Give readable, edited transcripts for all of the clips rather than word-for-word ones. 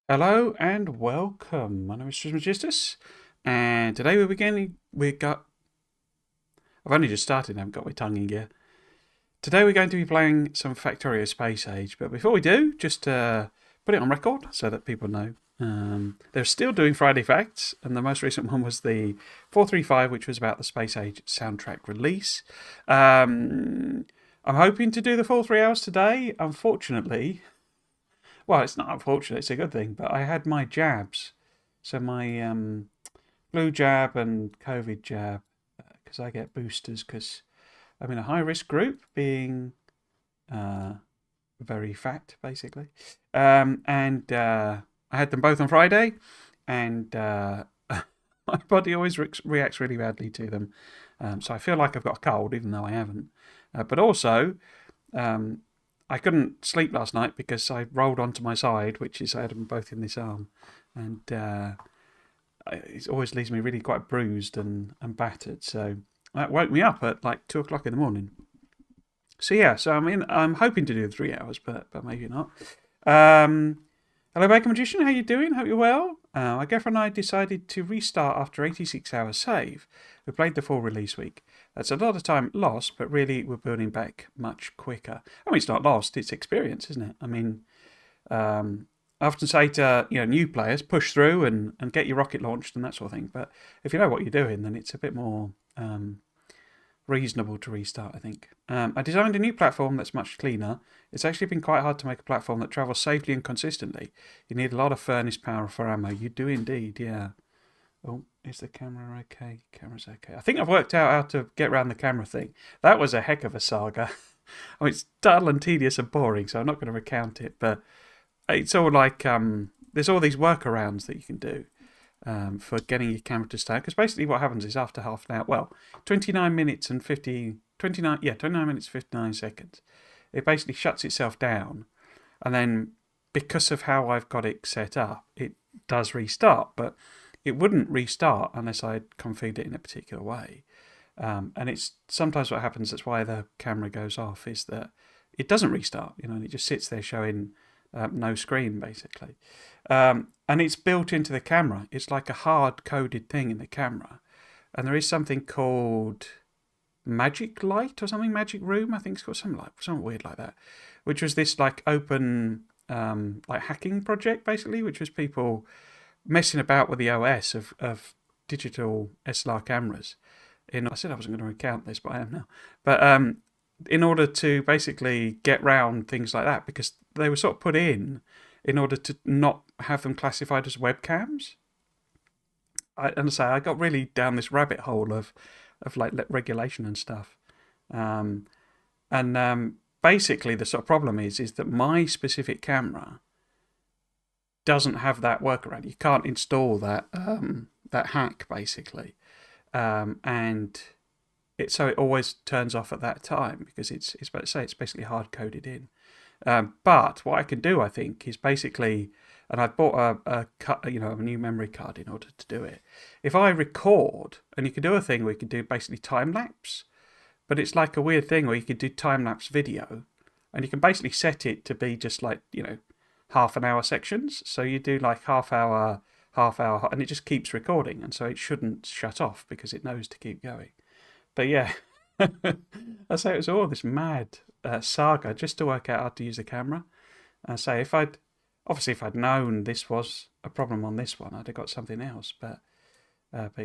Hello and welcome. My name is Trismegistus, and today we're beginning. I've only just started. I haven't got my tongue in gear. Today we're going to be playing some Factorio Space Age, but before we do, just put it on record so that people know. They're still doing Friday Facts, and the most recent one was the 435, which was about the Space Age soundtrack release. I'm hoping to do the full 3 hours today. Unfortunately, well, it's not unfortunate, it's a good thing, but I had my jabs. So my flu jab and COVID jab, because I get boosters because I'm in a high risk group, being very fat, basically. And I had them both on Friday, and my body always reacts really badly to them. So I feel like I've got a cold, even though I haven't. But also, um, I couldn't sleep last night because I rolled onto my side, which is I had them both in this arm, and it always leaves me really quite bruised and battered. So that woke me up at like 2 o'clock in the morning. So yeah, so I'm hoping to do the 3 hours, but maybe not. Um, Hello, Baker Magician. How you doing? Hope you're well. My girlfriend and I decided to restart after 86 hours save. We played the full release week. That's a lot of time lost, but really we're building back much quicker. I mean, it's not lost; it's experience, isn't it? I mean, I often say to new players, push through and get your rocket launched and that sort of thing. But if you know what you're doing, then it's a bit more reasonable to restart, I think. I designed a new platform that's much cleaner. It's actually been quite hard to make a platform that travels safely and consistently. You need a lot of furnace power for ammo. You do indeed, yeah. Oh, is the camera okay? Camera's okay. I think I've worked out how to get around the camera thing. That was a heck of a saga. I mean, it's dull and tedious and boring, so I'm not going to recount it. But it's all like there's all these workarounds that you can do for getting your camera to start. Because basically what happens is after half an hour, well, 29 minutes and 29 minutes 59 seconds, it basically shuts itself down. And then because of how I've got it set up, it does restart. But it wouldn't restart unless I configured it in a particular way. And it's sometimes what happens, that's why the camera goes off, is that it doesn't restart, and it just sits there showing no screen, basically. And it's built into the camera. It's like a hard-coded thing in the camera. And there is something called Magic Light or something, Magic Room, I think it's called, something weird like that, which was this like open like hacking project, basically, which was people messing about with the OS of digital SLR cameras. I said I wasn't going to recount this, but I am now. But in order to basically get round things like that, because they were sort of put in order to not have them classified as webcams. I got really down this rabbit hole of like regulation and stuff. And basically the sort of problem is that my specific camera doesn't have that workaround. You can't install that that hack, basically. And so it always turns off at that time because it's basically hard coded in. But what I can do, I think, is basically, and I've bought a new memory card in order to do it. If I record, and you can do a thing where you can do basically time lapse, but it's like a weird thing where you could do time lapse video, and you can basically set it to be just like half an hour sections. So you do like half hour, and it just keeps recording, and so it shouldn't shut off because it knows to keep going. But yeah, I say it was all this mad saga just to work out how to use the camera. I say if I'd known this was a problem on this one, I'd have got something else. But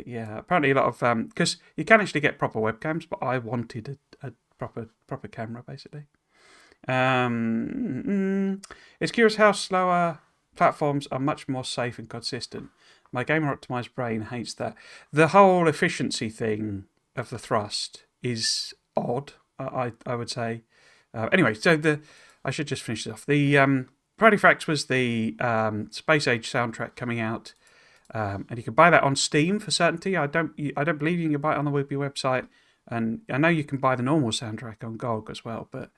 yeah, apparently a lot of because you can actually get proper webcams, but I wanted a proper camera basically. It's curious how slower platforms are much more safe and consistent. My gamer optimized brain hates that. The whole efficiency thing of the thrust is odd, I would say. Anyway, so I should just finish it off. The Friday Facts was the Space Age soundtrack coming out, and you can buy that on Steam for certainty. I don't believe you can buy it on the Webby website, and I know you can buy the normal soundtrack on GOG as well, but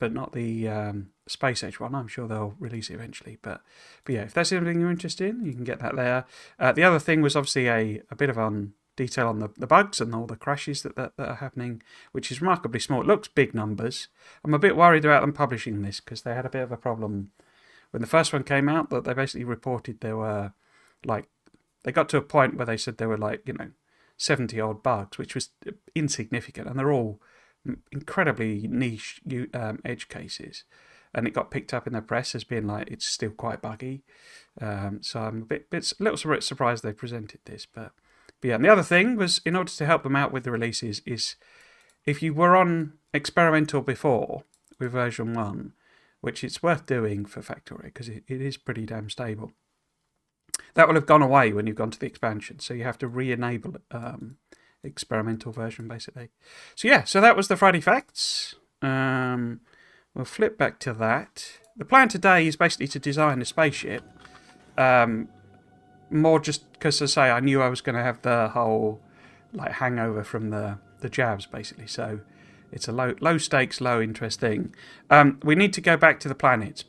not the Space Age one. I'm sure they'll release it eventually. But yeah, if that's something you're interested in, you can get that there. The other thing was obviously a bit of detail on the bugs and all the crashes that are happening, which is remarkably small. It looks big numbers. I'm a bit worried about them publishing this because they had a bit of a problem when the first one came out, that they basically reported there were like, they got to a point where they said there were like, 70 odd bugs, which was insignificant, and they're all incredibly niche edge cases. And it got picked up in the press as being like it's still quite buggy. So I'm a little bit surprised they presented this, but yeah. And the other thing was, in order to help them out with the releases, is if you were on experimental before with version 1, which it's worth doing for Factorio because it is pretty damn stable, that will have gone away when you've gone to the expansion. So you have to re-enable experimental version, basically. So yeah, so that was the Friday Facts. We'll flip back to that. The plan today is basically to design a spaceship. More just because, as I say, I knew I was going to have the whole hangover from the jabs, basically. So it's a low stakes, low interest thing. We need to go back to the planets,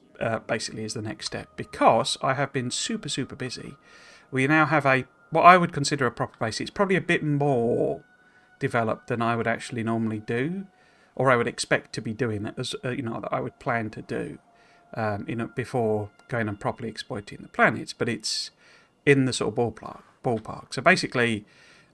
basically, is the next step, because I have been super, super busy. We now have what I would consider a proper base. It's probably a bit more developed than I would actually normally do, or I would expect to be doing it, as that I would plan to do, before going and properly exploiting the planets. But it's in the sort of ballpark. So basically,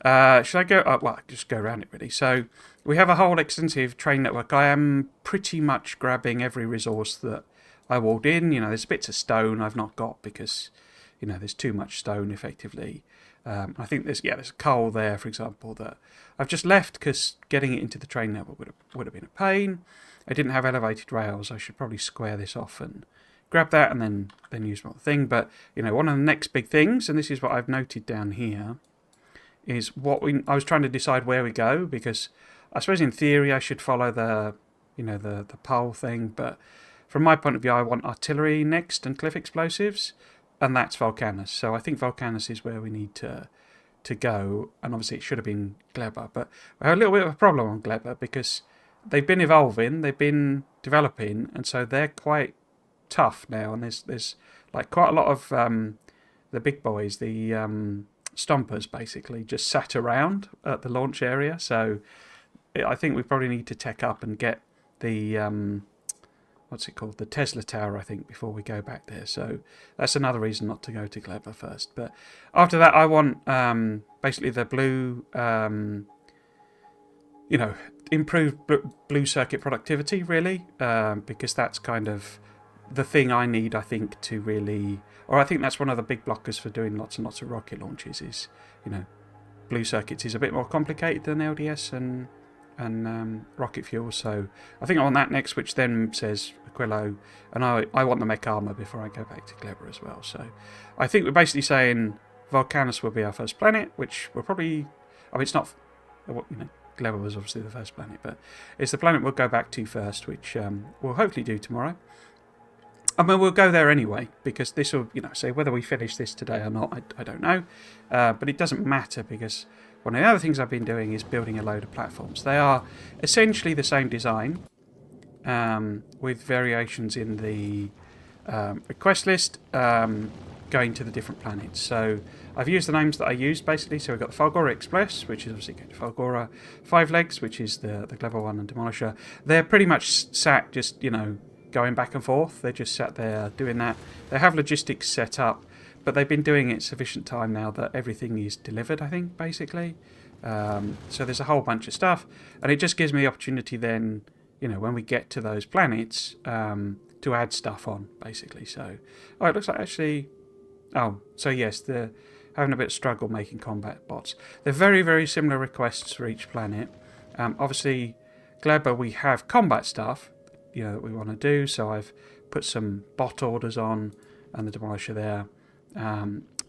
should I go? Well, just go around it really. So we have a whole extensive train network. I am pretty much grabbing every resource that I walled in. There's bits of stone I've not got because, there's too much stone effectively. I think there's coal there, for example, that I've just left because getting it into the train network would have been a pain. I didn't have elevated rails. I should probably square this off and grab that and then use one thing. But, one of the next big things, and this is what I've noted down here, is I was trying to decide where we go, because I suppose in theory I should follow the pole thing, but from my point of view I want artillery next and cliff explosives, and that's Volcanus. So I think Volcanus is where we need to go, and obviously it should have been Gleba, but I have a little bit of a problem on Gleba because they've been evolving, they've been developing, and so they're quite tough now, and there's quite a lot of the big boys, the stompers, basically just sat around at the launch area. So I think we probably need to tech up and get the what's it called, the Tesla Tower, I think, before we go back there. So that's another reason not to go to Gleba first. But after that I want basically the blue improved blue circuit productivity, really, because that's kind of the thing I need, I think, to really, or I think that's one of the big blockers for doing lots and lots of rocket launches is, blue circuits is a bit more complicated than LDS and rocket fuel. So I think I want that next, which then says Aquilo, and I want the mech armor before I go back to Gleba as well. So I think we're basically saying Volcanus will be our first planet, which we're probably, it's not, Gleba was obviously the first planet, but it's the planet we'll go back to first, which we'll hopefully do tomorrow. I mean, we'll go there anyway, because this will, say whether we finish this today or not, I don't know. But it doesn't matter, because one of the other things I've been doing is building a load of platforms. They are essentially the same design, with variations in the request list, going to the different planets. So I've used the names that I used, basically. So we've got the Falgora Express, which is obviously going to Falgora. Five Legs, which is the Gleba one, and Demolisher. They're pretty much sat just, going back and forth. They're just sat there doing that. They have logistics set up, but they've been doing it sufficient time now that everything is delivered, I think, basically. So there's a whole bunch of stuff, and it just gives me the opportunity then, when we get to those planets, to add stuff on, basically. So, it looks like actually, so yes, they're having a bit of struggle making combat bots. They're very, very similar requests for each planet. Obviously, Gleba, we have combat stuff, that we want to do, so I've put some bot orders on, and the Demolisher there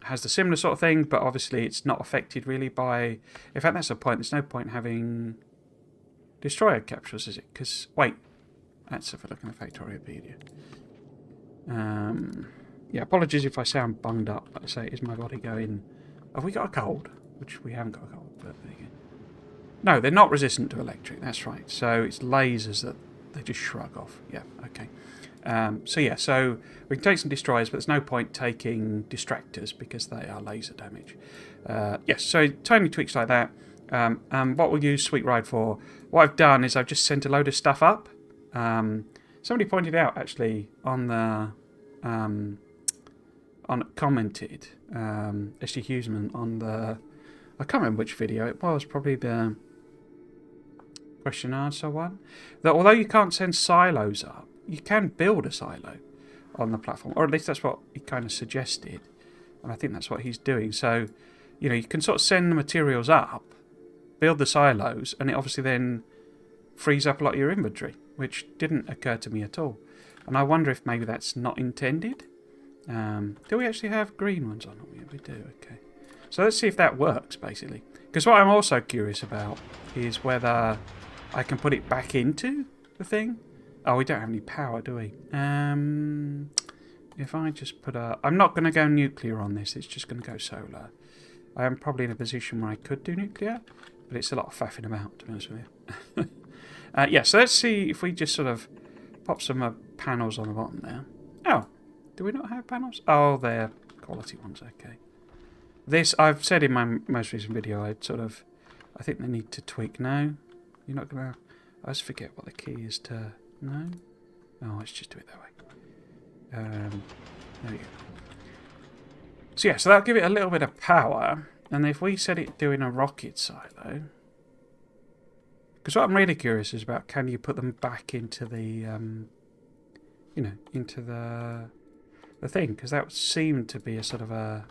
has the similar sort of thing, but obviously it's not affected really by, in fact that's the point, there's no point having destroyer captures, is it? Because, wait, let's have a look in the Factoriopedia. Yeah, apologies if I sound bunged up, but I say, is my body going, have we got a cold? Which we haven't got a cold, but there you go. No, they're not resistant to electric, that's right, so it's lasers that they just shrug off. Yeah, okay. So we can take some destroyers, but there's no point taking distractors because they are laser damage. Yes, so tiny tweaks like that. And what we'll use Sweet Ride for, what I've done is I've just sent a load of stuff up. Somebody pointed out, actually, on the commented, Ashley Hughesman, on the, I can't remember which video it was, probably the question and answer one, that although you can't send silos up, you can build a silo on the platform, or at least that's what he kind of suggested, and I think that's what he's doing. So, you know, you can sort of send the materials up, build the silos, and it obviously then frees up a lot of your inventory, which didn't occur to me at all. And I wonder if maybe that's not intended. Do we actually have green ones on? Yeah, we do, okay. So let's see if that works, basically. Because what I'm also curious about is whether I can put it back into the thing. Oh, we don't have any power, do we? If I just put a... I'm not going to go nuclear on this, it's just going to go solar. I am probably in a position where I could do nuclear, but it's a lot of faffing about, to be honest with you. Yeah, so let's see if we just sort of pop some panels on the bottom there. Oh, do we not have panels? Oh, they're quality ones, okay. This, I've said in my most recent video, I think they need to tweak. No? You're not going to... I just forget what the key is to... No? Oh, let's just do it that way. There we go. So yeah, so that'll give it a little bit of power. And if we set it doing a rocket silo... Because what I'm really curious is about, can you put them back into the... you know, into the thing? Because that would seem to be a sort of a...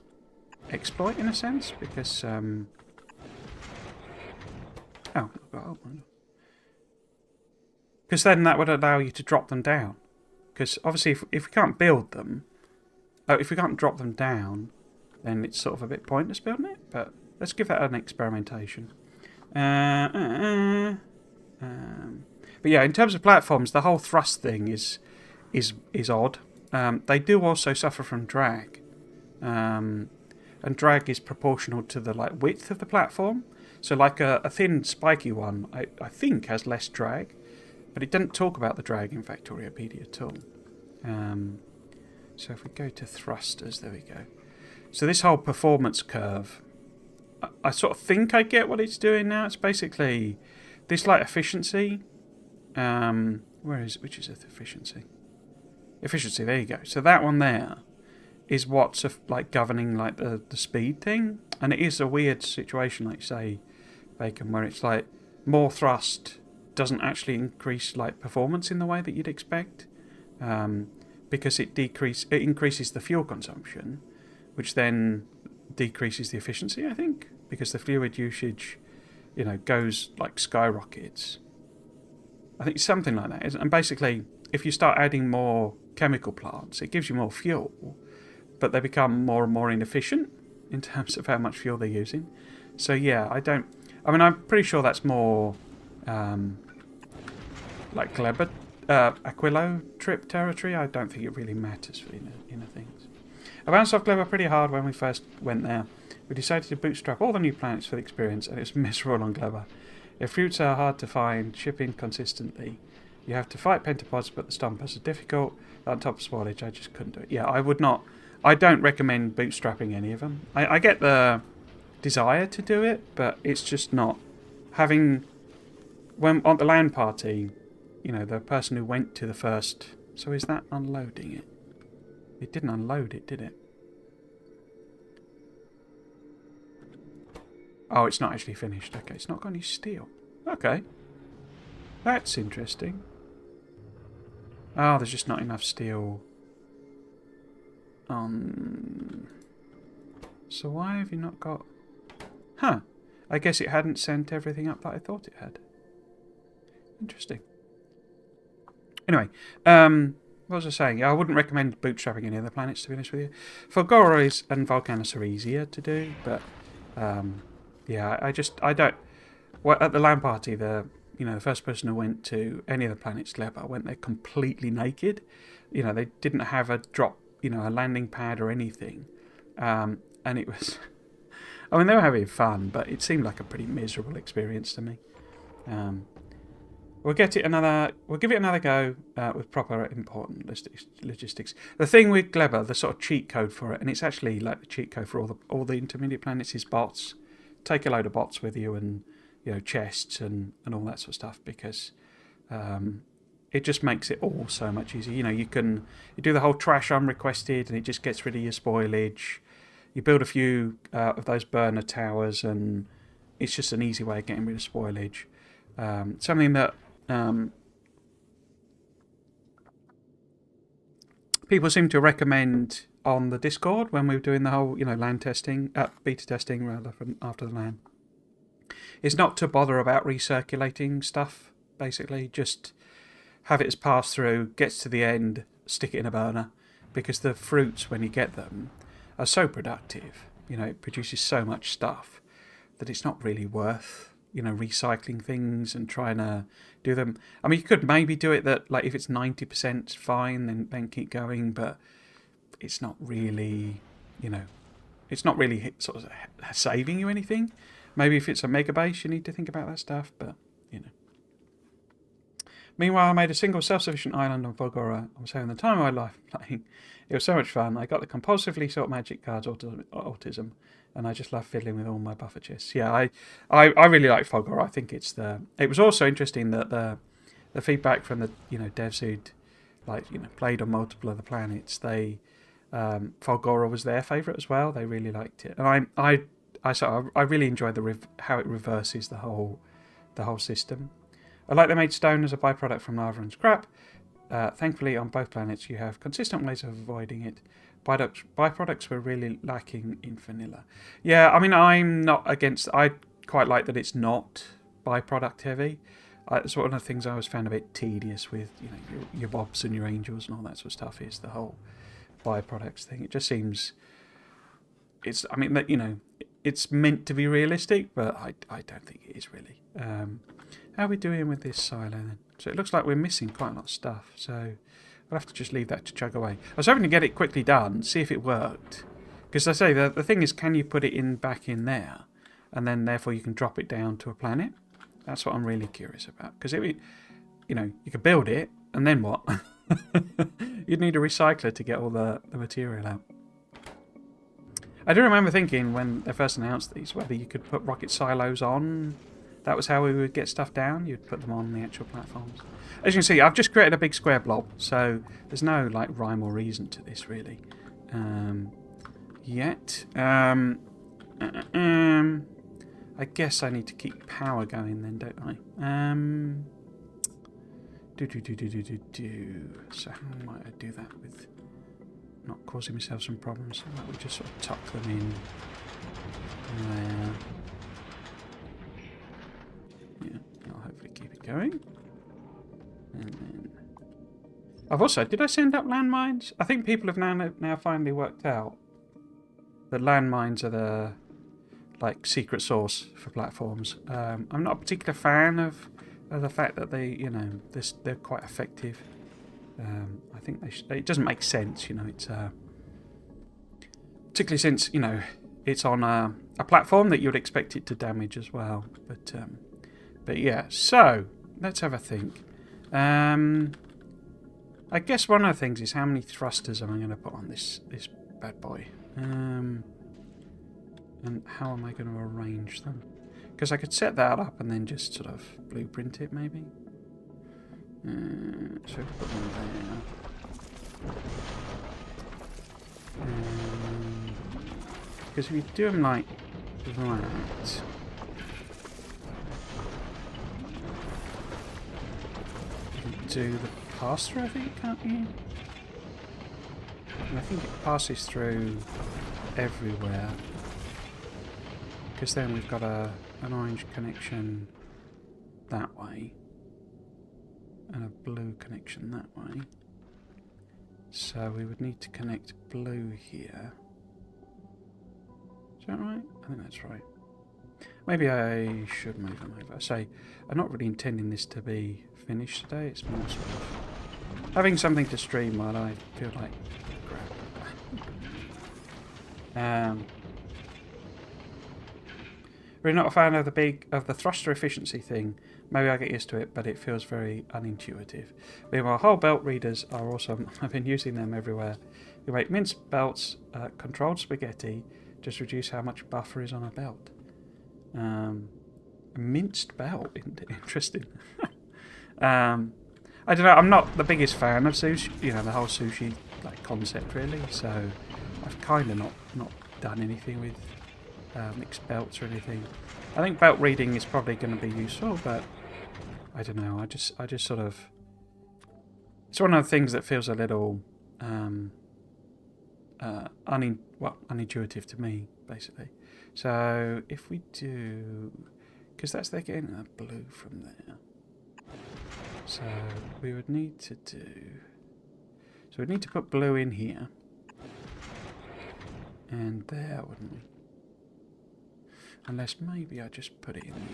exploit in a sense, because because then that would allow you to drop them down, because obviously if we can't build them, if we can't drop them down, then it's sort of a bit pointless building it. But let's give that an experimentation. But yeah, in terms of platforms, the whole thrust thing is odd. They do also suffer from drag. And drag is proportional to the width of the platform. So like a thin spiky one, I think has less drag, but it doesn't talk about the drag in Factoriopedia at all. So if we go to thrusters, there we go. So this whole performance curve, I sort of think I get what it's doing now. It's basically this efficiency. Where is it? Which is efficiency? Efficiency, there you go. So that one there is what's governing the speed thing, and it is a weird situation, like you say, Bacon, where it's more thrust doesn't actually increase performance in the way that you'd expect, because it increases the fuel consumption, which then decreases the efficiency, I think, because the fluid usage, goes skyrockets. I think something like that. And basically, if you start adding more chemical plants, it gives you more fuel, but they become more and more inefficient in terms of how much fuel they're using. So yeah, I'm pretty sure that's more Kleber, Aquilo trip territory. I don't think it really matters for inner things. I bounced off Kleber pretty hard when we first went there. We decided to bootstrap all the new planets for the experience, and it was miserable on Kleber. If fruits are hard to find, ship in consistently. You have to fight pentapods, but the stompers are difficult. On top of spoilage, I just couldn't do it. Yeah, I don't recommend bootstrapping any of them. I get the desire to do it, but it's just not. When on the land party, the person who went to the first... So is that unloading it? It didn't unload it, did it? Oh, it's not actually finished. Okay, it's not got any steel. Okay. That's interesting. Oh, there's just not enough steel. So why have you not got... Huh. I guess it hadn't sent everything up that I thought it had. Interesting. Anyway, what was I saying? I wouldn't recommend bootstrapping any of the planets, to be honest with you. Fulgora and Volcanus are easier to do, but... yeah, I don't... Well, at the land party, the first person who went to any of the planets Kleber went there completely naked. They didn't have a drop, a landing pad or anything. And it was... I mean, they were having fun, but it seemed like a pretty miserable experience to me. We'll give it another go with proper important logistics. The thing with Kleber, the sort of cheat code for it, and it's actually like the cheat code for all the intermediate planets, is bots. Take a load of bots with you and chests and all that sort of stuff, because it just makes it all so much easier. You know, you do the whole trash unrequested, and it just gets rid of your spoilage. You build a few of those burner towers, and it's just an easy way of getting rid of spoilage. Something that people seem to recommend on the Discord when we were doing the whole, land testing, beta testing rather, from after the LAN, is not to bother about recirculating stuff. Basically, just have it as pass through, gets to the end, stick it in a burner, because the fruits, when you get them, are so productive. It produces so much stuff that it's not really worth, recycling things and trying to do them. I mean, you could maybe do it that, like, if it's 90% fine, then keep going, but it's not really, it's not really sort of saving you anything. Maybe if it's a mega base, you need to think about that stuff, but, Meanwhile, I made a single self-sufficient island on Volgora. I was having the time of my life playing. It was so much fun. I got the compulsively sought magic cards autism, and I just love fiddling with all my buffer chests. Yeah, I really like Volgora. I think it was also interesting that the feedback from the devs who'd played on multiple of the planets, Volgora was their favourite as well. They really liked it, and I really enjoyed how it reverses the whole system. I like they made stone as a byproduct from lava and scrap. Thankfully, on both planets, you have consistent ways of avoiding it. Byproducts were really lacking in vanilla. Yeah, I mean, I'm not against. I quite like that it's not byproduct heavy. It's one of the things I always found a bit tedious with, your bobs and your angels and all that sort of stuff. Is the whole byproducts thing. It just seems. It's meant to be realistic, but I don't think it is really. How are we doing with this silo then? So it looks like we're missing quite a lot of stuff, so we'll have to just leave that to chug away. I was hoping to get it quickly done, see if it worked. Because I say, the thing is, can you put it back in there, and then therefore you can drop it down to a planet? That's what I'm really curious about. Because you could build it, and then what? You'd need a recycler to get all the material out. I do remember thinking when they first announced these, whether you could put rocket silos on. That was how we would get stuff down. You'd put them on the actual platforms. As you can see, I've just created a big square blob, so there's no rhyme or reason to this really yet. I guess I need to keep power going then, don't I? So how might I do that with not causing myself some problems? So we just sort of tuck them in there. Yeah, I'll hopefully keep it going. And then did I send up landmines? I think people have now finally worked out that landmines are the secret sauce for platforms. I'm not a particular fan of the fact that they're quite effective. I think it doesn't make sense, it's particularly since it's on a platform that you'd expect it to damage as well. But yeah, so let's have a think. I guess one of the things is how many thrusters am I going to put on this bad boy, and how am I going to arrange them? Because I could set that up and then just sort of blueprint it, maybe. So we put one there. Because if you do them like that. Do the pass-through, I think, can't you? And I think it passes through everywhere. Because then we've got an orange connection that way. And a blue connection that way. So we would need to connect blue here. Is that right? I think that's right. Maybe I should move them over. Say, I'm not really intending this to be finished today. It's more sort of having something to stream while I feel like crap. Really not a fan of the thruster efficiency thing. Maybe I get used to it, but it feels very unintuitive. Meanwhile, whole belt readers are awesome. I've been using them everywhere. You make minced belts, controlled spaghetti. Just reduce how much buffer is on a belt. A minced belt, interesting. I don't know. I'm not the biggest fan of sushi. You know, the whole sushi like concept, really. So I've kind of not done anything with mixed belts or anything. I think belt reading is probably going to be useful, but I don't know. I just sort of. It's one of the things that feels a little unintuitive to me, basically. So if we do, because they're getting a blue from there. So we would need to do. So we'd need to put blue in here and there, wouldn't we? Unless maybe I just put it in the end.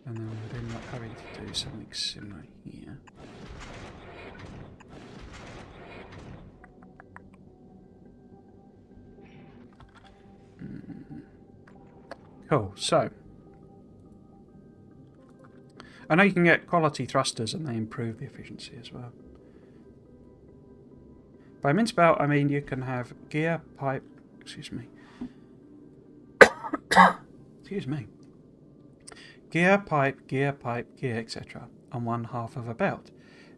And then we would end up having to do something similar here. Cool, so I know you can get quality thrusters and they improve the efficiency as well. By mince belt, I mean you can have gear, pipe, excuse me, gear, pipe, gear, etc. on one half of a belt,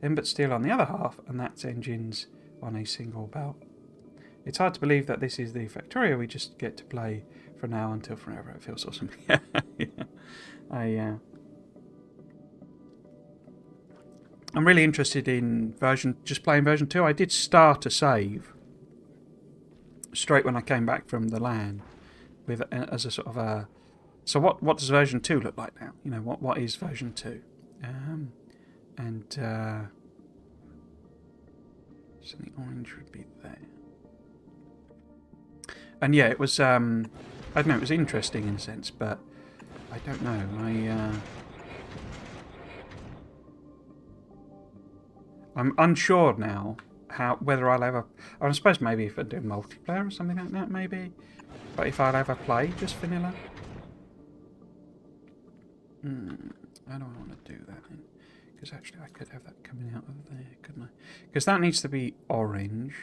input steel on the other half, and that's engines on a single belt. It's hard to believe that this is the Factorio we just get to play from now until forever. It feels awesome. Yeah. I'm really interested in just playing version 2. I did start a save straight when I came back from the LAN with as a sort of a. So what does version 2 look like now? You know, what is version 2? So the orange would be there. And yeah, it was I don't know, it was interesting in a sense, but I don't know. I'm unsure now whether I'll ever. I suppose maybe if I do multiplayer or something like that, maybe. But if I'll ever play just vanilla. I don't want to do that then, because actually I could have that coming out of there, couldn't I? Because that needs to be orange,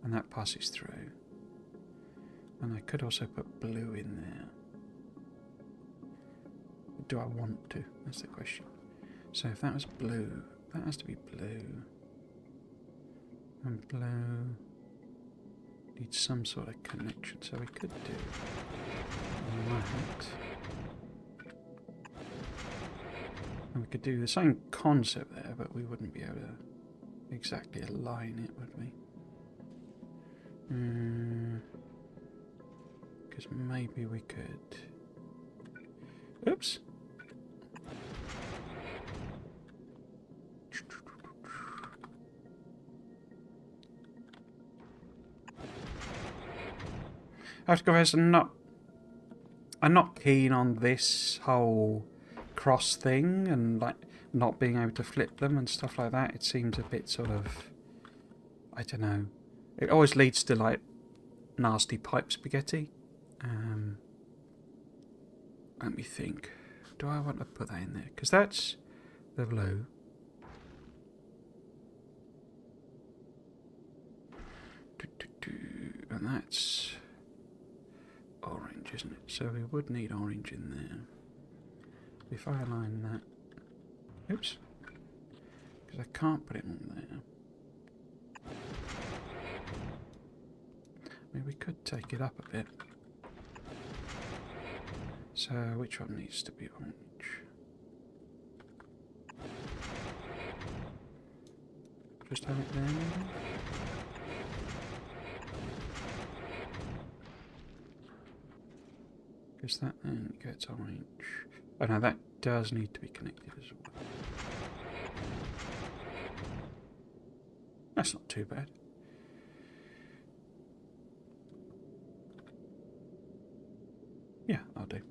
and that passes through. And I could also put blue in there. Do I want to? That's the question. So if that was blue, that has to be blue. And blue needs some sort of connection. So we could do that. And we could do the same concept there, but we wouldn't be able to exactly align it, would we? Because maybe we could. Oops. I have to confess, I'm not keen on this whole cross thing and like not being able to flip them and stuff like that. It seems a bit sort of, I don't know. It always leads to like nasty pipe spaghetti. Let me think. Do I want to put that in there? Because that's the blue. And that's orange, isn't it? So we would need orange in there. If I align that... Oops. Because I can't put it on there. I mean, we could take it up a bit. So, which one needs to be orange? Just have it there, maybe? Because that then gets orange. Oh no, that does need to be connected as well. That's not too bad. Yeah, I'll do.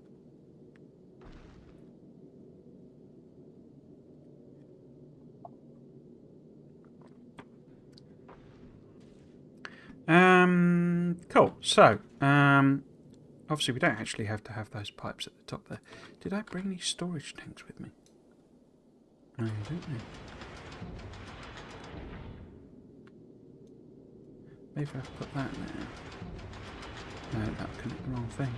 Cool. So, obviously we don't actually have to have those pipes at the top there. Did I bring any storage tanks with me? No, you don't. Maybe I've put that there. No, that'll connect the wrong thing.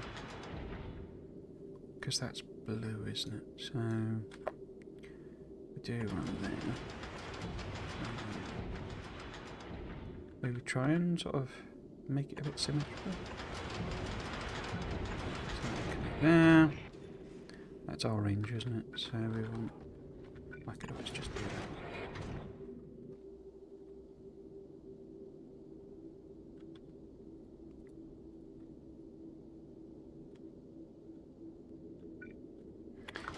because that's blue, isn't it? So we do one there. Maybe try and sort of make it a bit symmetrical. So there. That's orange, isn't it? So we want. I could always just do that.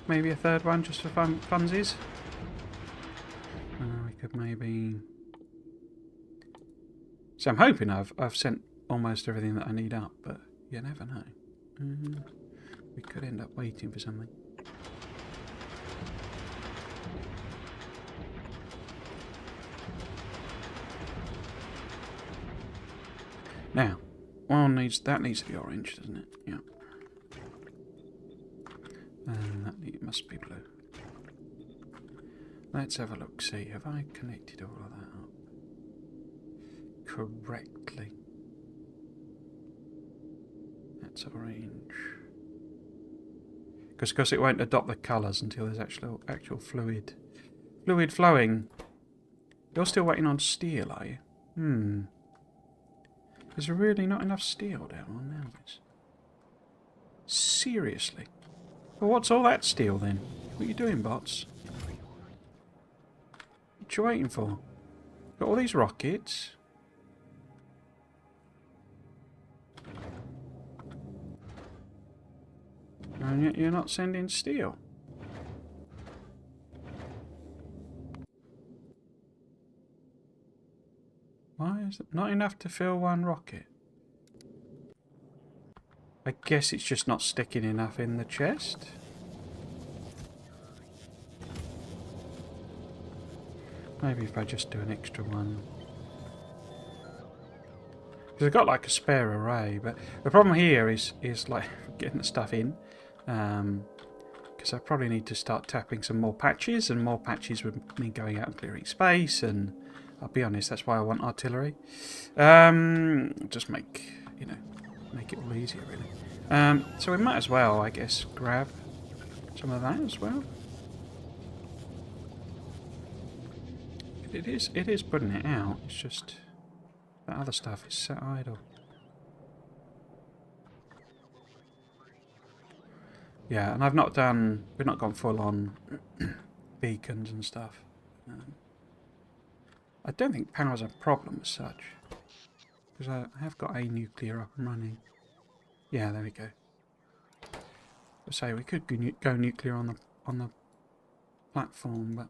Maybe a third one just for funsies. We could maybe. So I'm hoping I've sent almost everything that I need up, but you never know. We could end up waiting for something. Now, that needs to be orange, doesn't it? Yeah. And it must be blue. Let's have a look. See, have I connected all of that up correctly? That's orange. Because of course it won't adopt the colours until there's actual fluid flowing. You're still waiting on steel, are you? There's really not enough steel down on now. Seriously? Well, what's all that steel then? What are you doing, bots? What you waiting for? Got all these rockets. And yet you're not sending steel. Why is it not enough to fill one rocket? I guess it's just not sticking enough in the chest. Maybe if I just do an extra one. Because I've got like a spare array, but the problem here is like getting the stuff in. Because I probably need to start tapping some more patches, and more patches would mean going out and clearing space, and I'll be honest, that's why I want artillery. Just make it all easier, really. So we might as well, I guess, grab some of that as well. It is putting it out. It's just that other stuff is set idle. Yeah, and we've not gone full on beacons and stuff. I don't think power's a problem as such, because I have got a nuclear up and running. Yeah, there we go. So we could go nuclear on the platform, but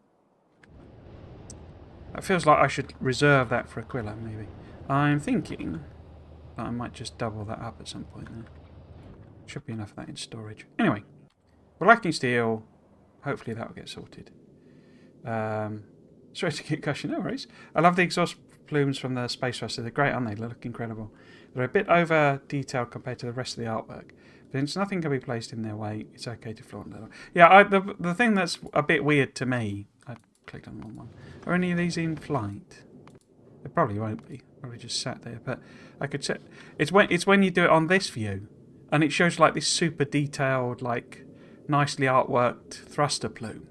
it feels like I should reserve that for Aquila, maybe. I'm thinking that I might just double that up at some point there. Should be enough of that in storage. Anyway, we're lacking steel. Hopefully that will get sorted. Straight to concussion, no worries. I love the exhaust plumes from the space thruster. They're great, aren't they? They look incredible. They're a bit over detailed compared to the rest of the artwork. But since nothing can be placed in their way, it's okay to flaunt them. Yeah, the thing that's a bit weird to me, I clicked on the wrong one. Are any of these in flight? They probably won't be. Probably just sat there. But I could set. It's when you do it on this view, and it shows like this super detailed, like nicely artworked thruster plume,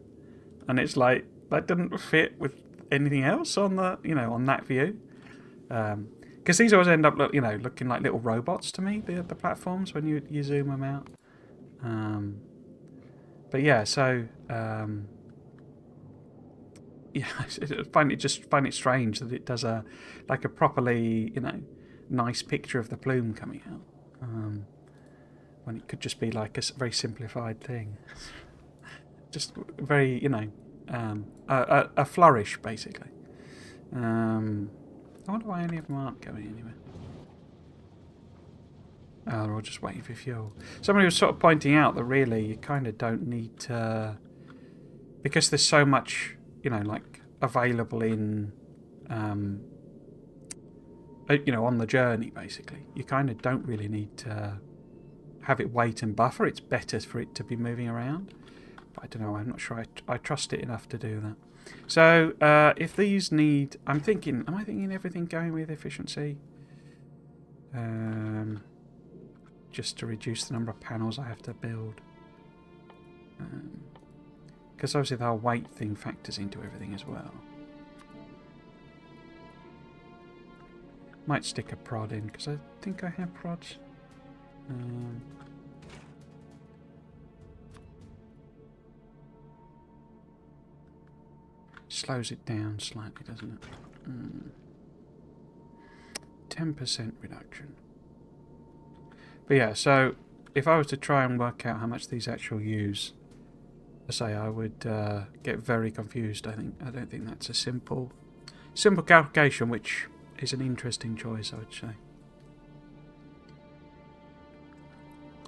and it's like that doesn't fit with anything else on the on that view. Because these always end up looking like little robots to me. The platforms when you zoom them out. But yeah, so. Yeah, I find it strange that it does a properly nice picture of the plume coming out, when it could just be like a very simplified thing, just very a flourish basically. I wonder why any of them aren't going anywhere. Oh, they're all just waiting for fuel. Somebody was sort of pointing out that really you kind of don't need to, because there's so much like available in on the journey basically. You kind of don't really need to have it wait and buffer. It's better for it to be moving around. But I don't know, I'm not sure I trust it enough to do that. So if these need, am I thinking everything going with efficiency? Just to reduce the number of panels I have to build. Because obviously the whole weight thing factors into everything as well. Might stick a prod in, because I think I have prods. Slows it down slightly, doesn't it? 10% reduction. But yeah, so if I was to try and work out how much these actually use, I would get very confused. I don't think that's a simple calculation, which is an interesting choice, I would say.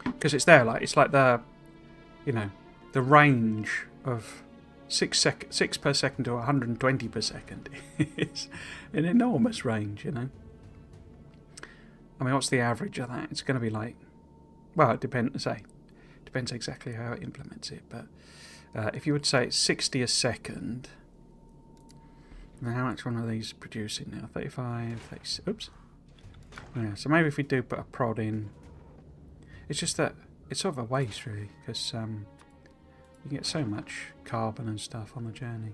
Because it's there, it's like the range of 6 per second to 120 per second is an enormous range, I mean, what's the average of that? It's going to be like, well, it depends exactly how it implements it, but if you would say it's 60 a second, then how much one of these producing now? 35, 36, oops. Yeah, so maybe if we do put a prod in, it's just that it's sort of a waste really, because you get so much carbon and stuff on the journey.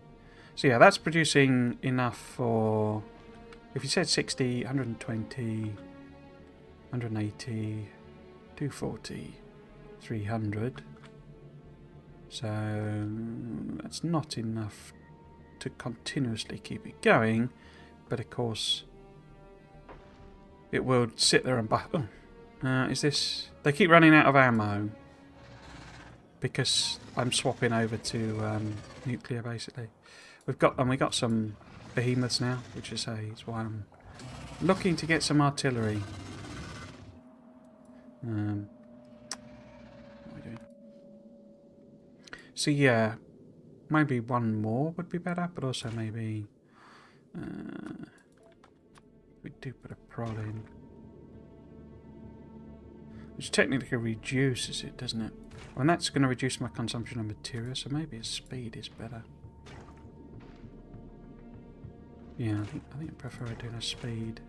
So yeah, that's producing enough for, if you said 60, 120, 180, 240, 300. So that's not enough to continuously keep it going, but of course it will sit there and is this... They keep running out of ammo because I'm swapping over to nuclear basically. We got some behemoths now, which is why I'm looking to get some artillery. What are we doing? So yeah, maybe one more would be better, but also maybe we do put a prod in, which technically reduces it, doesn't it? And that's going to reduce my consumption of material, so maybe a speed is better. Yeah, I think I prefer doing a speed,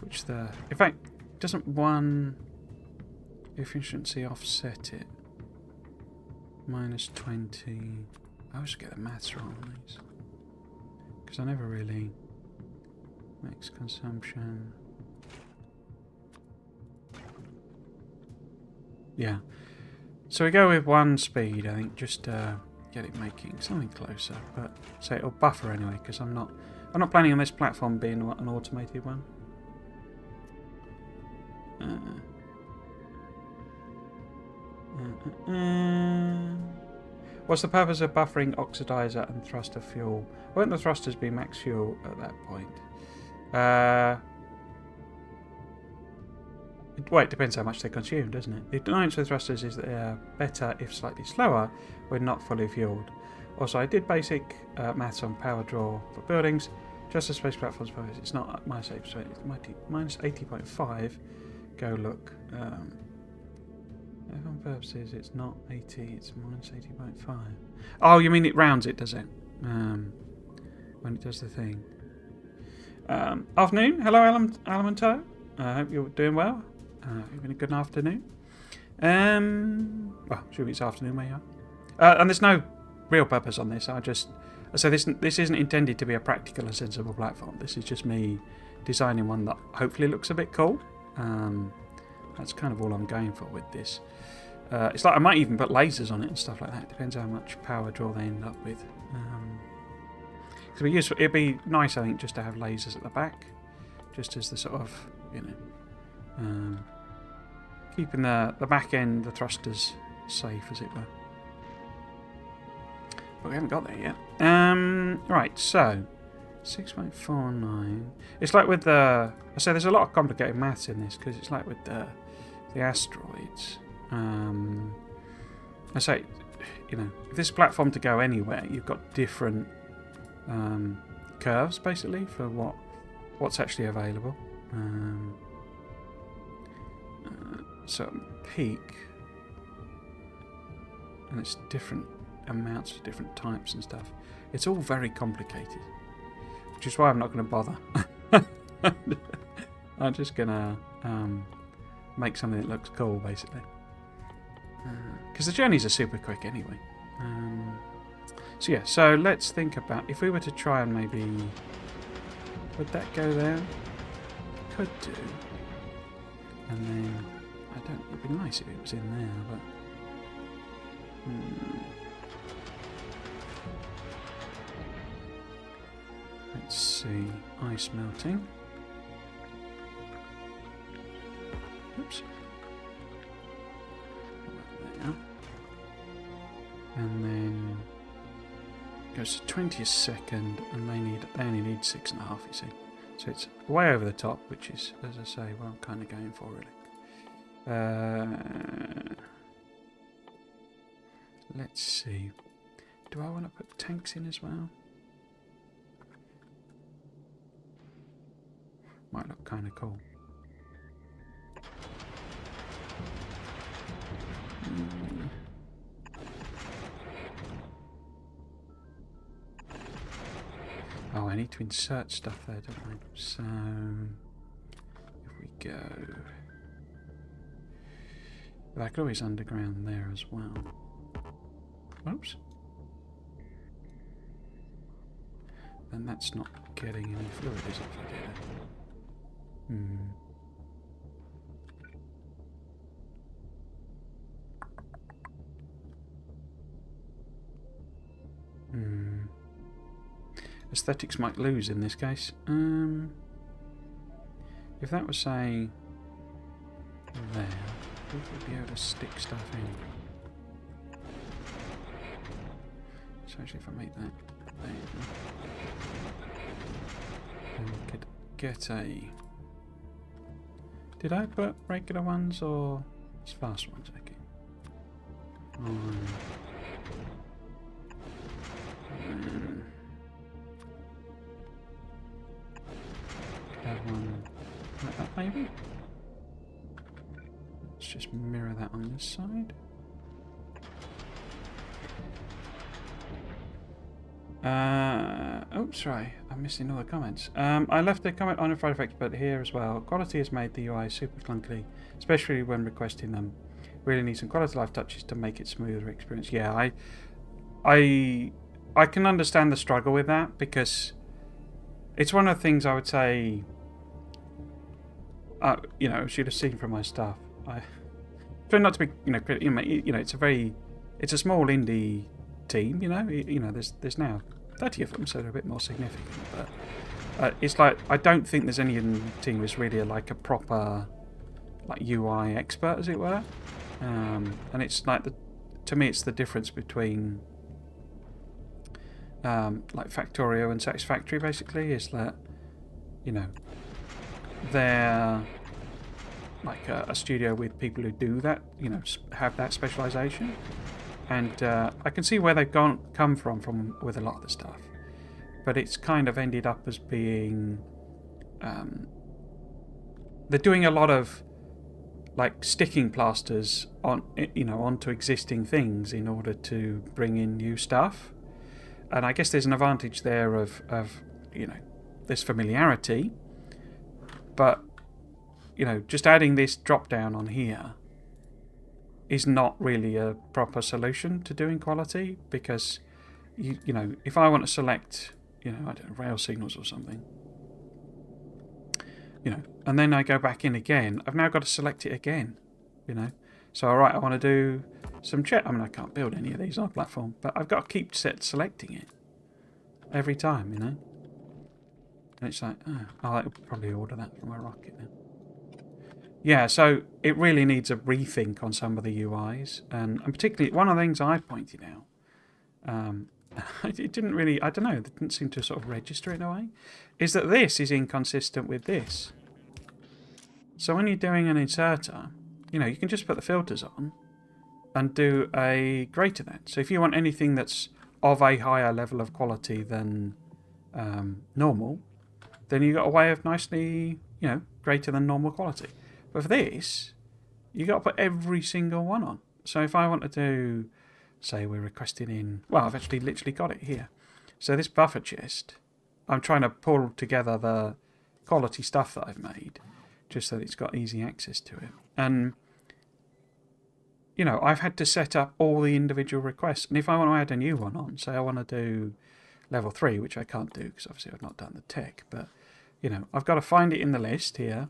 which in fact, doesn't one efficiency offset it? Minus 20. I always get the maths wrong on these, because I never really max consumption. Yeah. So we go with one speed, I think, just to get it making something closer. But so it'll buffer anyway, because I'm not planning on this platform being an automated one. What's the purpose of buffering oxidizer and thruster fuel? Won't the thrusters be max fuel at that point? Well, it depends how much they consume, doesn't it? The annoyance with thrusters is that they are better if slightly slower when not fully fueled. Also, I did basic maths on power draw for buildings. Just as space platforms purpose, it's not at minus 8%, it's minus 80.5. Go look. If on purposes, it's not 80, it's minus 80.5. Oh, you mean it rounds it, does it? When it does the thing. Afternoon. Hello, Elemento. I hope you're doing well. Having a good afternoon. Well, should it's afternoon where you are. And there's no real purpose on this. So this isn't intended to be a practical and sensible platform. This is just me designing one that hopefully looks a bit cool. That's kind of all I'm going for with this. It's like I might even put lasers on it and stuff like that. Depends how much power draw they end up with. It'd be nice, I think, just to have lasers at the back, just as the sort of, keeping the back end, the thrusters safe, as it were. But we haven't got there yet. Right, so 6.49. It's like with the... I say there's a lot of complicated maths in this, because it's like with the asteroids. I say, if this platform to go anywhere, you've got different curves, basically, for what's actually available. So peak, and it's different amounts for different types and stuff. It's all very complicated, which is why I'm not going to bother. I'm just going to make something that looks cool, basically. Because the journeys are super quick anyway. So yeah, so let's think about if we were to try and maybe... Would that go there? Could do. And then... I don't... It'd be nice if it was in there, but... Let's see. Ice melting. Oops. There. And then... Goes to 20th second, and they only need 6.5, you see. So it's way over the top, which is, as I say, what I'm kind of going for, really. Let's see. Do I want to put tanks in as well? Might look kind of cool. Oh, I need to insert stuff there, don't I? So, if we go... Well, I could always underground there as well. Oops. And that's not getting any fluid, is it, if I did it? Aesthetics might lose in this case. If that was, say, there, we would be able to stick stuff in. So actually if I make that there, then we could get a... Did I put regular ones or fast ones? Okay. Have one like that maybe? Let's just mirror that on this side. Oops, sorry, I'm missing all the comments. I left a comment on After Effects, but here as well. Quality has made the UI super clunky, especially when requesting them. Really need some quality of life touches to make it smoother experience. Yeah, I can understand the struggle with that because it's one of the things I would say. You know, as you'd have seen from my stuff, I try not to be, it's a small indie team. There's now 30 of them, so they're a bit more significant. But it's like I don't think there's any in the team who's really like a proper like UI expert, as it were. And it's like to me, it's the difference between like Factorio and Satisfactory. Basically, is that they're like a studio with people who do that, have that specialization, and I can see where they've come from with a lot of the stuff, but it's kind of ended up as being they're doing a lot of like sticking plasters on onto existing things in order to bring in new stuff, and I guess there's an advantage there of this familiarity. But, just adding this drop down on here is not really a proper solution to doing quality because, if I want to select, I don't know, rail signals or something, and then I go back in again, I've now got to select it again, So, alright, I want to do some check. I mean, I can't build any of these on a platform, but I've got to keep selecting it every time, And it's like, I'll probably order that from a rocket then. Yeah, so it really needs a rethink on some of the UIs. And particularly, one of the things I pointed out, it didn't really, I don't know, it didn't seem to sort of register in a way, is that this is inconsistent with this. So when you're doing an inserter, you can just put the filters on and do a greater than. So if you want anything that's of a higher level of quality than normal, then you've got a way of nicely, greater than normal quality. But for this, you've got to put every single one on. So if I want to do, say we're requesting in, well, I've actually literally got it here. So this buffer chest, I'm trying to pull together the quality stuff that I've made, just so that it's got easy access to it. And you know, I've had to set up all the individual requests. And if I want to add a new one on, say I want to do level 3, which I can't do because obviously I've not done the tech, but, you know, I've got to find it in the list here.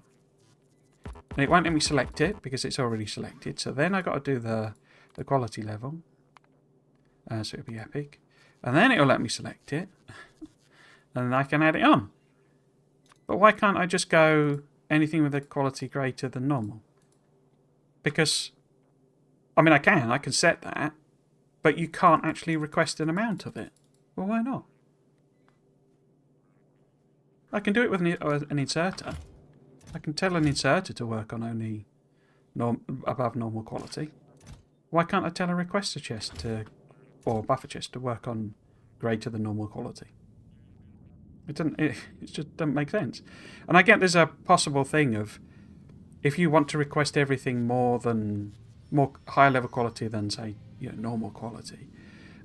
And it won't let me select it because it's already selected. So then I've got to do the quality level. So it'll be epic. And then it'll let me select it. And then I can add it on. But why can't I just go anything with a quality greater than normal? Because, I mean, I can set that, but you can't actually request an amount of it. Well, why not? I can do it with an inserter. I can tell an inserter to work on only above normal quality. Why can't I tell a requester chest or buffer chest to work on greater than normal quality? It just doesn't make sense. And I get there's a possible thing of if you want to request everything more higher level quality than, say, you know, normal quality,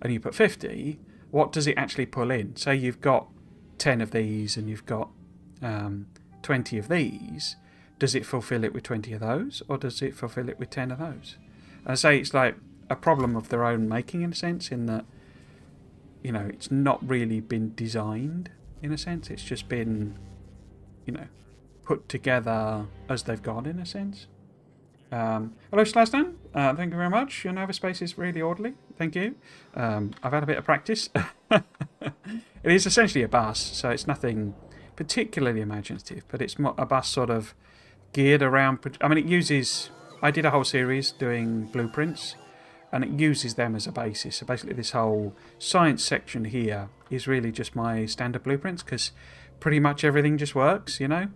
and you put 50, what does it actually pull in? Say you've got 10 of these and you've got 20 of these. Does it fulfill it with 20 of those, or does it fulfill it with 10 of those? And I say it's like a problem of their own making, in a sense, in that, you know, it's not really been designed, in a sense. It's just been, you know, put together as they've gone, in a sense. Hello, Slasdan. Thank you very much. Your Nova space is really orderly. Thank you. I've had a bit of practice. It is essentially a bus, so it's nothing particularly imaginative, but it's a bus sort of geared around... I mean, it uses... I did a whole series doing blueprints, and it uses them as a basis. So basically this whole science section here is really just my standard blueprints, because pretty much everything just works, you know.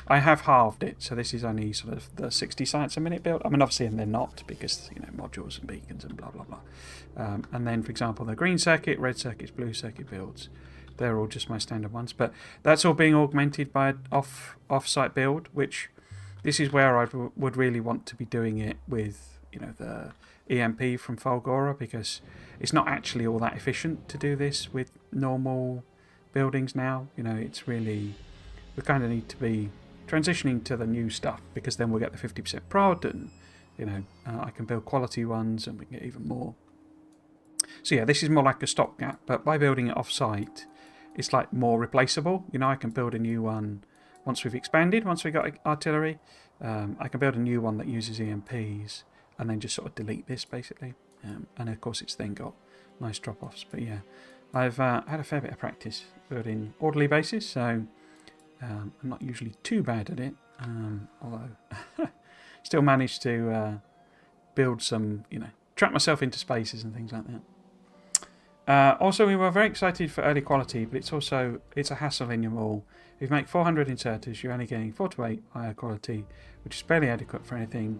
I have halved it, so this is only sort of the 60 science a minute build. I mean, obviously, and they're not, because, you know, modules and beacons and blah, blah, blah. And then, for example, the green circuit, red circuits, blue circuit builds, they're all just my standard ones. But that's all being augmented by an off-site build, which this is where I would really want to be doing it with, you know, the EMP from Folgora, because it's not actually all that efficient to do this with normal buildings now. You know, it's really... We kind of need to be transitioning to the new stuff, because then we'll get the 50% prod, and, you know, I can build quality ones and we can get even more. So yeah, this is more like a stopgap, but by building it off-site, it's like more replaceable. You know, I can build a new one once we've expanded, once we've got artillery. I can build a new one that uses EMPs and then just sort of delete this, basically. And of course it's then got nice drop-offs. But yeah, I've had a fair bit of practice building orderly bases, so I'm not usually too bad at it, although still managed to build some, you know, trap myself into spaces and things like that. Also, we were very excited for early quality, but it's a hassle in your wall. If you make 400 inserters, you're only getting 4 to 8 higher quality, which is barely adequate for anything.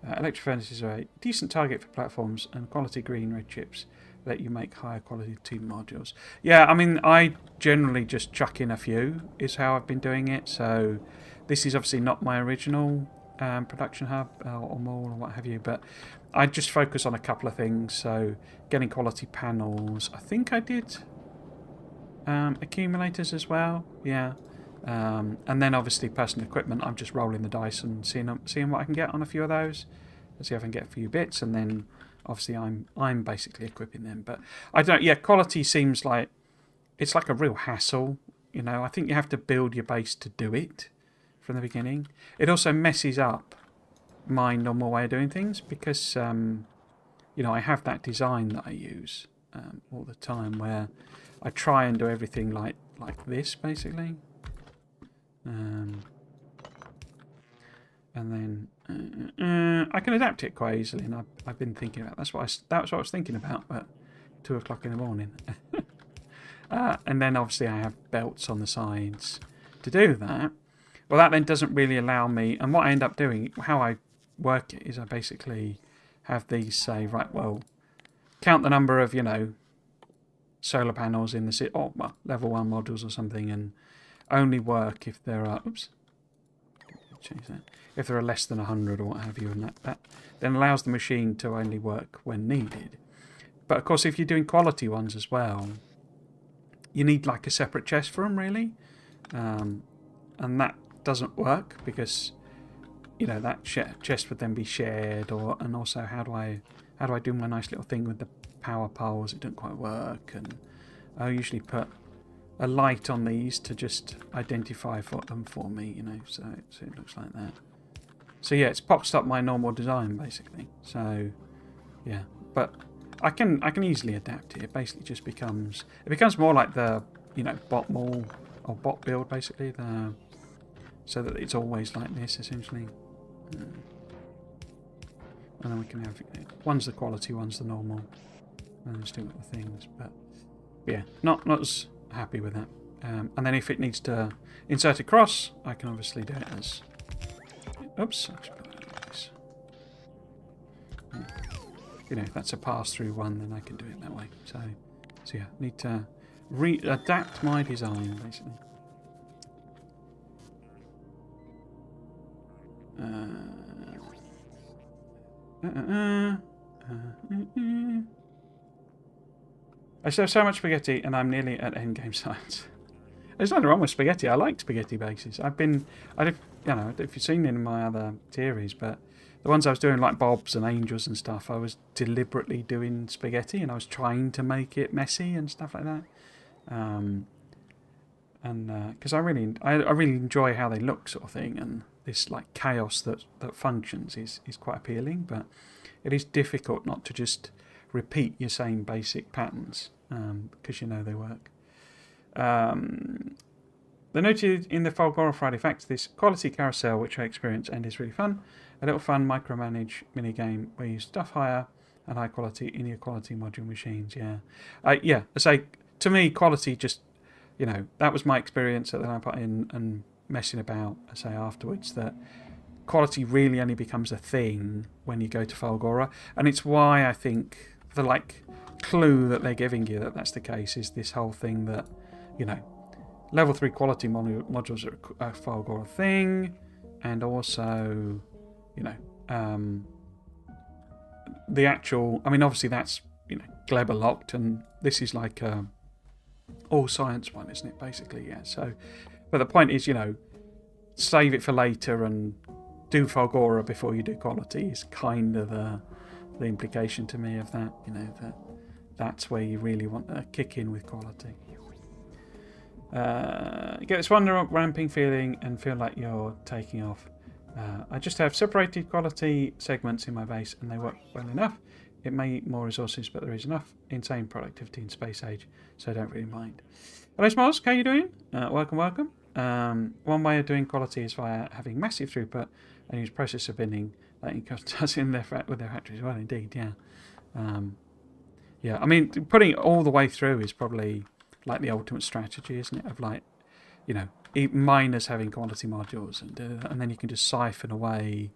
Electric furnaces are a decent target for platforms, and quality green red chips let you make higher quality team modules. Yeah, I mean, I generally just chuck in a few, is how I've been doing it. So this is obviously not my original production hub or mall or what have you, but I just focus on a couple of things. So getting quality panels. I think I did accumulators as well. Yeah. And then obviously personal equipment. I'm just rolling the dice and seeing what I can get on a few of those. Let's see if I can get a few bits, and then obviously I'm basically equipping them. But I don't. Yeah, quality seems like it's like a real hassle. You know, I think you have to build your base to do it from the beginning. It also messes up my normal way of doing things, because you know, I have that design that I use all the time, where I try and do everything like this, basically. And then I can adapt it quite easily, and I've been thinking about that's what I was thinking about at 2 o'clock in the morning. And then obviously I have belts on the sides to do that. Well, that then doesn't really allow me, and what I end up doing, how I work it, is I basically have these say, right, well, count the number of, you know, solar panels in the well, level 1 modules or something, and only work if there are, oops, change that, if there are less than 100 or what have you, and that then allows the machine to only work when needed. But of course, if you're doing quality ones as well, you need like a separate chest for them, really, and that doesn't work, because, you know, that chest would then be shared, and also how do I do my nice little thing with the power poles? It doesn't quite work, and I usually put a light on these to just identify them for me, you know, so it looks like that. So yeah, it's boxed up my normal design basically. So yeah, but I can easily adapt it. It basically just becomes more like the, you know, bot mall or bot build basically, so that it's always like this essentially. And then we can have, one's the quality, one's the normal, and then still got the things. But yeah, not as happy with that. And then if it needs to insert a cross, I can obviously do it as, oops, I should put that like this. You know, if that's a pass-through one, then I can do it that way. So yeah, need to adapt my design basically. I still have so much spaghetti, and I'm nearly at endgame science. There's nothing wrong with spaghetti. I like spaghetti bases. You know, if you've seen it in my other series, but the ones I was doing like Bob's and Angels and stuff, I was deliberately doing spaghetti, and I was trying to make it messy and stuff like that. Because I really enjoy how they look, sort of thing, and this like chaos that functions is quite appealing. But it is difficult not to just repeat your same basic patterns, because you know they work. They noted in the Fulgora Friday Facts this quality carousel, which I experienced and is really fun. A little fun micromanage minigame where you stuff higher and high quality in your quality module machines. Yeah, I say to me, quality just, you know, that was my experience that then I put in and messing about. I say afterwards that quality really only becomes a thing when you go to Fulgora, and it's why I think the like clue that they're giving you that that's the case is this whole thing that, you know, level 3 quality modules are a Fulgora thing, and also, you know, the actual, I mean, obviously that's, you know, Gleber locked, and this is like a all science one, isn't it, basically? Yeah. So, but the point is, you know, save it for later and do Fulgora before you do quality is kind of the implication to me of that, you know, that's where you really want to kick in with quality. You get this wonder ramping feeling and feel like you're taking off. I just have separated quality segments in my base and they work well enough. It may eat more resources, but there is enough insane productivity in space age, so I don't really mind. Hello Smalls, how are you doing? Welcome. One way of doing quality is via having massive throughput and use processor binning like Intel does in with their factories. Well, indeed, yeah. Yeah, I mean, putting it all the way through is probably like the ultimate strategy, isn't it? Of like, you know, miners having quality modules, and then you can just siphon away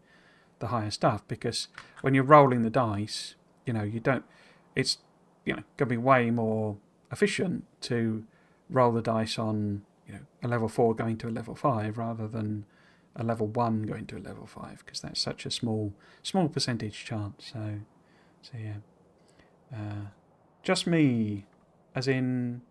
the higher stuff, because when you're rolling the dice, you know, it's, you know, going to be way more efficient to roll the dice on, you know, a level 4 going to a level 5 rather than a level 1 going to a level 5, because that's such a small percentage chance. So yeah. Just me, as in,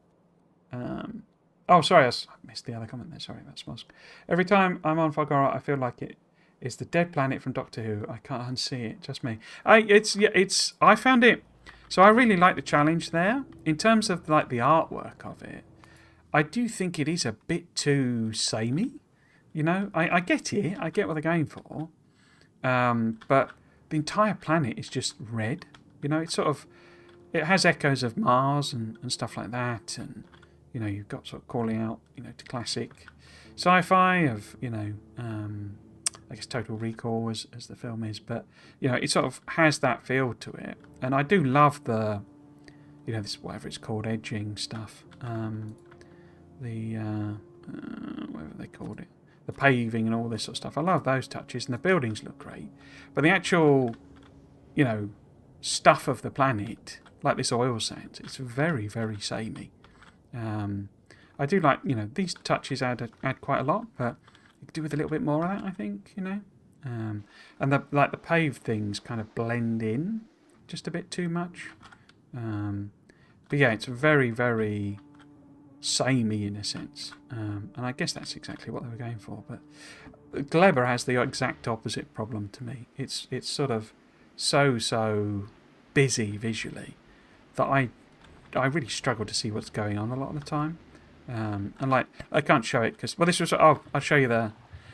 oh, sorry, I missed the other comment there. Sorry about Smosk. Every time I'm on Fulgora, I feel like it is the dead planet from Doctor Who. I can't unsee it. Just me. I found it. So I really like the challenge there. In terms of like the artwork of it, I do think it is a bit too samey. You know, I get it. I get what they're going for. But the entire planet is just red. You know, it's sort of, it has echoes of Mars and stuff like that, and you know, you've got sort of calling out, you know, to classic sci-fi of, you know, I guess Total Recall as the film is, but you know, it sort of has that feel to it, and I do love the, you know, this whatever it's called, edging stuff, whatever they called it, the paving and all this sort of stuff. I love those touches, and the buildings look great, but the actual, you know, stuff of the planet, like this oil sands, it's very, very samey. I do like, you know, these touches add quite a lot, but you could do with a little bit more of that, I think, you know. And the paved things kind of blend in just a bit too much. But yeah, it's very, very samey in a sense. And I guess that's exactly what they were going for. But Gleber has the exact opposite problem to me. It's sort of so busy visually that I really struggle to see what's going on a lot of the time. And like, I can't show it because, well, this was, oh, I'll show you there.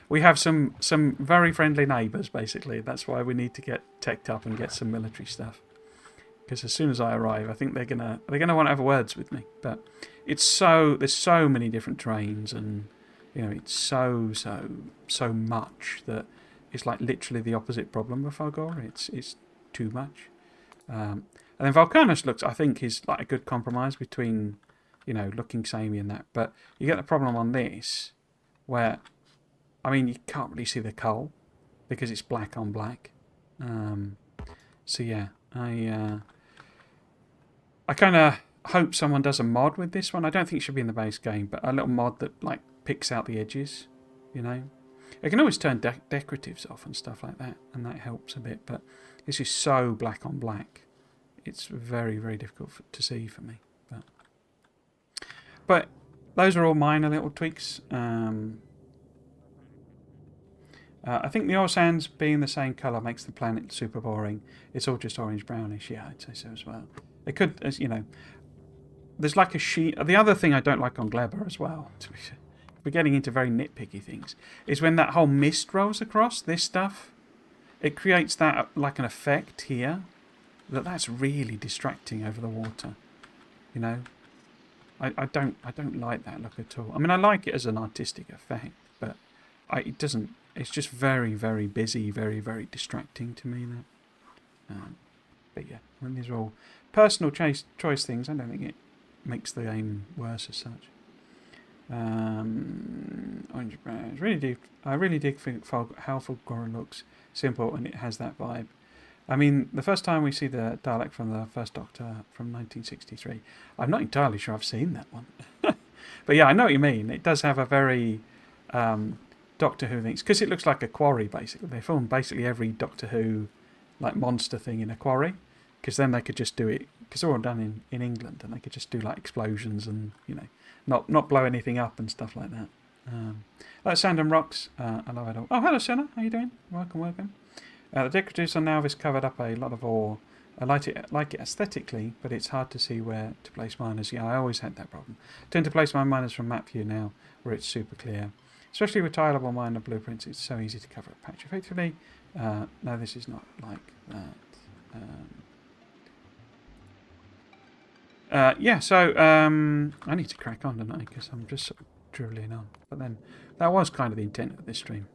We have some very friendly neighbours, basically. That's why we need to get teched up and get some military stuff. Because as soon as I arrive, I think they're gonna want to have words with me. But there's so many different terrains, and you know, it's so much that it's like literally the opposite problem with Falgora. It's too much. And then Volcanus looks, I think, is like a good compromise between, you know, looking samey and that. But you get the problem on this, where, I mean, you can't really see the coal because it's black on black. So yeah, I kind of hope someone does a mod with this one. I don't think it should be in the base game, but a little mod that like picks out the edges, you know. You can always turn decoratives off and stuff like that, and that helps a bit. But this is so black on black. It's very, very difficult to see for me. But those are all minor little tweaks. I think the oil sands being the same colour makes the planet super boring. It's all just orange-brownish. Yeah, I'd say so as well. It could, as you know, there's like a sheet. The other thing I don't like on Gleber as well, we're getting into very nitpicky things, is when that whole mist rolls across this stuff. It creates that like an effect here that's really distracting over the water. You know, I don't like that look at all. I mean, I like it as an artistic effect, but it doesn't. It's just very, very busy, very, very distracting to me. That. But yeah, I mean, these are all personal choice things. I don't think it makes the game worse as such. Orange brown. I really dig how Falgora looks. Simple, and it has that vibe. I mean, the first time we see the Dalek from the first Doctor from 1963, I'm not entirely sure I've seen that one. But yeah, I know what you mean. It does have a very Doctor Who thing, because it looks like a quarry, basically. They filmed basically every Doctor Who like monster thing in a quarry, because then they could just do it, because they're all done in England, and they could just do like explosions and, you know, not blow anything up and stuff like that. Like Sand and Rocks, I love it all. Oh, hello Senna, how you doing? Welcome. The decoratives on Nauvis covered up a lot of ore. I like it aesthetically, but it's hard to see where to place miners. Yeah, I always had that problem. I tend to place my miners from map view now, where it's super clear. Especially with tileable miner blueprints, it's so easy to cover a patch effectively. No, this is not like that. Yeah, so I need to crack on, don't I? Because I'm just sort of dribbling on. But then that was kind of the intent of this stream.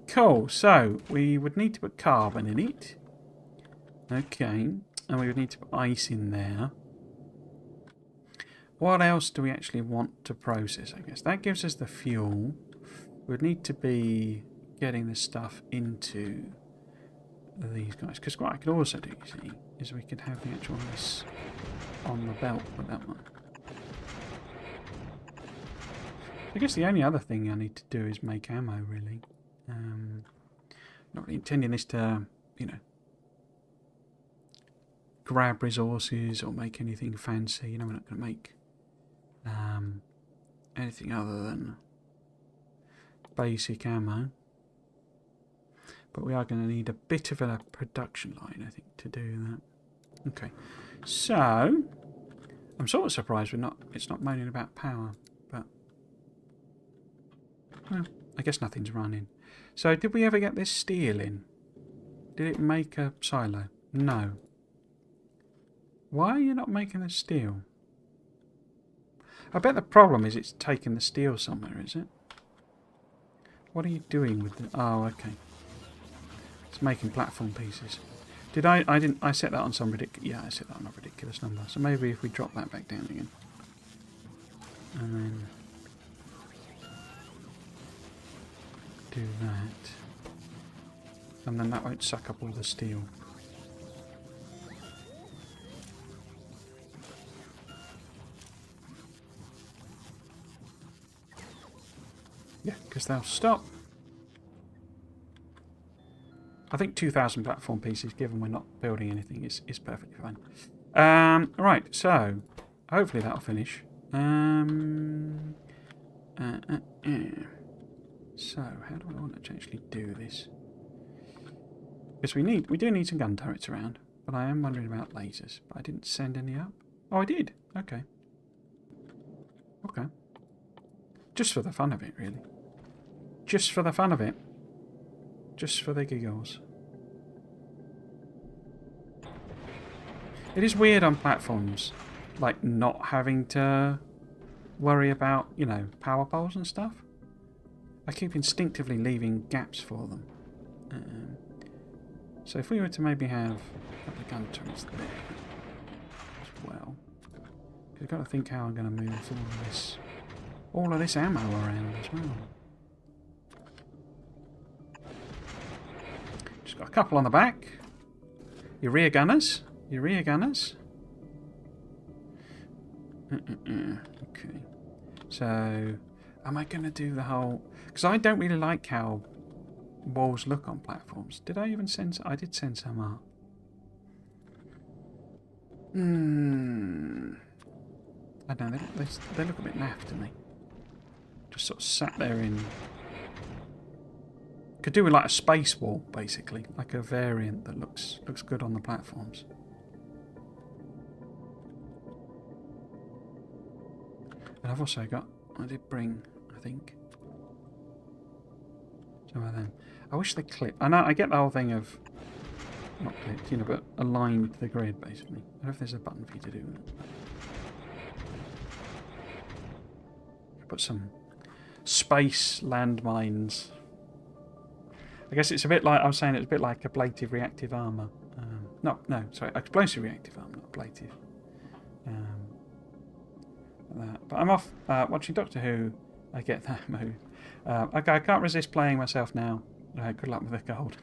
Cool. So we would need to put carbon in it. Okay, and we would need to put ice in there. What else do we actually want to process, I guess? That gives us the fuel. We'd need to be getting the stuff into these guys. Because what I could also do, you see, is we could have the actual ice on the belt with that one. I guess the only other thing I need to do is make ammo, really. Not really intending this to, you know, grab resources or make anything fancy. You know, we're not going to make anything other than basic ammo. But we are going to need a bit of a production line, I think, to do that. Okay, so I'm sort of surprised it's not moaning about power, but well, I guess nothing's running. So did we ever get this steel in? Did it make a silo? No. Why are you not making the steel? I bet the problem is it's taking the steel somewhere, is it? What are you doing with the... Oh, okay. It's making platform pieces. Did I set that on some ridiculous... Yeah, I set that on a ridiculous number. So maybe if we drop that back down again. And then... do that. And then that won't suck up all the steel. Yeah, because they'll stop. I think 2,000 platform pieces, given we're not building anything, is perfectly fine. Right, so hopefully that'll finish. So, how do I want to actually do this? Because we do need some gun turrets around, but I am wondering about lasers. But I didn't send any up. Oh, I did. Okay. Okay. Just for the fun of it, really. Just for the fun of it. Just for the giggles. It is weird on platforms, like not having to worry about, you know, power poles and stuff. I keep instinctively leaving gaps for them. So if we were to maybe have a couple of gun turrets there as well. Because I've got to think how I'm going to move all of this ammo around as well. Just got a couple on the back. Your rear gunners. Your rear gunners. Okay. So, am I going to do the whole... Because I don't really like how walls look on platforms. Did I even send... I did send some up. I don't know. They look a bit naff to me. Just sort of sat there in... Could do with like a space wall, basically. Like a variant that looks good on the platforms. And I've also got... I did bring, I think, some of them. I wish they clipped. I know, I get the whole thing of... Not clipped, you know, but aligned to the grid, basically. I don't know if there's a button for you to do that. Put some space landmines. I guess it's a bit like, I was saying it's a bit like ablative reactive armour. Sorry, explosive reactive armour, not ablative. But I'm off watching Doctor Who. I get that mood. Okay, I can't resist playing myself now. Good luck with the gold.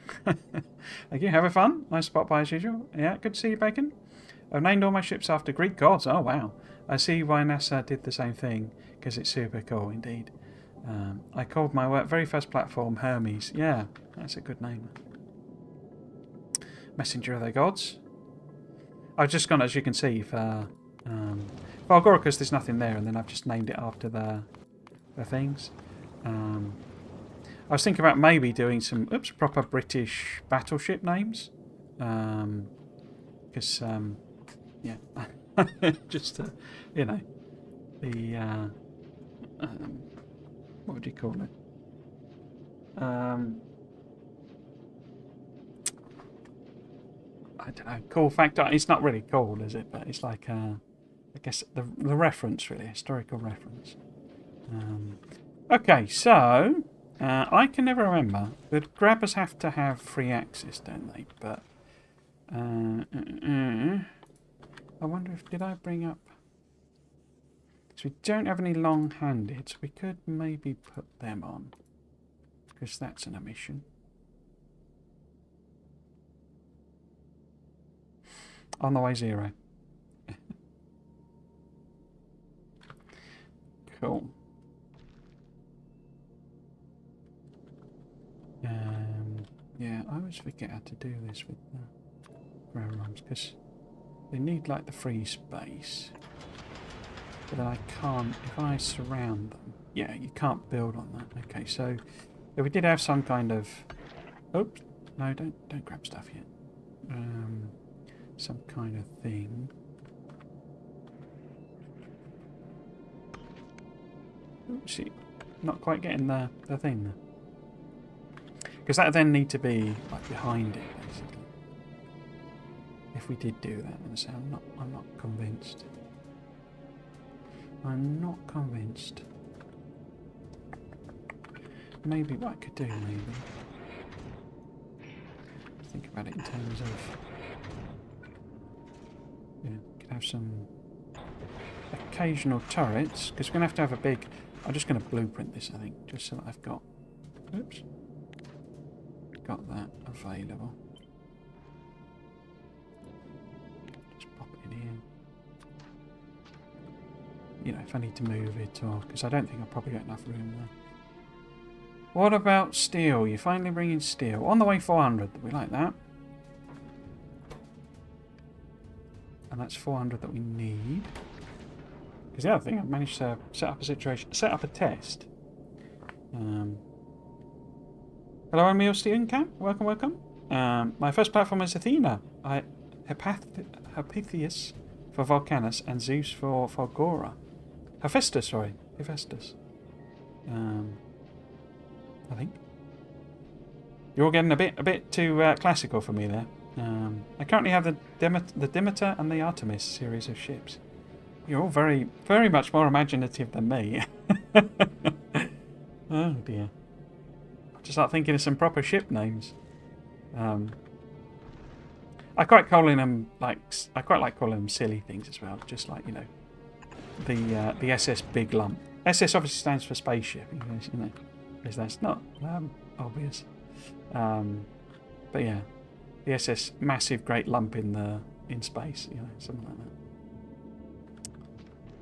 Thank you. Having fun? Nice spot by as usual. Yeah, good to see you, Bacon. I've named all my ships after Greek gods. Oh, wow. I see why NASA did the same thing, because it's super cool indeed. I called my very first platform Hermes. Yeah, that's a good name. Messenger of the gods. I've just gone, as you can see, for Valgoricus, there's nothing there, and then I've just named it after the things. I was thinking about maybe doing some proper British battleship names. Because, yeah, just, you know, the, what would you call it? I don't know, cool factor. It's not really cool, is it? But it's like, I guess, the reference, really, historical reference. Okay, so, I can never remember. The grabbers have to have free access, don't they? But, I wonder if, did I bring up... So we don't have any long-handed, so we could maybe put them on. Because that's an omission. On the way 0. Cool. Yeah, I always forget how to do this with the ground arms, because they need like the free space. But then I can't, if I surround them, yeah, you can't build on that. Okay, so if we did have some kind of, oops, no, don't grab stuff yet. Some kind of thing. Oopsie, not quite getting the thing there. Because that would then need to be like behind it, basically. If we did do that, and so I'm not convinced. I'm not convinced. Maybe what I could do, maybe. Think about it in terms of, yeah, could have some occasional turrets, because we're going to have a big... I'm just going to blueprint this, I think, just so that I've got... Oops. Got that available. Just pop it in here. You know, if I need to move it, or... Because I don't think I've probably got enough room there. What about steel? You're finally bringing steel. On the way 400. We like that. And that's 400 that we need. Because the other thing, I've managed to set up a test. Hello, I'm Emil Steenkamp. Welcome, welcome. My first platform is Athena. Hephaestus for Volcanus and Zeus for Gora. Hephaestus, sorry. Hephaestus. I think. You're all getting a bit too classical for me there. I currently have the Demeter and the Artemis series of ships. You're all very, very much more imaginative than me. Oh dear. I just start thinking of some proper ship names. I quite like calling them silly things as well. Just like, you know, the SS Big Lump. SS obviously stands for spaceship. You know, because that's not obvious. But yeah, the SS Massive Great Lump in space. You know, something like that.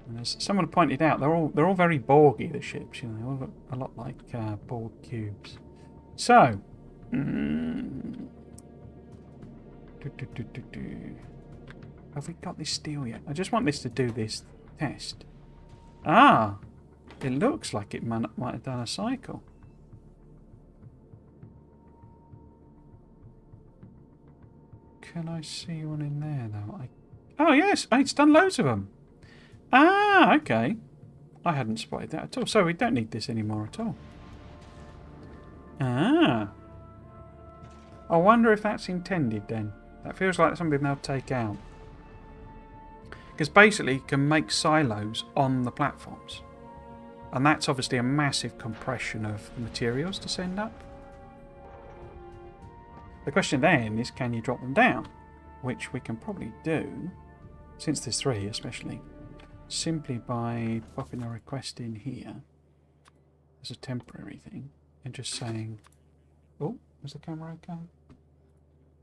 And as someone pointed out, they're all very Borgy, the ships. You know, they all look a lot like Borg cubes. So, have we got this steel yet? I just want this to do this test. Ah, it looks like it might have done a cycle. Can I see one in there though? Oh yes, it's done loads of them. Ah, okay. I hadn't spotted that at all. So we don't need this anymore at all. Ah. I wonder if that's intended then. That feels like something they'll take out. Because basically you can make silos on the platforms. And that's obviously a massive compression of the materials to send up. The question then is, can you drop them down? Which we can probably do, since there's 3 especially, simply by popping a request in here as a temporary thing and just saying, oh, is the camera okay?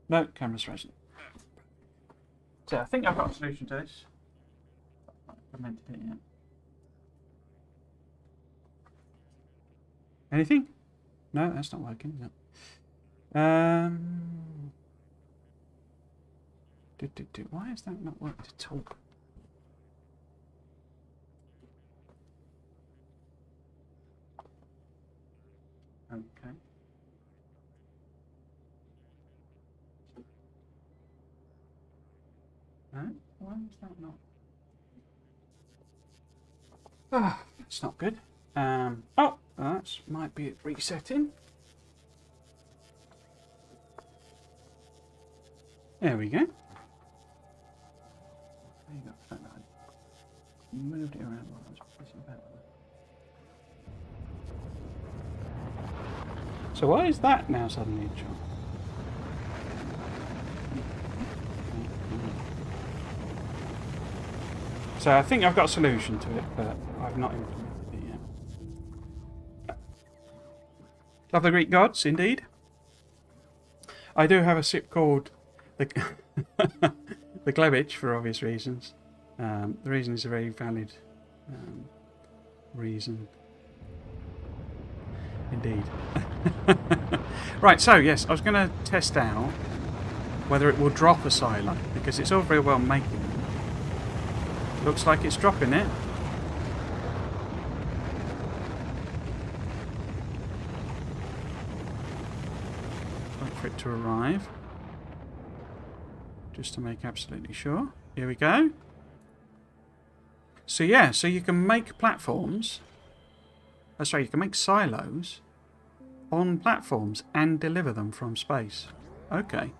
No, camera's frozen. So I think I've got a solution to this. I haven't implemented it yet. Anything? No, that's not working. No. Why has that not worked at all? Okay. No, why is that not? Ah, that's not good. Oh, that might be it resetting. There we go. There you go. I moved it around while I was pressing that. So why is that now suddenly a job? So I think I've got a solution to it, but I've not implemented it yet. Love the Greek gods, indeed. I do have a ship called the the Glebich for obvious reasons. The reason is a very valid reason. Indeed. Right, so yes, I was going to test out whether it will drop a silo, because it's all very well making them. Looks like it's dropping it. Wait for it to arrive. Just to make absolutely sure. Here we go. So yeah, so you can make platforms. Sorry, you can make silos on platforms and deliver them from space. Okay.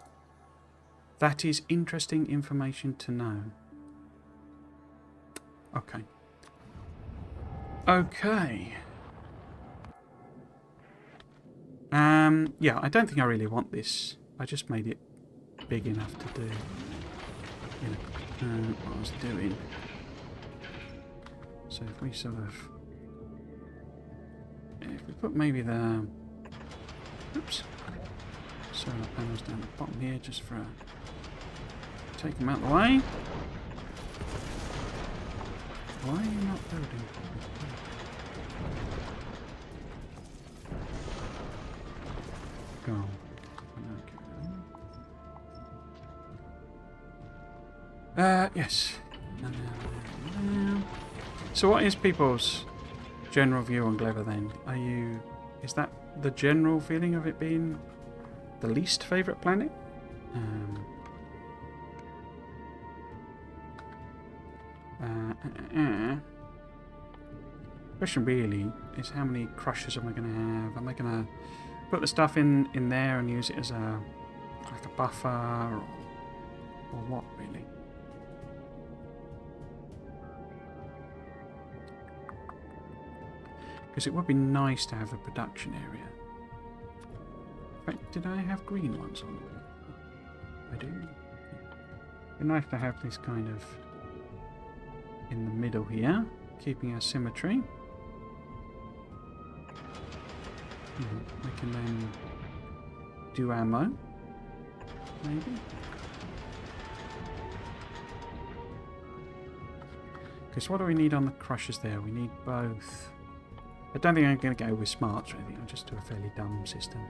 That is interesting information to know. Okay. Okay. Yeah, I don't think I really want this. I just made it big enough to do, you know, what I was doing. So if we sort of, if we put maybe the, oops, solar panels down the bottom here, just for take them out of the way. Why are you not building? Go. Yes. So what is people's general view on Gleba then? Is that the general feeling of it being the least favourite planet? Question really is, how many crushers am I going to have? Am I going to put the stuff in there and use it as like a buffer, or what really? Because it would be nice to have a production area. In fact, did I have green ones on? I do. It'd be nice to have this kind of in the middle here, keeping our symmetry. We can then do ammo, maybe. Because what do we need on the crushers there? We need both. I don't think I'm going to go with smarts or anything. I'll just do a fairly dumb system.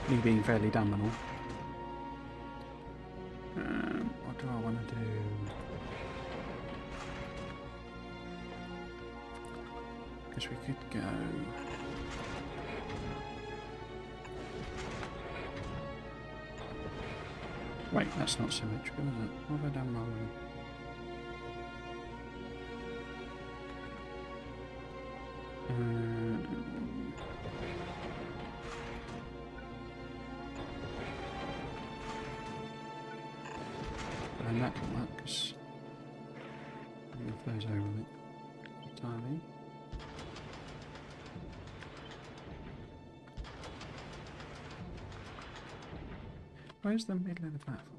Me being fairly dumb and all. What do I want to do? Because we could go... Wait, that's not symmetrical, is it? What have I done wrong? But then that can work, because move those over a bit entirely. Where's the middle of the platform?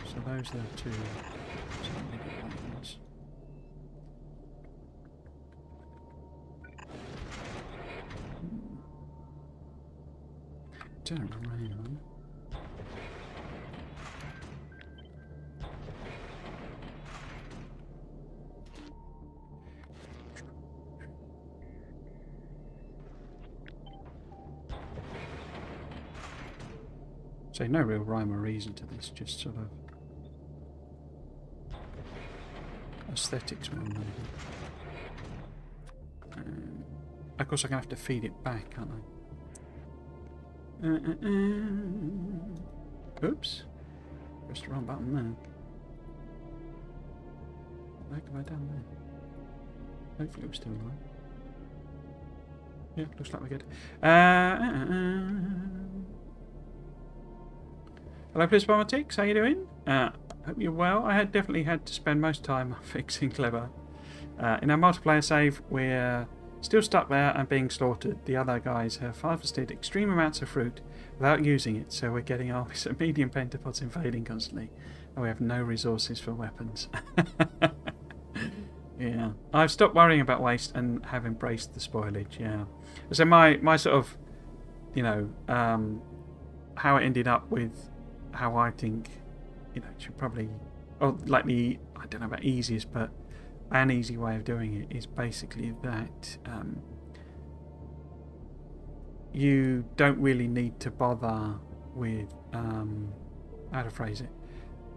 So those are the two middle ones. Don't really know. So no real rhyme or reason to this, just sort of aesthetics more than anything. Of course, I'm going to have to feed it back, aren't I? Oops. Pressed the wrong button there. What the heck have I done there? Hopefully it was still alive. Yeah, looks like we're good. Hello, Plisbotics. How you doing? Hope you're well. I had definitely had to spend most time fixing Clever. In our multiplayer save, we're still stuck there and being slaughtered. The other guys have harvested extreme amounts of fruit without using it, so we're getting armies of medium pentapods invading constantly, and we have no resources for weapons. Yeah, I've stopped worrying about waste and have embraced the spoilage. Yeah, so my sort of, you know, how it ended up with how I think, you know, it should probably, or like the, I don't know about easiest, but an easy way of doing it is basically that you don't really need to bother with how to phrase it.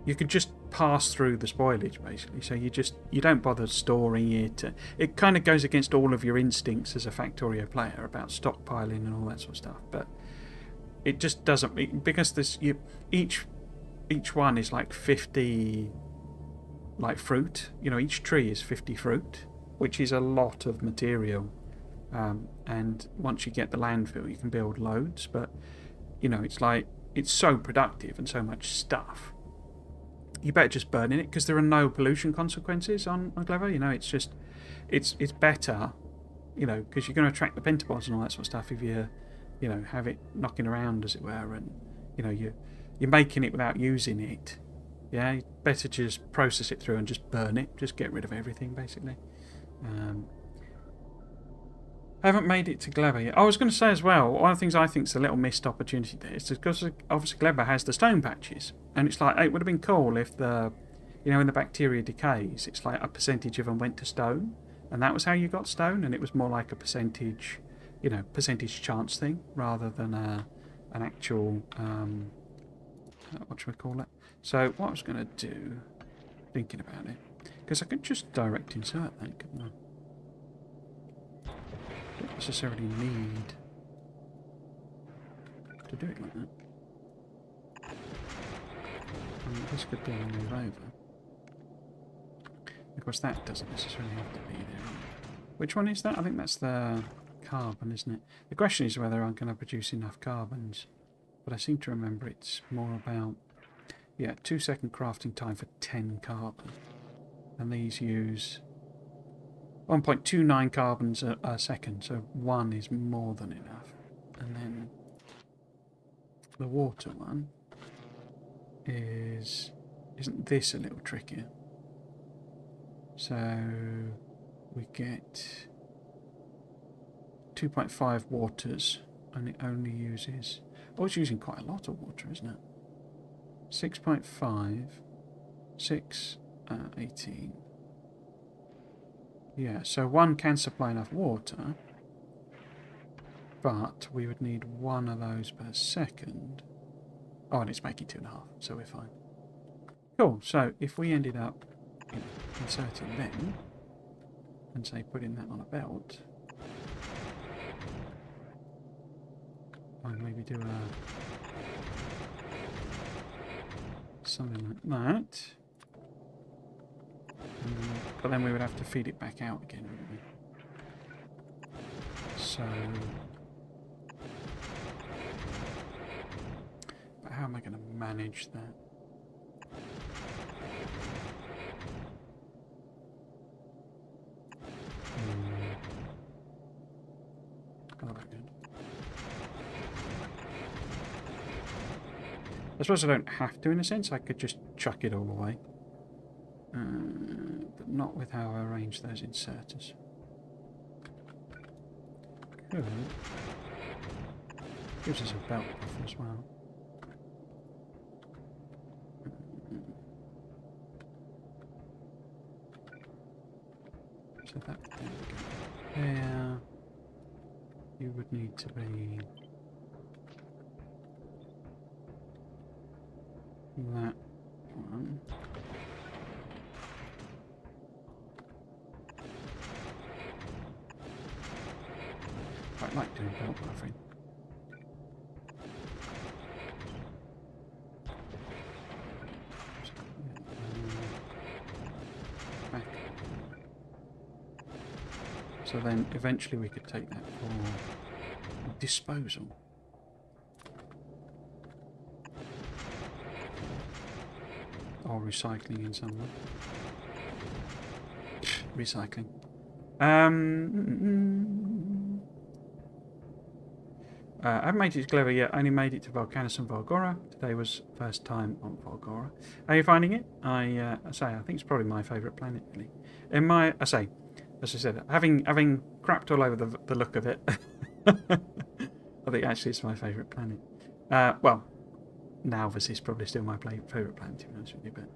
You can just pass through the spoilage basically. So you don't bother storing it. It kind of goes against all of your instincts as a Factorio player about stockpiling and all that sort of stuff. But it just doesn't, because each one is like 50 like fruit. You know, each tree is 50 fruit, which is a lot of material. And once you get the landfill, you can build loads. But you know, it's like, it's so productive and so much stuff. You better just burn in it, because there are no pollution consequences on Clever. You know, it's just, it's better, you know, because you're going to attract the pentapods and all that sort of stuff if you know, have it knocking around, as it were, and you know, you're making it without using it. Yeah, you better just process it through and just burn it, just get rid of everything basically. I haven't made it to Gleba yet. I was going to say as well, one of the things I think is a little missed opportunity there is because obviously Gleba has the stone patches, and it's like, it would have been cool if the, you know, when the bacteria decays, it's like a percentage of them went to stone, and that was how you got stone, and it was more like a percentage, you know, percentage chance thing rather than an actual what should we call it? So what I was going to do, thinking about it, because I could just direct insert that, couldn't I? Don't necessarily need to do it like that. This could then move over. Of course, that doesn't necessarily have to be there. Which one is that? I think that's the carbon, isn't it? The question is whether I'm going to produce enough carbons. But I seem to remember it's more about, yeah, 2-second crafting time for 10 carbon. And these use 1.29 carbons a second, so 1 is more than enough. And then the water one isn't this a little trickier? So we get 2.5 waters, and it only uses... Oh, it's using quite a lot of water, isn't it? 6.5, 6, 18. Yeah, so 1 can supply enough water, but we would need 1 of those per second. Oh, and it's making 2.5, so we're fine. Cool, so if we ended up inserting them, and say putting that on a belt, I'd maybe do something like that. But then we would have to feed it back out again, wouldn't we? So... But how am I going to manage that? Oh, very good. I suppose I don't have to, in a sense. I could just chuck it all away. But not with how I arrange those inserters. Good. Gives us a belt buffer as well. So that would then go there. You would need to be that one. Quite like doing belt buffering. Back. So then eventually we could take that for disposal. Or recycling in some way. Recycling. I haven't made it to Clever yet. I only made it to Volcanus and Volgora. Today was first time on Volgora. How are you finding it? I think it's probably my favourite planet, really. As I said, having crapped all over the look of it, I think actually it's my favourite planet. Well, Nalvis is probably still my favourite planet, to be honest with you. But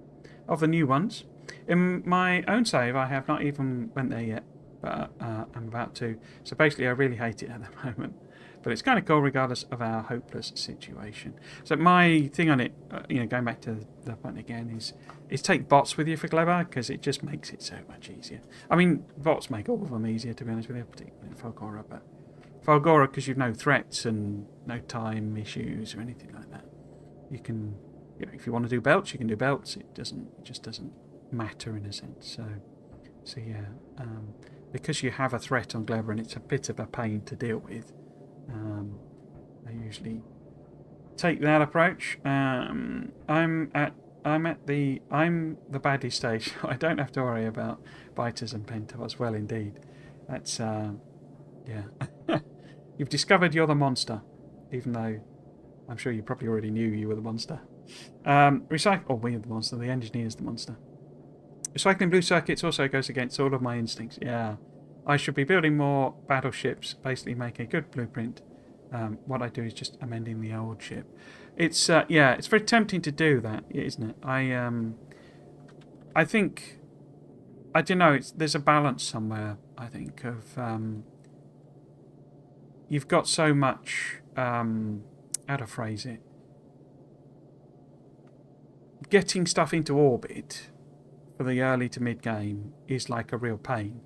of the new ones, in my own save, I have not even went there yet, but I'm about to. So basically, I really hate it at the moment. But it's kind of cool regardless of our hopeless situation. So my thing on it, going back to the point again, is take bots with you for Clever, because it just makes it so much easier. I mean, bots make all of them easier, to be honest with you, particularly in Volgora. But Volgora, because you've no threats and no time issues or anything like that, you can, if you want to do belts, you can do belts. It just doesn't matter in a sense. So yeah, because you have a threat on Clever and it's a bit of a pain to deal with. I usually take that approach. I'm the baddie stage. I don't have to worry about biters and pentars. Well, indeed, that's yeah. You've discovered you're the monster, even though I'm sure you probably already knew you were the monster. Recycle. Oh, we are the monster. The engineer's the monster. Recycling blue circuits also goes against all of my instincts. Yeah. I should be building more battleships, basically make a good blueprint. What I do is just amending the old ship. It's it's very tempting to do that, isn't it? I think, I don't know. There's a balance somewhere. I think of you've got so much. How to phrase it? getting stuff into orbit for the early to mid game is like a real pain,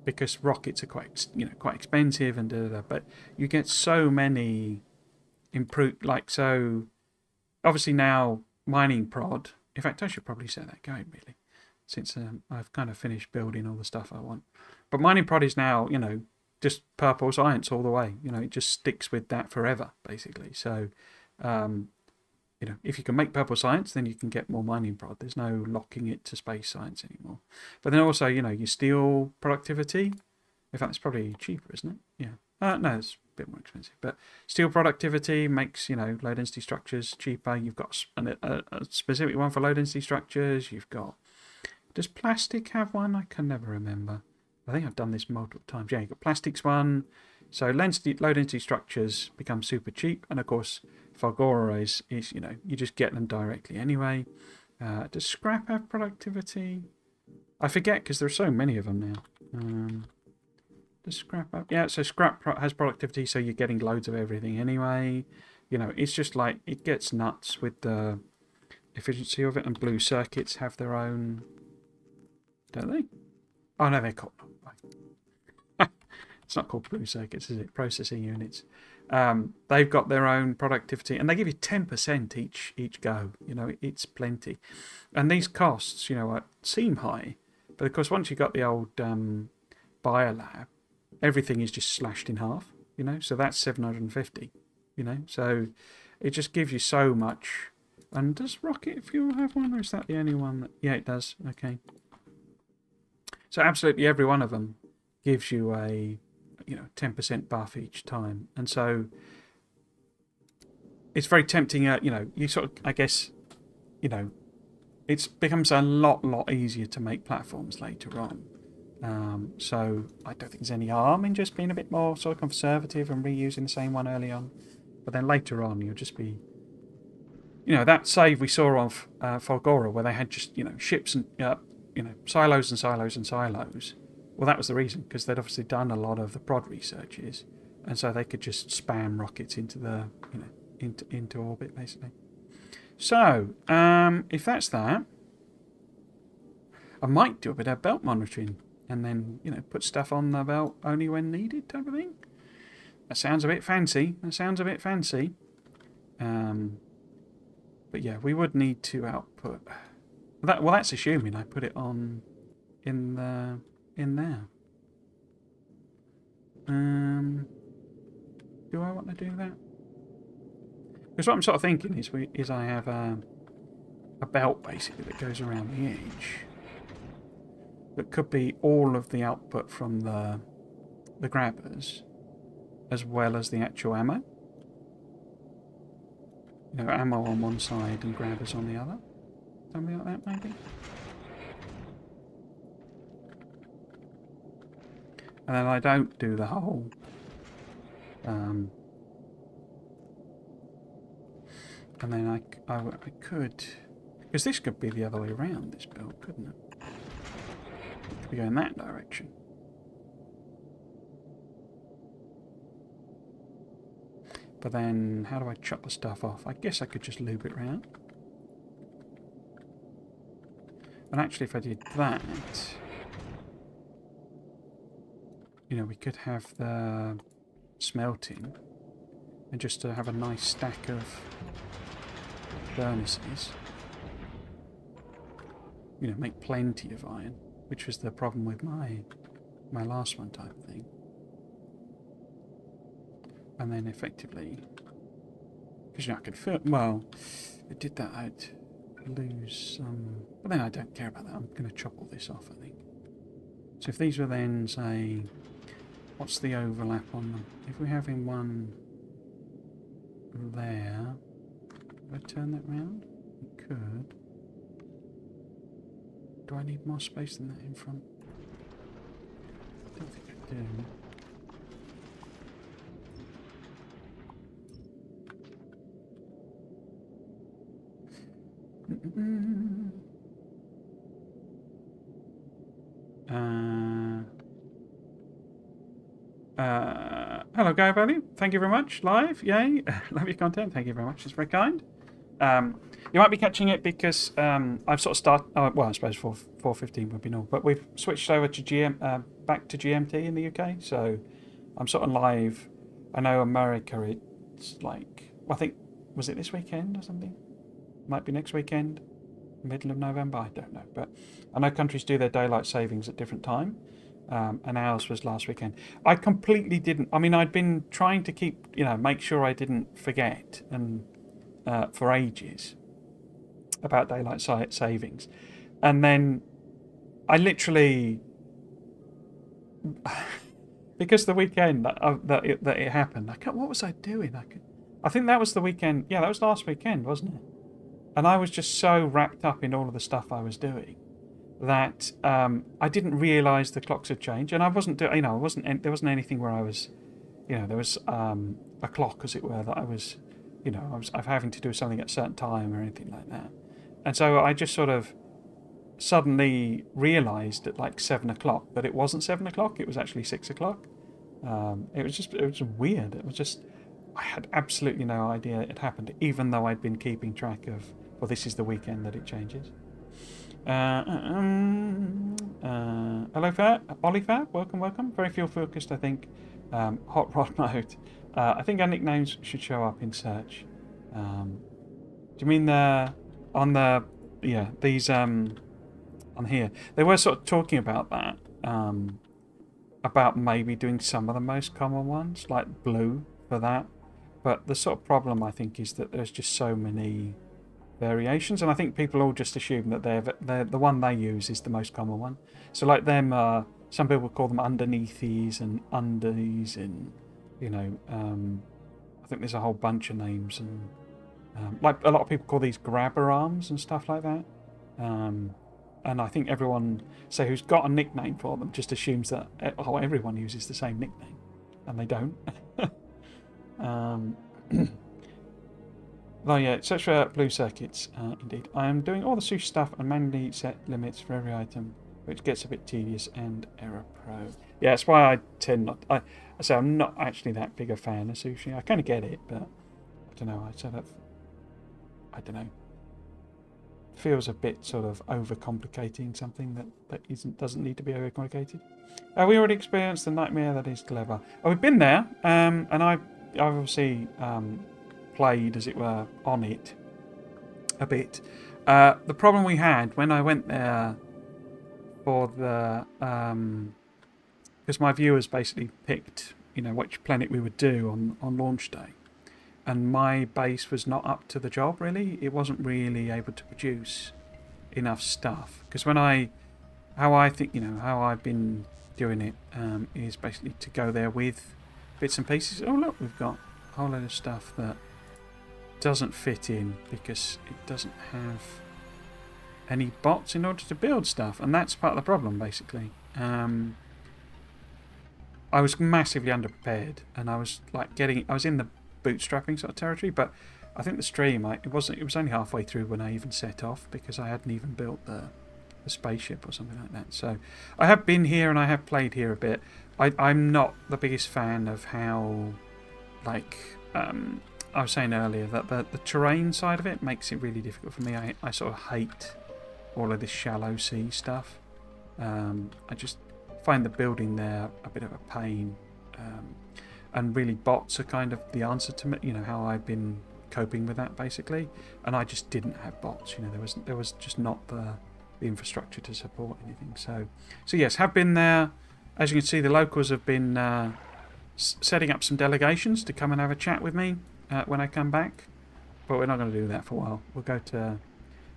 because rockets are quite expensive and but you get so many improved, like, so obviously now mining prod. In fact, I should probably set that going, really, since I've kind of finished building all the stuff I want. But mining prod is now, just purple science all the way. It just sticks with that forever, basically. So if you can make purple science, then you can get more mining prod. There's no locking it to space science anymore. But then also, your steel productivity. In fact, it's probably cheaper, isn't it? Yeah. No, it's a bit more expensive. But steel productivity makes, low density structures cheaper. You've got a specific one for low density structures. You've got... Does plastic have one? I can never remember. I think I've done this multiple times. Yeah, you've got plastics one. So low density structures become super cheap. And of course, Factorio is you just get them directly anyway. Does scrap have productivity? I forget, because there are so many of them now. Does scrap have... Yeah, so scrap has productivity, so you're getting loads of everything anyway. It's just like, it gets nuts with the efficiency of it. And blue circuits have their own... Don't they? Oh, no, they're called... It's not called blue circuits, is it? Processing units. They've got their own productivity, and they give you 10% each go. It's plenty. And these costs, seem high, but of course, once you've got the old biolab, everything is just slashed in half. So that's 750. So it just gives you so much. And does rocket fuel have one, or is that the only one that... Yeah, it does. Okay. So absolutely every one of them gives you a 10% buff each time. And so it's very tempting. You sort of, I guess, it becomes a lot easier to make platforms later on. So I don't think there's any harm in just being a bit more sort of conservative and reusing the same one early on. But then later on, you'll just be... that save we saw of Factorio, where they had just, ships and, silos and silos and silos. Well, that was the reason, because they'd obviously done a lot of the prod researches, and so they could just spam rockets into the, into orbit, basically. So, if that's that, I might do a bit of belt monitoring, and then, put stuff on the belt only when needed, type of thing. That sounds a bit fancy. But yeah, we would need to output that. Well, that's assuming I put it on in there. Do I want to do that? Because what I'm sort of thinking is I have a belt basically that goes around the edge that could be all of the output from the grabbers, as well as the actual ammo. Ammo on one side and grabbers on the other. Something like that, maybe. And then I don't do the whole... and then I could... Because this could be the other way around, this build, couldn't it? It could be going that direction. But then, how do I chop the stuff off? I guess I could just loop it round. And actually, if I did that... we could have the smelting and just to have a nice stack of furnaces. Make plenty of iron, which was the problem with my last one type thing. And then effectively, because I could fill... Well, if I did that, I'd lose some... But then I don't care about that. I'm going to chop all this off, I think. So if these were then, say... What's the overlap on them? If we're having one there, could I turn that round? We could. Do I need more space than that in front? I don't think I do. Hello, Guy Value. Thank you very much. Live, yay. Love your content. Thank you very much. It's very kind. You might be catching it because I've sort of started. Well, I suppose 4:15 would be normal, but we've switched over to back to GMT in the UK. So I'm sort of live. I know America. It's like, I think, was it this weekend or something? Might be next weekend, middle of November. I don't know, but I know countries do their daylight savings at different time. And ours was last weekend. I completely didn't. I mean, I'd been trying to keep, make sure I didn't forget, and for ages about daylight savings, and then I literally, because the weekend that it happened, what was I doing? I think that was the weekend. Yeah, that was last weekend, wasn't it? And I was just so wrapped up in all of the stuff I was doing that I didn't realise the clocks had changed, and I wasn't doing. There wasn't anything where I was, there was a clock, as it were, that I was, I was having to do something at a certain time or anything like that. And so I just sort of suddenly realised at like 7 o'clock that it wasn't 7 o'clock; it was actually 6 o'clock. It was weird. It was just, I had absolutely no idea it happened, even though I'd been keeping track of. Well, this is the weekend that it changes. Hello, Olifab. Welcome. Very fuel focused, I think. Hot rod mode. I think our nicknames should show up in search. Do you mean these on here? They were sort of talking about that. About maybe doing some of the most common ones, like blue for that. But the sort of problem, I think, is that there's just so many variations, and I think people all just assume that they're the one they use is the most common one. So like them, some people call them underneathies and undies, and I think there's a whole bunch of names, and like a lot of people call these grabber arms and stuff like that. And I think everyone, say, who's got a nickname for them just assumes that everyone uses the same nickname, and they don't. Oh yeah, search for blue circuits, indeed. I am doing all the sushi stuff and manually set limits for every item, which gets a bit tedious and error-prone. Yeah, that's why I tend not... I say I'm not actually that big a fan of sushi. I kind of get it, but I don't know. I don't know. Feels a bit sort of overcomplicating something that doesn't need to be overcomplicated. We already experienced the nightmare that is clever. Oh, we've been there, and I've obviously... played, as it were, on it a bit. The problem we had when I went there for the because my viewers basically picked which planet we would do on launch day, and my base was not up to the job really. It wasn't really able to produce enough stuff, because how I've been doing it is basically to go there with bits and pieces. Oh look, we've got a whole load of stuff that doesn't fit in because it doesn't have any bots in order to build stuff, and that's part of the problem basically. I was massively underprepared, and I was in the bootstrapping sort of territory, but I think the stream it was only halfway through when I even set off, because I hadn't even built the spaceship or something like that. So I have been here and I have played here a bit. I'm not the biggest fan of how I was saying earlier that the terrain side of it makes it really difficult for me. I sort of hate all of this shallow sea stuff. I just find the building there a bit of a pain. And really bots are kind of the answer to how I've been coping with that basically. And I just didn't have bots. There was just not the infrastructure to support anything. So yes, have been there. As you can see, the locals have been setting up some delegations to come and have a chat with me when I come back, but we're not going to do that for a while. We'll go to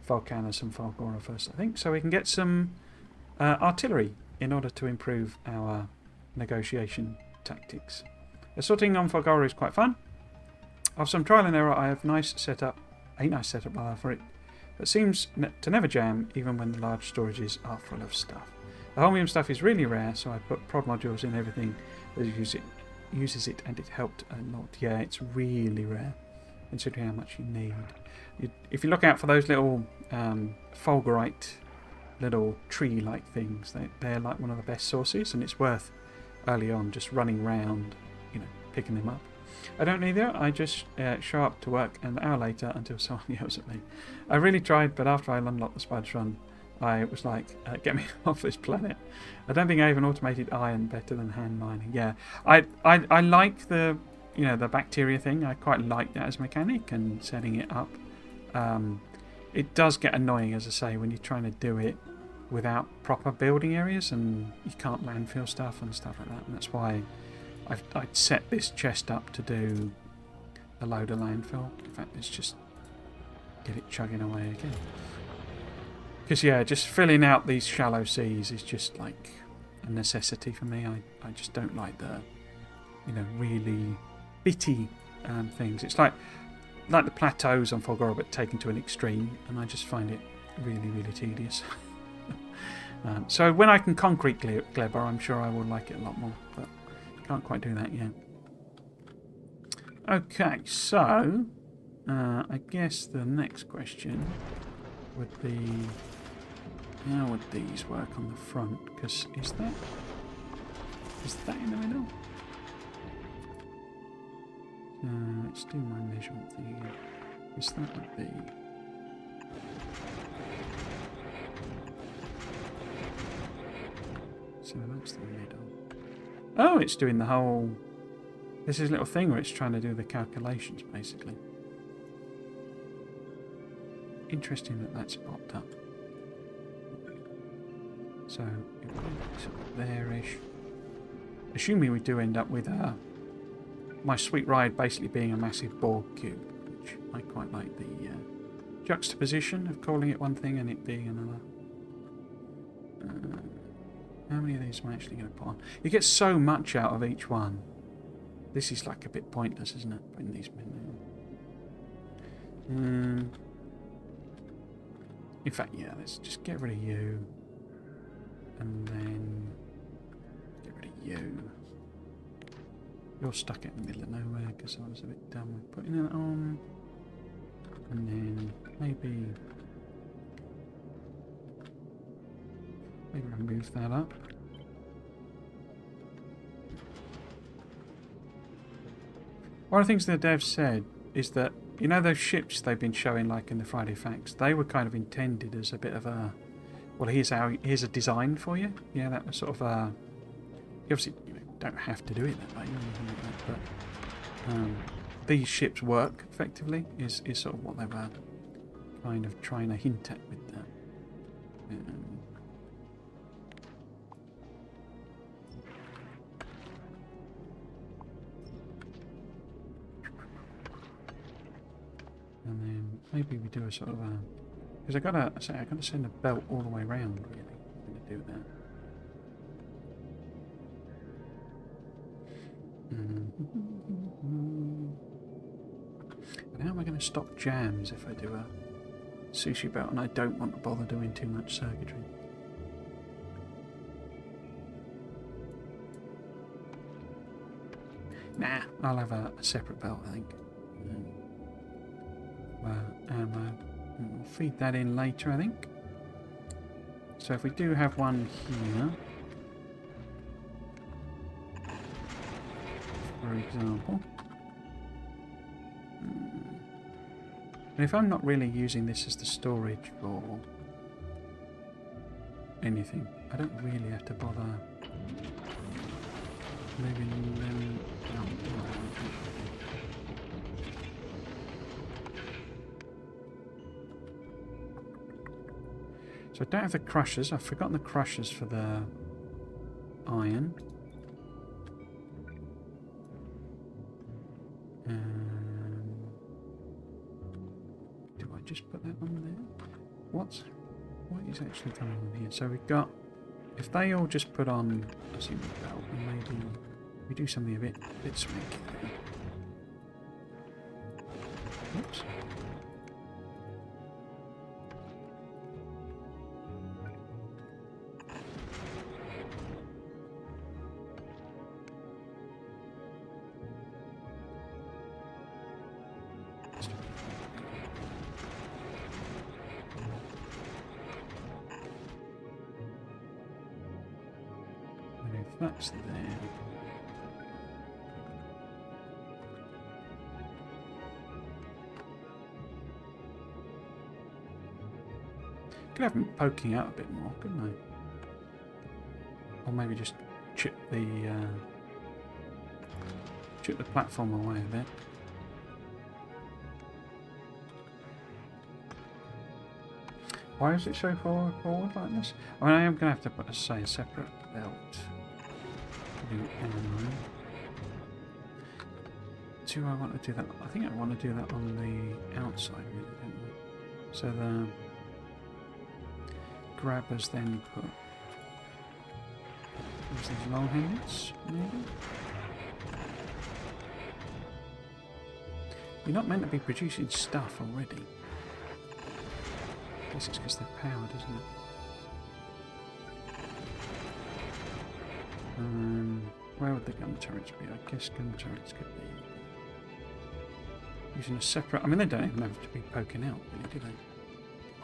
Volcanus and Falgora first, I think, so we can get some artillery in order to improve our negotiation tactics. The sorting on Falgora is quite fun. After some trial and error, I have a nice setup for it, that seems to never jam even when the large storages are full of stuff. The Holmium stuff is really rare, so I put prod modules in everything that uses it, and it helped a lot. Yeah, it's really rare considering how much you need. If you look out for those little fulgurite little tree-like things, they're like one of the best sources, and it's worth early on just running round, picking them up. I don't either. I just show up to work an hour later until someone yells at me. I really tried, but after I unlocked the spider's run, I was like, get me off this planet. I don't think I even automated iron better than hand mining. Yeah, I like the the bacteria thing. I quite like that as a mechanic and setting it up. It does get annoying, as I say, when you're trying to do it without proper building areas and you can't landfill stuff and stuff like that. And that's why I'd set this chest up to do a load of landfill. In fact, let's just get it chugging away again. Because, yeah, just filling out these shallow seas is just like a necessity for me. I just don't like the, really bitty things. It's like the plateaus on Factorio, but taken to an extreme, and I just find it really, really tedious. So when I can concrete Glebber, I'm sure I will like it a lot more, but can't quite do that yet. Okay, so I guess the next question would be, how would these work on the front? Because is that in the middle? Let's do my measurement thing again. Because that would be. So that's the middle. Oh, it's doing the whole. This is a little thing where it's trying to do the calculations, basically. Interesting that that's popped up. So it will be sort of there-ish. Assuming we do end up with my sweet ride basically being a massive Borg cube, which I quite like the juxtaposition of calling it one thing and it being another. How many of these am I actually going to put on? You get so much out of each one. This is like a bit pointless, isn't it? Putting these in. In fact, yeah, let's just get rid of you. And then get rid of you. You're stuck in the middle of nowhere because I was a bit dumb with putting it on. And then maybe remove that up. One of the things the devs said is that, those ships they've been showing like in the Friday Facts, they were kind of intended as a bit of a, well, here's a design for you. Yeah, that was sort of you obviously don't have to do it that way or anything like that, but these ships work effectively is sort of what they were kind of trying to hint at with that. And then maybe we do a sort of because I gotta send a belt all the way around. Really, I'm gonna do that. And how am I going to stop jams if I do a sushi belt and I don't want to bother doing too much circuitry? Nah, I'll have a separate belt, I think. Ammo. We'll feed that in later, I think. So if we do have one here, for example. And if I'm not really using this as the storage for anything, I don't really have to bother moving them down. So I don't have the crushers. I've forgotten the crushers for the iron. Do I just put that on there? What is actually going on here? So we've got, if they all just put on a single belt, and maybe we do something a bit swanky there. Oops. That's there. Could have them poking out a bit more, couldn't I? Or maybe just chip the platform away a bit. Why is it so forward like this? I mean, I am going to have to put, say, a separate belt. Do I want to do that? I think I want to do that on the outside, really, don't I? So the grabbers then put these long handles, maybe? You're not meant to be producing stuff already. I guess it's because they're powered, isn't it? Where would the gun turrets be? I guess gun turrets could be using a separate... I mean, they don't even have to be poking out, really, do they?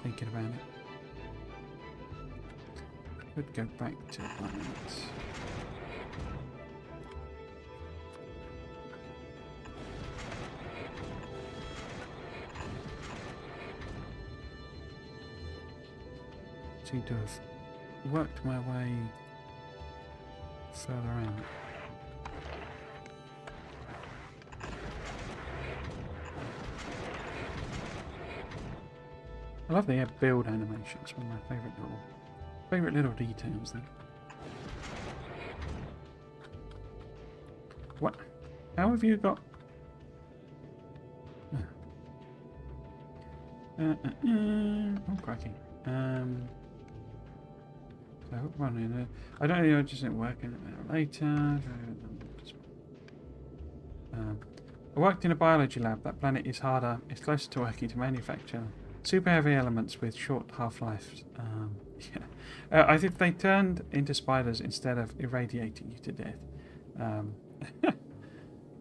Thinking about it. Could go back to that. Seem to have worked my way further out. I love the build animations. One of my favourite little details there. What? How have you got? Oh, cracking. So running. I don't know. Just not working later. I worked in a biology lab. That planet is harder. It's closer to working to manufacture super heavy elements with short half-lives. Yeah. I think they turned into spiders instead of irradiating you to death.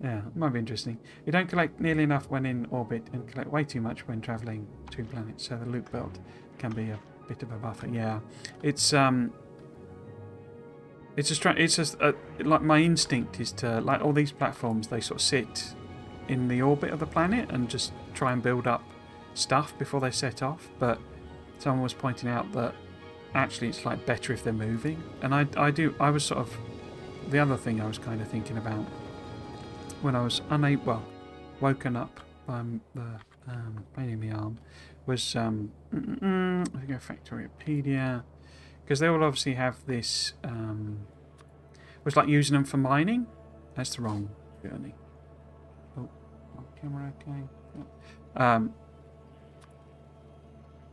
Yeah, it might be interesting. You don't collect nearly enough when in orbit and collect way too much when travelling between planets, so the loop belt can be a bit of a buffer. Yeah, it's just like my instinct is to, like, all these platforms, they sort of sit in the orbit of the planet and just try and build up stuff before they set off. But someone was pointing out that actually it's like better if they're moving, and I was sort of, the other thing I was kind of thinking about when I was woken up by the pain in the arm was I think a Factoriopedia, because they will obviously have this was like using them for mining. That's the wrong journey. Oh, camera okay.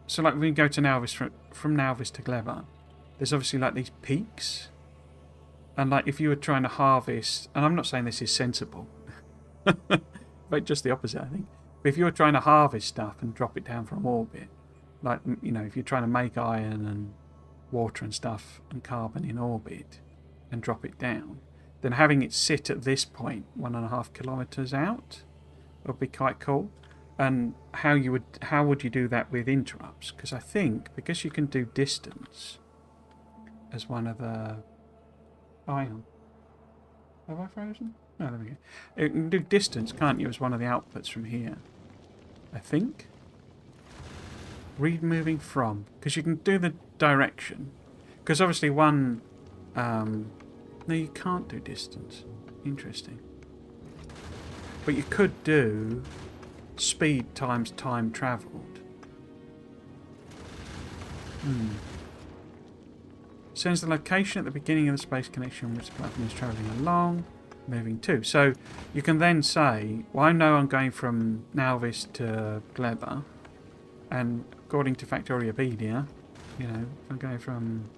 So like we go to Nalvis, from Nalvis to Gleba, there's obviously like these peaks, and like if you were trying to harvest, and I'm not saying this is sensible, but just the opposite, I think. But if you were trying to harvest stuff and drop it down from orbit, like, you know, if you're trying to make iron and water and stuff and carbon in orbit and drop it down, then having it sit at this point 1.5 kilometers out would be quite cool. And how would you do that with interrupts? Because I think because you can do distance as one of the... Oh, hang on. Have I frozen? No, there we go. You can do distance, can't you, as one of the outputs from here? I think. Read moving from. Because you can do the direction. Because obviously one... no, you can't do distance. Interesting. But you could do speed times time travelled. Sends the location at the beginning of the space connection which the platform is travelling along, moving to. So you can then say, well, I know I'm going from Nalvis to Gleba, and according to Factoriopedia, you know, if I'm going from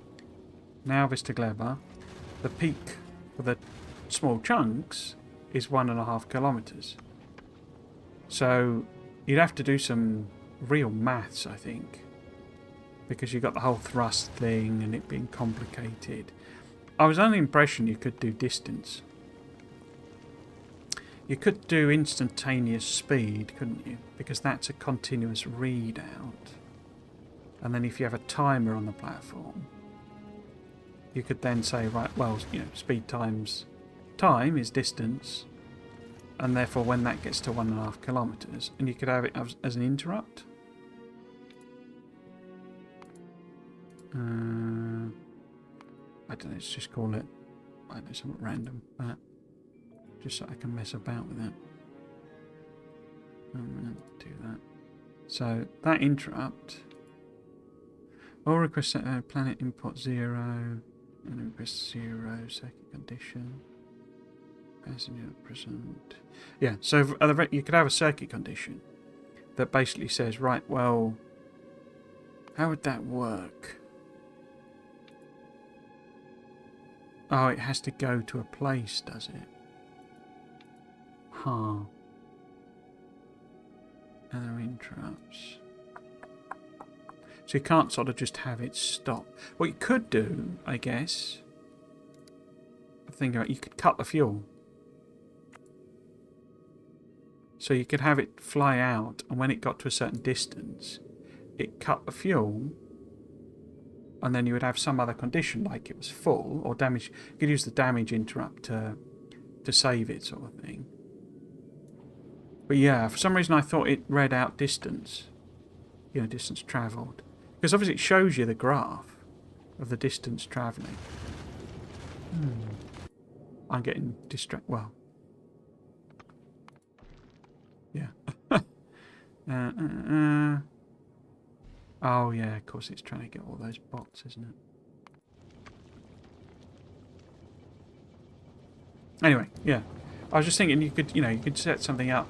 Nalvis to Gleba, the peak for the small chunks is 1.5 kilometres. So you'd have to do some real maths, I think, because you've got the whole thrust thing and it being complicated. I was under the impression you could do distance. You could do instantaneous speed, couldn't you? Because that's a continuous readout. And then if you have a timer on the platform, you could then say, right, well, you know, speed times time is distance, and therefore when that gets to 1.5 kilometres, and you could have it as an interrupt. I don't know, let's just call it, I don't know, something random, but just so I can mess about with it. Do that. So that interrupt. All request planet import 0, and request 0 circuit condition. Passenger present. Yeah, so you could have a circuit condition that basically says, right, well, how would that work? Oh, it has to go to a place, does it? Huh. Other interrupts. So you can't sort of just have it stop. What you could do, I guess, think about, you could cut the fuel. So you could have it fly out, and when it got to a certain distance, it cut the fuel, and then you would have some other condition, like it was full, or damage. You could use the damage interrupt to save it, sort of thing. But yeah, for some reason I thought it read out distance. You know, distance travelled. Because obviously it shows you the graph of the distance travelling. I'm getting distracted. Well. Yeah. Oh yeah, of course it's trying to get all those bots, isn't it? Anyway, yeah. I was just thinking you could set something up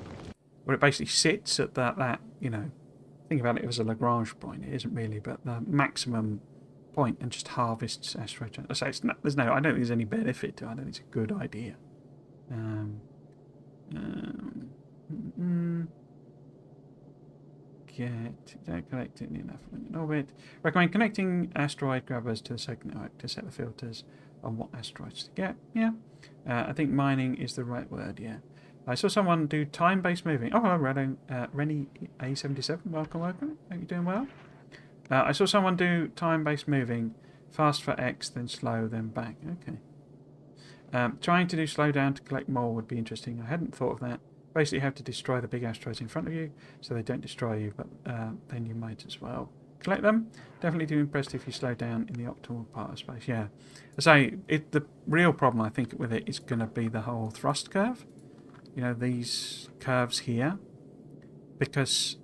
where it basically sits at that, think about it as a Lagrange point. It isn't really, but the maximum point, and just harvests asteroid. So I don't think there's any benefit to it. I don't think it's a good idea. Collect it enough in orbit. Recommend connecting asteroid grabbers to the second network to set the filters on what asteroids to get. Yeah. I think mining is the right word, yeah. I saw someone do time-based moving. Oh, hello, Rennie A77. Welcome. Hope you're doing well. I saw someone do time-based moving. Fast for X, then slow, then back. Okay. Trying to do slow down to collect more would be interesting. I hadn't thought of that. Basically, you have to destroy the big asteroids in front of you, so they don't destroy you, but then you might as well collect them. Definitely do impressed if you slow down in the optimal part of space. Yeah. I say, the real problem, I think, with it is going to be the whole thrust curve. You know, these curves here, because,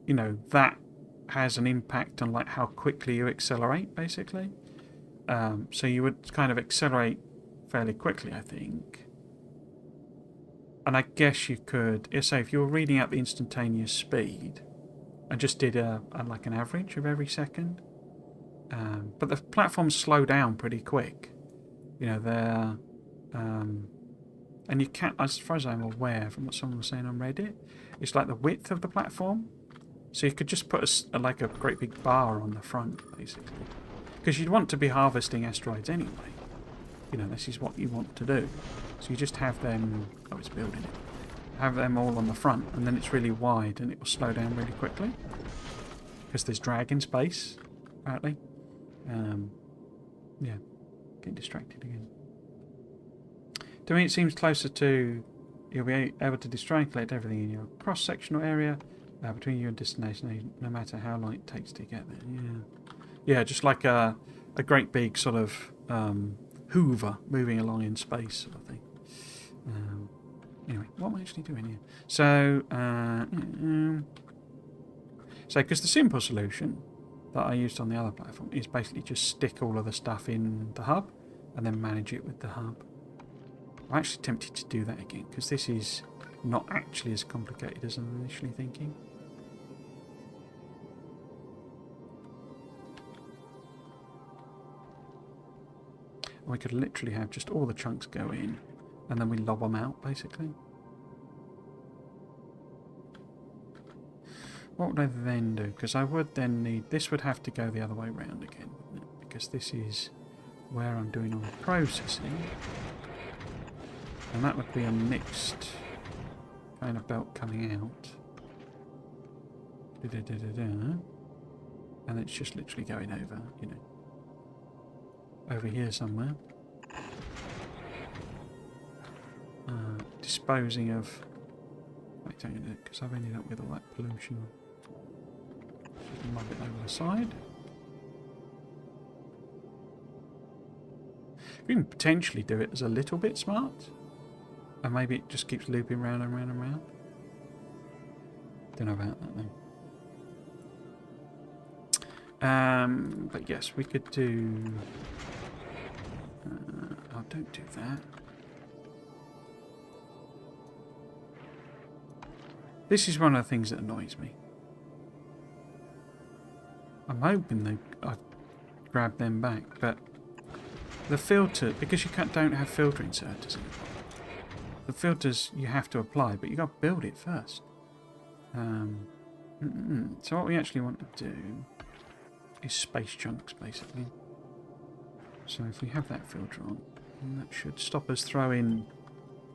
that has an impact on, like, how quickly you accelerate, basically. So you would kind of accelerate fairly quickly, I think. And I guess you could, say, if you were reading out the instantaneous speed and just did like an average of every second. But the platforms slow down pretty quick. They're... and you can't, as far as I'm aware from what someone was saying on Reddit, it's like the width of the platform. So you could just put like a great big bar on the front, basically. Because you'd want to be harvesting asteroids anyway. This is what you want to do. So you just have them... Oh, it's building it. Have them all on the front, and then it's really wide, and it will slow down really quickly. Because there's drag in space, apparently. Yeah. Getting distracted again. To me, it seems closer to... You'll be able to destroy and collect everything in your cross-sectional area between you and destination, no matter how long it takes to get there. Yeah. Yeah, just like a great big sort of... Hoover moving along in space, sort of thing. Anyway, what am I actually doing here? So, because the simple solution that I used on the other platform is basically just stick all of the stuff in the hub and then manage it with the hub. I'm actually tempted to do that again because this is not actually as complicated as I'm initially thinking. We could literally have just all the chunks go in, and then we lob them out, basically. What would I then do? Because I would then need... This would have to go the other way around again, wouldn't it? Because this is where I'm doing all the processing. And that would be a mixed kind of belt coming out. And it's just literally going over, over here somewhere. Disposing of... Wait, don't do it, because I've ended up with all that pollution. Just mob it over the side. We can potentially do it as a little bit smart. And maybe it just keeps looping round and round and round. Don't know about that then. But yes, we could do... oh, don't do that. This is one of the things that annoys me. I'm hoping I've grabbed them back, but the filter, because you don't have filter inserters anymore, the filters you have to apply, but you got to build it first. So what we actually want to do is space chunks, basically. So if we have that filter on, then that should stop us throwing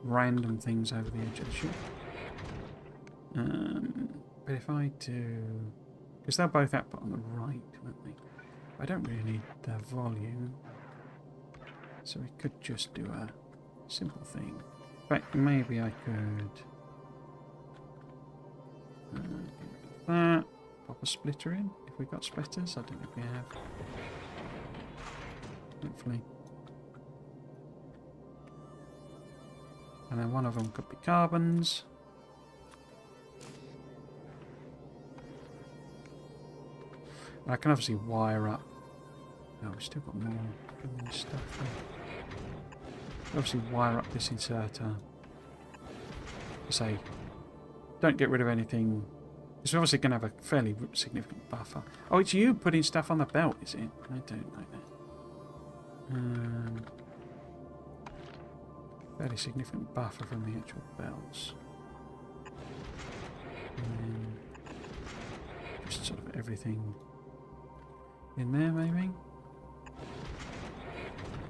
random things over the edge of the ship. But if I do... Because they'll both output on the right, won't they? I don't really need the volume. So we could just do a simple thing. In fact, maybe I could... that. Pop a splitter in, if we've got splitters. I don't know if we have. Hopefully. And then one of them could be carbons. I can obviously wire up. Oh, we've still got more stuff there. Obviously wire up this inserter. Say, don't get rid of anything. It's obviously going to have a fairly significant buffer. Oh, it's you putting stuff on the belt, is it? I don't like that. Fairly significant buffer from the actual belts. And then just sort of everything in there, maybe?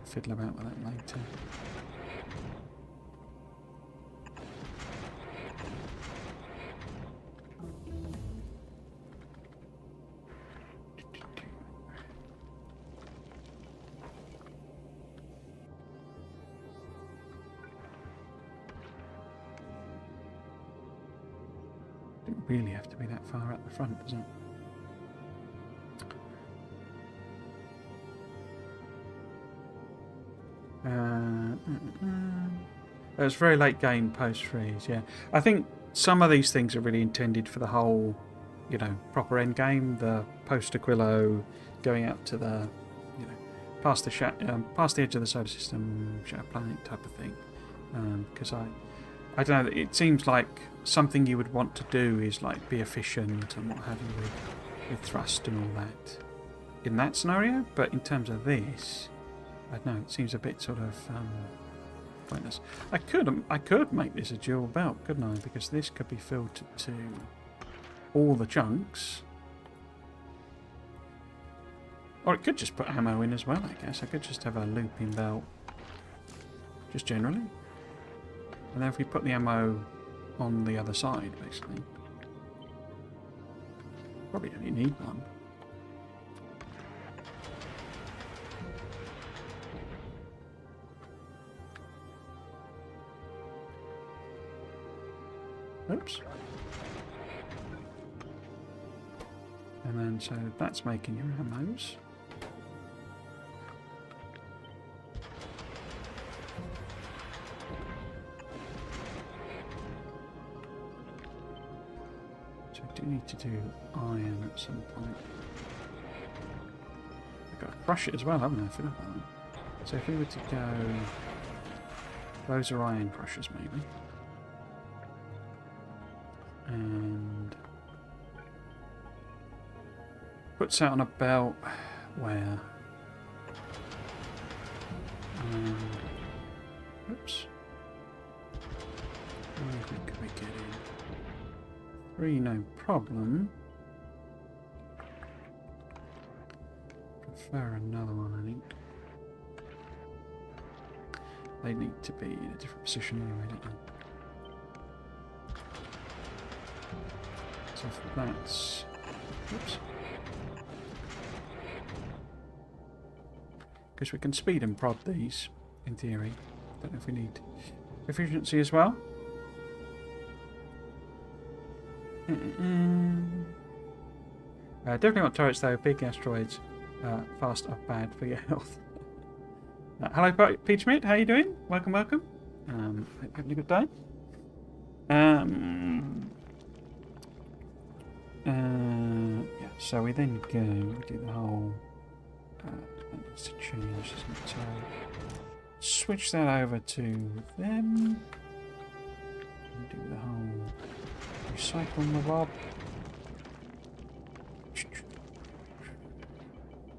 Fiddle about with that later. Didn't really have to be that far at the front, does it? It was very late game post-freeze, yeah. I think some of these things are really intended for the whole, you know, proper end game, the post-Aquilo, going out to the, you know, past the edge of the solar system, shadow planet type of thing. Because I don't know, it seems like something you would want to do is like be efficient and what have you with thrust and all that in that scenario, but in terms of this, I don't know, it seems a bit sort of pointless. I could make this a dual belt, couldn't I? Because this could be filtered to all the chunks. Or it could just put ammo in as well, I guess. I could just have a looping belt, just generally. And then if we put the ammo on the other side, basically. Probably only need one. Oops. And then, so that's making your ammos. So I do need to do iron at some point. I've got to crush it as well, haven't I? I forgot about that. So if we were to go... Those are iron crushers, maybe. And puts out on a belt where oops, where could we get in? 3, no problem. Prefer another one, I think. They need to be in a different position anyway, don't they? So if that's... Oops. Because we can speed and prod these, in theory. Don't know if we need efficiency as well. Definitely want turrets though. Big asteroids, fast are bad for your health. Hello, Pete Schmidt. How you doing? Welcome, welcome. Hope you're having a good day. Yeah. So we then go. We do the whole. That needs to change, doesn't it? So switch that over to them. And do the whole recycle the Bob.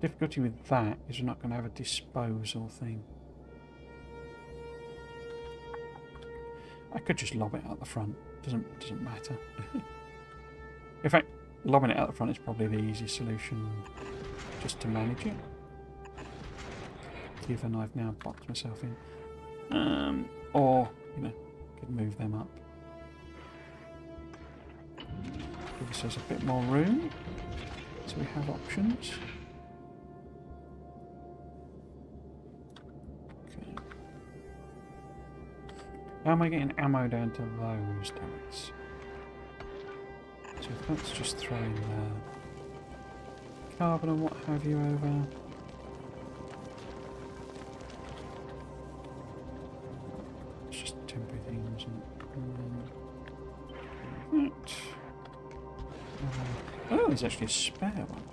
Difficulty with that is we're not going to have a disposal thing. I could just lob it out the front. Doesn't matter. In fact, lobbing it out the front is probably the easiest solution, just to manage it. Given I've now boxed myself in, or you know, could move them up. Give us a bit more room, so we have options. How am I getting ammo down to those turrets? So let's just throw in carbon and what have you over. It's just temporary things. And oh, there's actually a spare one.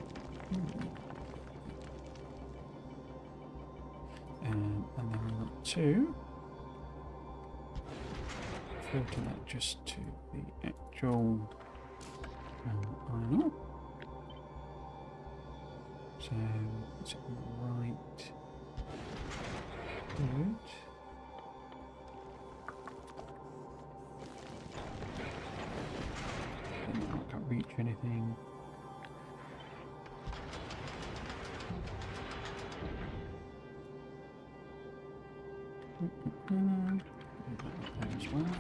And then we want two. Filter that just to the actual iron ore. So it's right. Good. I can't reach anything. As well.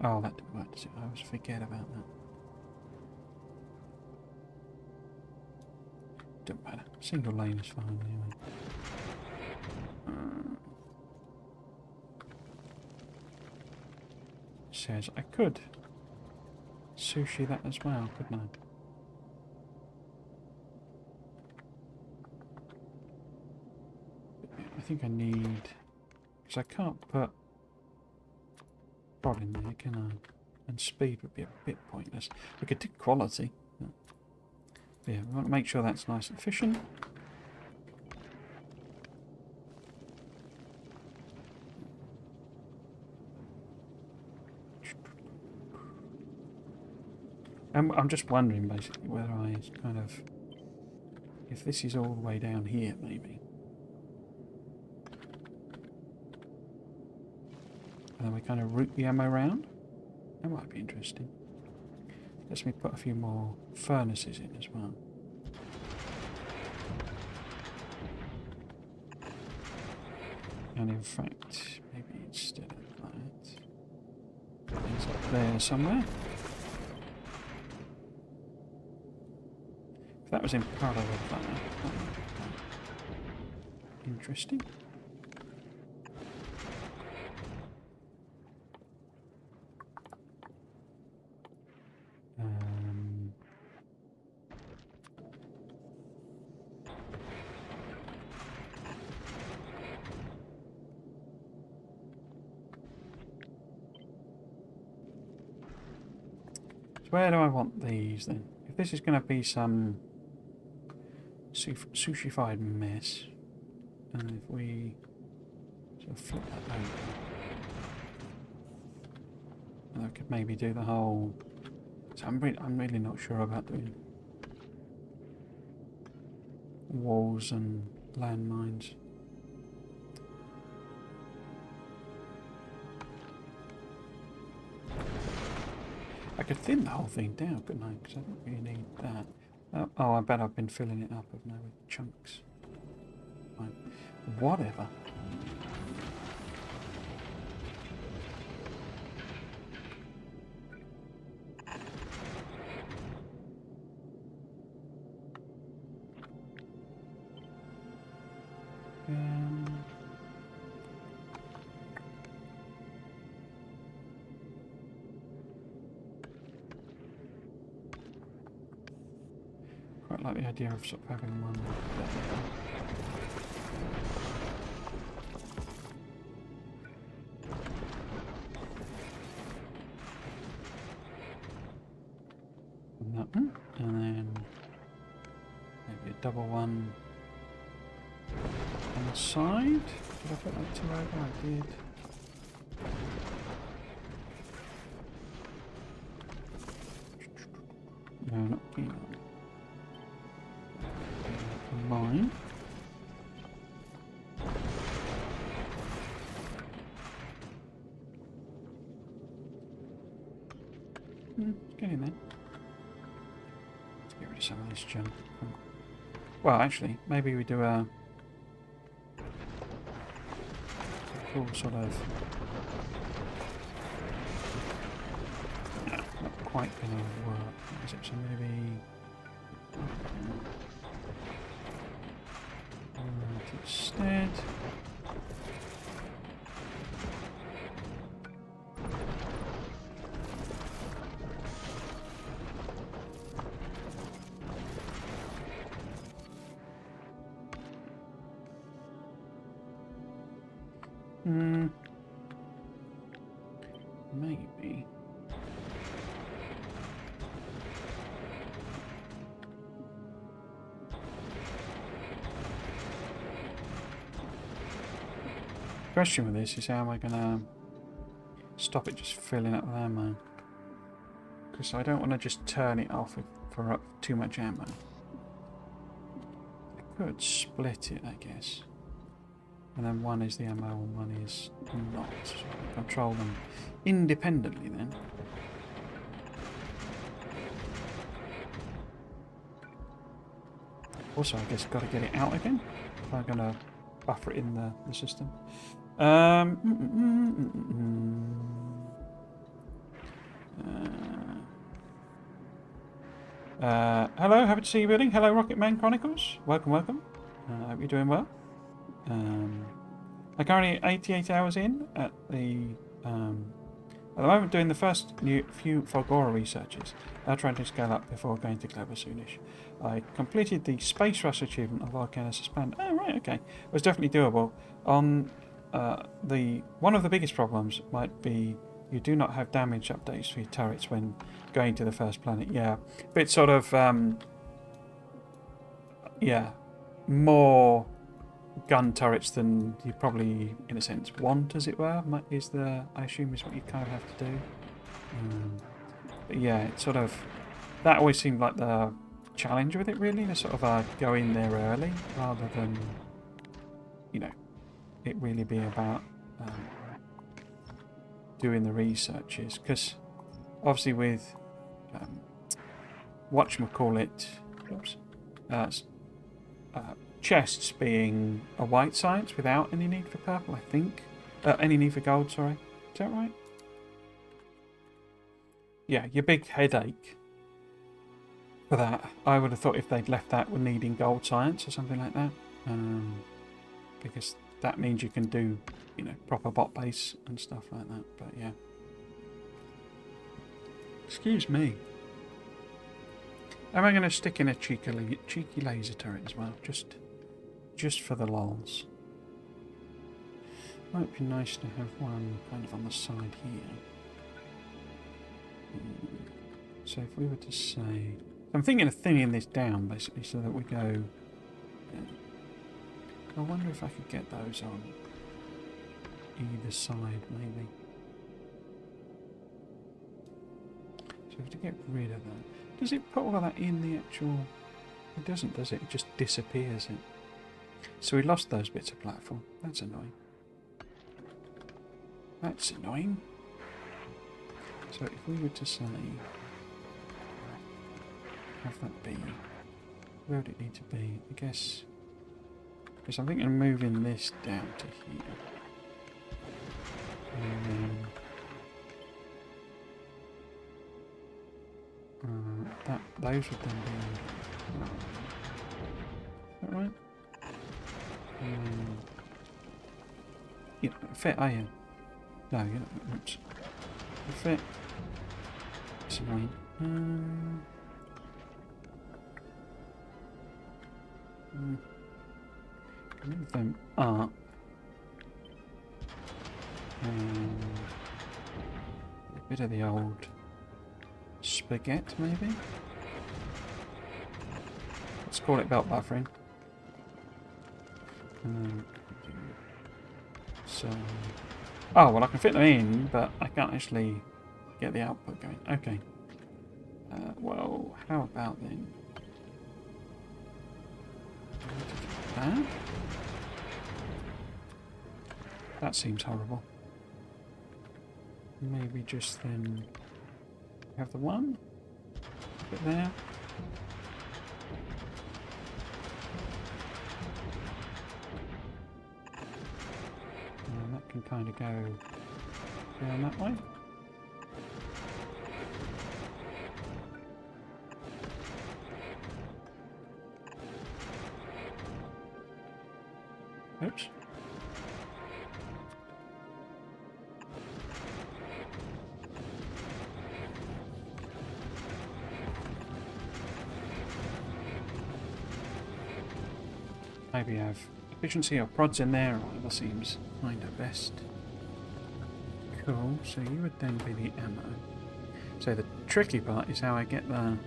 Oh, that didn't work, does it? I always forget about that. Don't matter. Single lane is fine anyway. Says I could sushi that as well, couldn't I? I think I need, because I can't put rod in there, can I? And speed would be a bit pointless. We could do quality. But yeah, we want to make sure that's nice and efficient. I'm just wondering basically whether I kind of, if this is all the way down here maybe. And then we kind of route the ammo around. That might be interesting. Let me put a few more furnaces in as well. And in fact, maybe instead of that, it's up there somewhere. If that was in parallel with that would be interesting. So where do I want these then? If this is going to be some sushified mess, and if we sort of flip that over, and I could maybe do the whole. So I'm really not sure about doing walls and landmines. I could thin the whole thing down, couldn't I? Because I don't really need that. Oh, I bet I've been filling it up now with chunks. Right. Whatever. quite like the idea of sort of having one and that one, and then maybe a double one on the side. Did I put that two over? I did. No, not keen on. Line. Get in there. Let's get rid of some of this junk. Well, actually, maybe we do a full sort of. Not quite going to work. Is it? So maybe. Instead. Maybe. Question with this is how am I going to stop it just filling up with ammo? Because I don't want to just turn it off for up too much ammo. I could split it, I guess. And then one is the ammo and one is not. So I can control them independently then. Also, I guess got to get it out again if I'm going to buffer it in the system. Hello, happy to see you building. Hello, Rocket Man Chronicles. Welcome, welcome. I hope you're doing well. I'm currently 88 hours in at the moment doing the first few Fulgora researches. Now trying to scale up before going to Clever soonish. I completed the Space Rush achievement of Volcano Suspend. Oh right, okay. It was definitely doable. On one of the biggest problems might be you do not have damage updates for your turrets when going to the first planet. Yeah, bit sort of yeah, more gun turrets than you probably, in a sense, want, as it were. I assume is what you kind of have to do. But yeah, it's sort of that always seemed like the challenge with it, really. To sort of go in there early rather than, you know, it really be about doing the researches, because obviously with whatchamacallit, chests being a white science without any need for purple, I think. Any need for gold, sorry. Is that right? Yeah, your big headache for that. I would have thought if they'd left that with needing gold science or something like that. Because that means you can do, you know, proper bot base and stuff like that. But yeah. Excuse me. Am I going to stick in a cheeky laser turret as well? Just for the lols. Might be nice to have one kind of on the side here. So if we were to say... I'm thinking of thinning this down, basically, so that we go... I wonder if I could get those on either side, maybe. So we have to get rid of that. Does it put all of that in the actual... It doesn't, does it? It just disappears it. So we lost those bits of platform. That's annoying. That's annoying. So if we were to say... Have that be... Where would it need to be? I guess... Because I'm thinking of moving this down to here. And then... those would then be... Is that right? You don't fit, are you? No, you're not. Oops. You fit. It's annoying. Move them up. And a bit of the old spaghetti, maybe? Let's call it belt buffering. So... Oh, well I can fit them in, but I can't actually get the output going. Okay. Well, how about then? That? That seems horrible. Maybe just then have the one bit there. And that can kind of go down that way. Oops. Maybe have efficiency or prods in there, or whatever seems kind of best. Cool, so you would then be the ammo. So the tricky part is how I get the...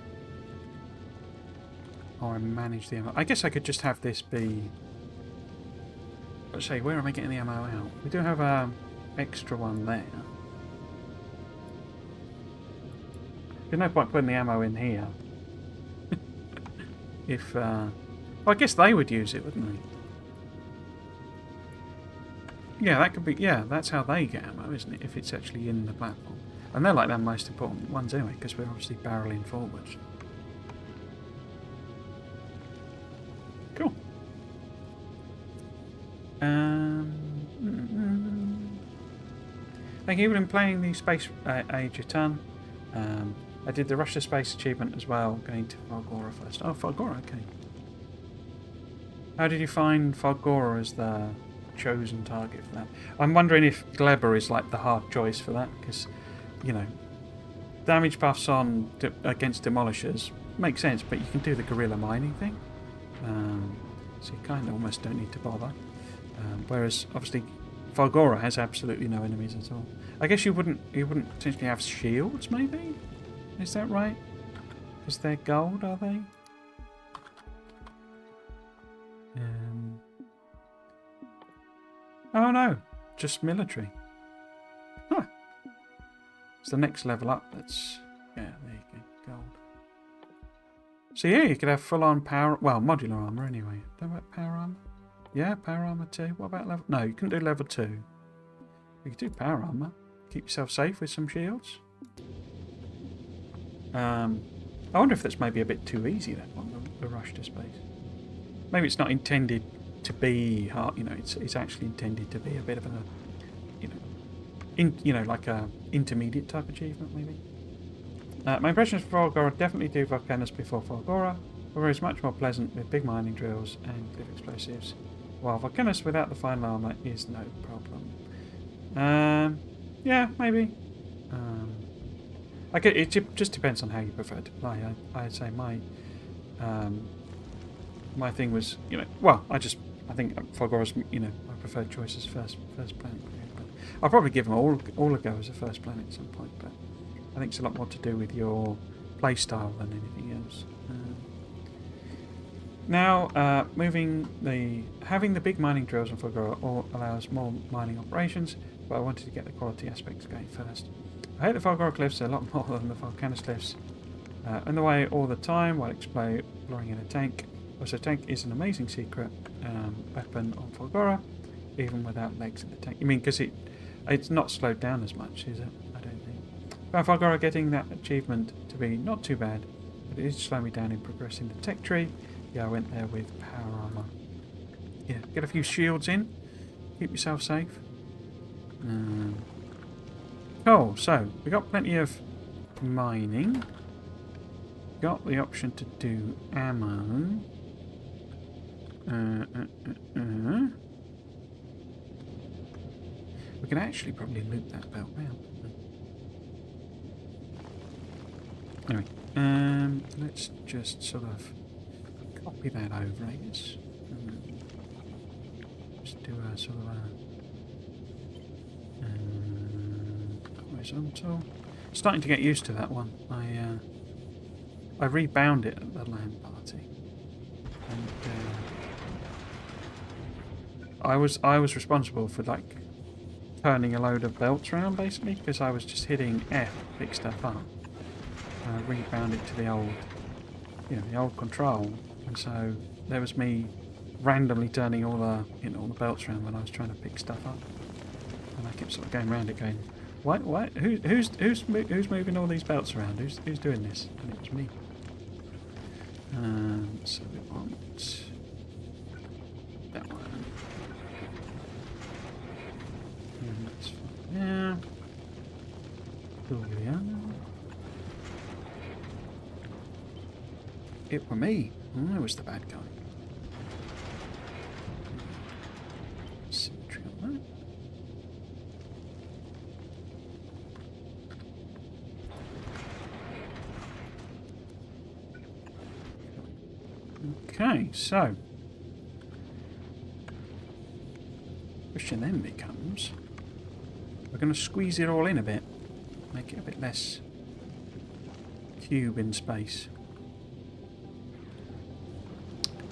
How I manage the ammo. I guess I could just have this be... Let's say, where am I getting the ammo out? We do have an extra one there. There's no point putting the ammo in here. If... Well, I guess they would use it, wouldn't they? Yeah, that could be... Yeah, that's how they get ammo, isn't it? If it's actually in the platform. And they're like the most important ones anyway, because we're obviously barreling forwards. Cool. Thank you for been playing the Space Age a ton. I did the Rush to Space achievement as well, going to Falgora first. Oh, Falgora, okay. How did you find Falgora as the chosen target for that? I'm wondering if Glebber is like the hard choice for that, because, you know, damage buffs on against demolishers makes sense, but you can do the guerrilla mining thing, so you kind of almost don't need to bother. Whereas obviously Falgora has absolutely no enemies at all. I guess you wouldn't potentially have shields, maybe? Is that right? Because they're gold, are they? Oh no, just military. Huh. It's the next level up. That's... Yeah, there you go. Gold. So yeah, you could have full-on power... Well, modular armor anyway. Don't about power armor? Yeah, power armor too. What about level... No, you couldn't do level 2. You could do power armor. Keep yourself safe with some shields. I wonder if that's maybe a bit too easy, that one, the rush to space. Maybe it's not intended to be hard, you know, it's actually intended to be a bit of a, you know, like a intermediate type achievement, maybe. My impressions for Falgora: definitely do Volcanus before Falgora. Falgora is much more pleasant with big mining drills and cliff explosives, while Volcanus without the final armor is no problem. Yeah, maybe. It just depends on how you prefer to play. I'd say my thing was, you know, well, I think Falgora's, you know, my preferred choice is first planet. But I'll probably give them all a go as a first planet at some point. But I think it's a lot more to do with your play style than anything else. Now, having the big mining drills on Falgora allows more mining operations, but I wanted to get the quality aspects going first. I hate the Falgora cliffs a lot more than the Volcanus cliffs. In the way all the time while exploring in a tank. Also, tank is an amazing secret weapon on Falgora, even without legs in the tank. You mean because it's not slowed down as much, is it? I don't think. Found Falgora getting that achievement to be not too bad, but it did slow me down in progressing the tech tree. Yeah, I went there with power armor. Yeah, get a few shields in. Keep yourself safe. Cool, so we got plenty of mining. Got the option to do ammo. We can actually probably loop that belt round. Anyway, let's just sort of copy that over, I guess. sort of horizontal. Starting to get used to that one. I rebound it at the land party, and I was responsible for like turning a load of belts around basically because I was just hitting F to pick stuff up. And I rebound it to the old, the old control, and so there was me randomly turning all the all the belts around when I was trying to pick stuff up, and I kept sort of going around it, going, "What? Who's moving all these belts around? Who's doing this?" And it was me. So we want that one. And that's fine. Yeah. It were me. I was the bad guy. Symmetry on that. Okay, so question then becomes, we're going to squeeze it all in a bit, make it a bit less cube in space.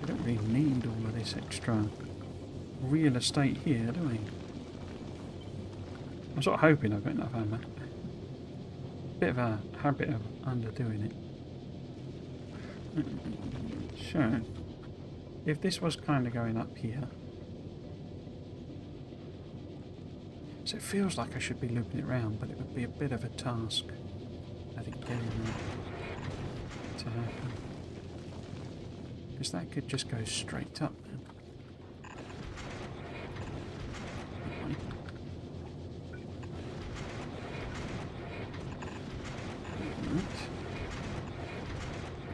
We don't really need all of this extra real estate here, do we? I'm sort of hoping I've got enough ammo. Bit of a habit of underdoing it. So, if this was kind of going up here, so it feels like I should be looping it round, but it would be a bit of a task, I think, getting that to happen. Because that could just go straight up then.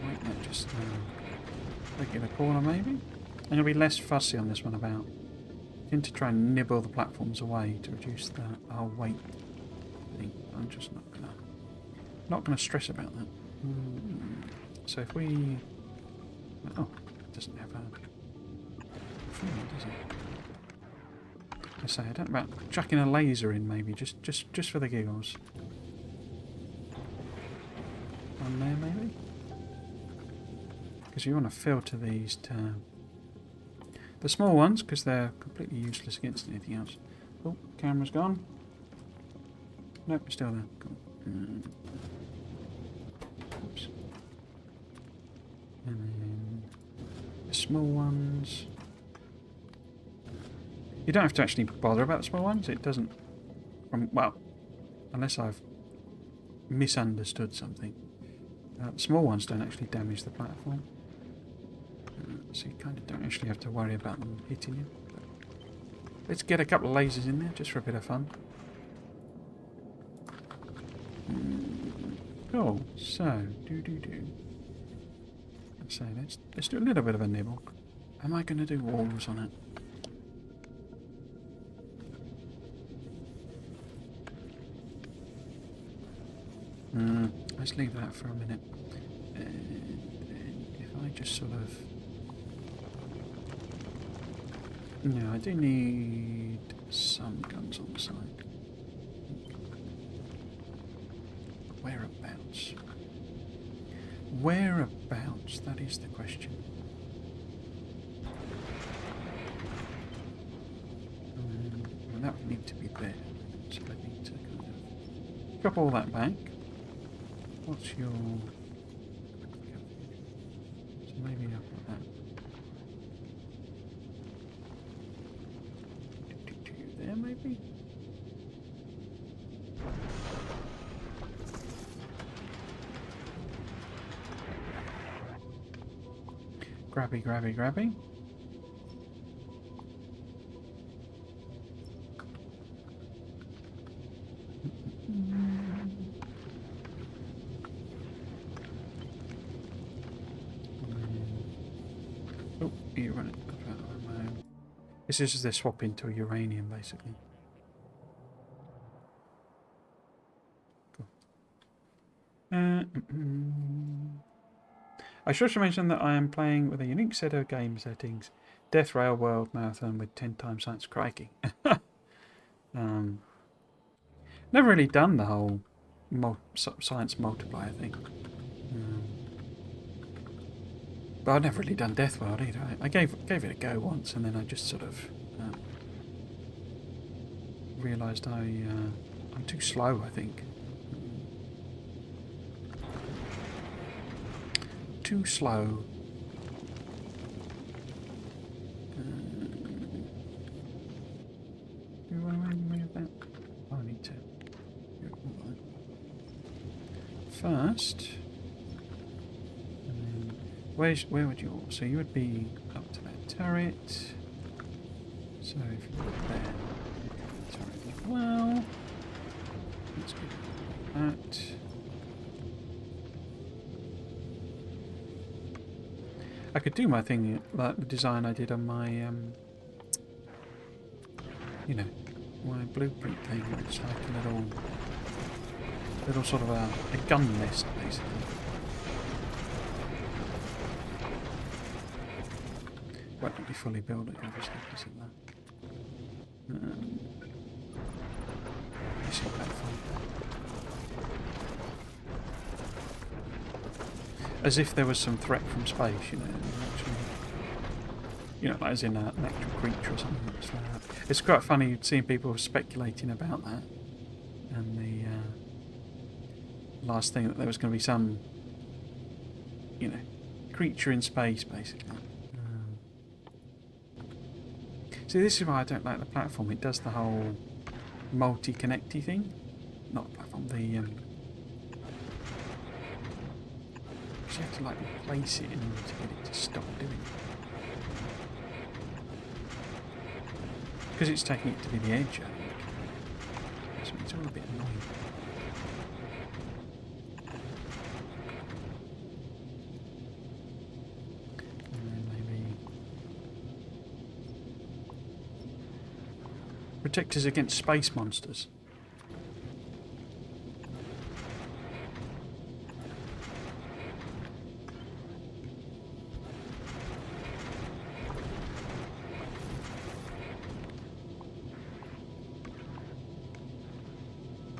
Might that just make it a corner maybe? I'm going to be less fussy on this one about. I tend to try and nibble the platforms away to reduce the whole weight thing. I'm just not gonna stress about that. So if we, oh, it doesn't have a thing, does it? I say I don't know about chucking a laser in maybe just for the giggles. On there maybe, because you want to filter these to the small ones because they're completely useless against anything else. Oh, camera's gone. Nope, it's still there. Cool. Oops. And then the small ones. You don't have to actually bother about the small ones. It doesn't. Well, unless I've misunderstood something. The small ones don't actually damage the platform. So you kind of don't actually have to worry about them hitting you. But let's get a couple of lasers in there just for a bit of fun. Cool. So, so let's do a little bit of a nibble. Am I going to do walls on it? Let's leave that for a minute. And if I just sort of... No, I do need some guns on the side. Whereabouts? Whereabouts? That is the question. Well, that would need to be there. So I need to kind of drop all that back. What's your... So maybe I'll put that there, maybe? Grabby. Oh, you run it. This is just a swap into uranium, basically. Cool. I should mention that I am playing with a unique set of game settings Death Rail World Marathon with 10 times science. Crikey. Never really done the whole science multiplier thing. But I've never really done Death World either. I gave it a go once, and then I just sort of realised I'm too slow, I think. Too slow. Do I want to move that? Oh, I need to. First, and then where would you? So you would be up to that turret. So if you look there, the turret as well. Let's go that. I could do my thing like the design I did on my, you know, my blueprint thing. It's like a little sort of a gun nest, basically. Won't be fully built, obviously, because of that. Missing platform. As if there was some threat from space, you know, actually, you know, like as in an actual creature or something. Like that. It's quite funny seeing people speculating about that, and the last thing that there was going to be some, you know, creature in space, basically. See, this is why I don't like the platform. It does the whole multi-connecty thing. Not the platform, the you have to like replace it in order to get it to stop doing it. Because it's taking it to be the edge, I think. So it's all a bit annoying. And then maybe protectors against space monsters.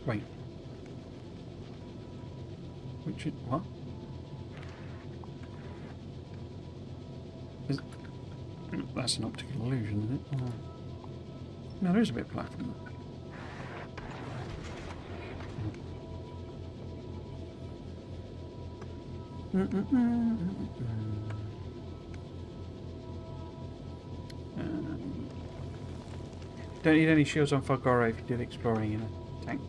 Wait. Which is, what? Is, that's an optical illusion, isn't it? Oh. No, there is a bit of black in that. Don't need any shields on Factorio if you do the exploring in a tank.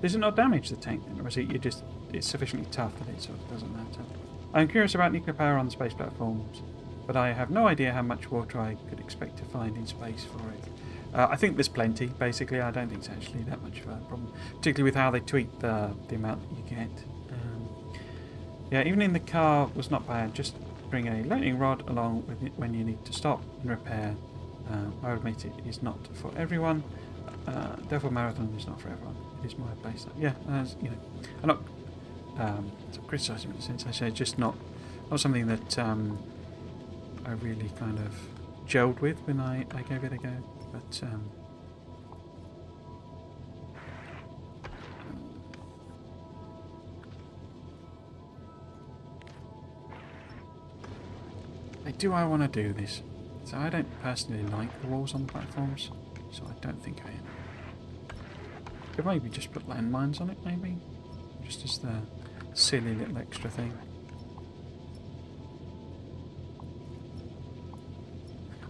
Does it not damage the tank then, or is it you just it's sufficiently tough that it sort of doesn't matter? I'm curious about nuclear power on the space platforms, but I have no idea how much water I could expect to find in space for it. I think there's plenty, basically. I don't think it's actually that much of a problem, particularly with how they tweak the amount that you get. Yeah, even in the car was not bad. Just bring a lightning rod along with it when you need to stop and repair. I admit it is not for everyone. Devil Marathon is not for everyone. It is my base. Yeah, you know, I'm not criticising it in a sense. I say it's just not something that I really kind of gelled with when I gave it a go. But I want to do this. So I don't personally like the walls on the platforms, so I don't think I am. Could maybe just put landmines on it, maybe? Just as the silly little extra thing.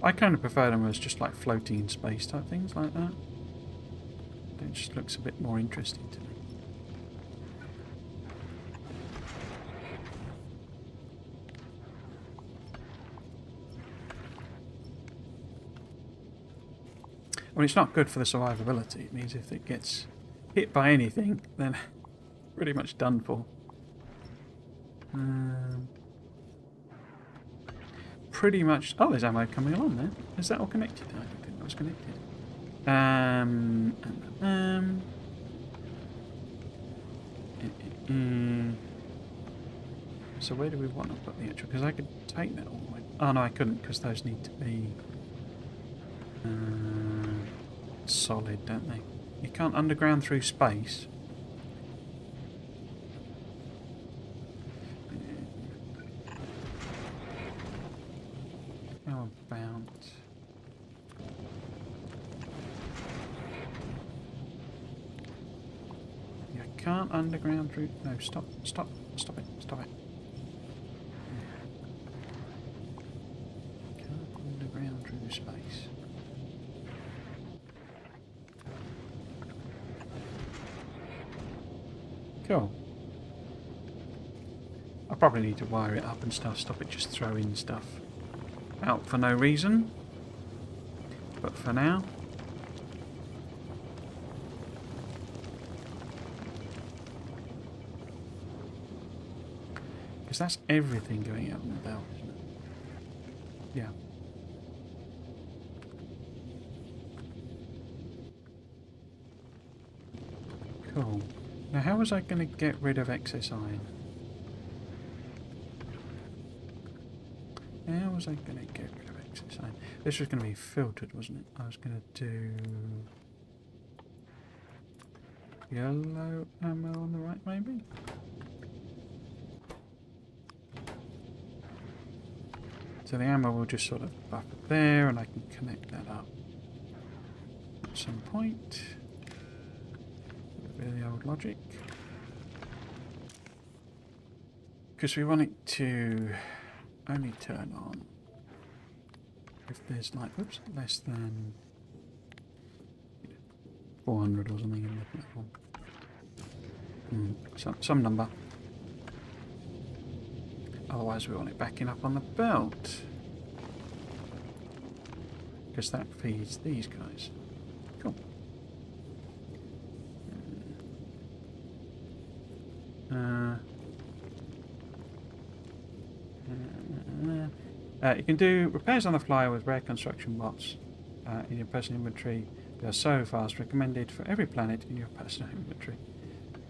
I kind of prefer them as just like floating in space type things like that. It just looks a bit more interesting to me. I mean, it's not good for the survivability. It means if it gets hit by anything, then pretty much done for. Pretty much. Oh, there's ammo coming along there. Is that all connected? I don't think that was connected. So where do we want to put the actual... Because I could take that all the way... Oh no, I couldn't, because those need to be... solid, don't they? You can't underground through space. How about... You can't underground through... No, stop it, stop it. Can't underground through space. Cool. I probably need to wire it up and stuff, stop it just throwing stuff out for no reason. But for now... Because that's everything going out on the belt, isn't it? Yeah. Cool. Now how was I going to get rid of excess iron? How was I going to get rid of excess iron? This was going to be filtered, wasn't it? I was going to do... yellow ammo on the right, maybe? So the ammo will just sort of buff it there, and I can connect that up at some point. Really old logic. Because we want it to only turn on if there's like, oops, less than 400 or something in the platform. Some number. Otherwise we want it backing up on the belt. Because that feeds these guys. Cool. You can do repairs on the fly with rare construction bots in your personal inventory. They are so fast, recommended for every planet in your personal inventory.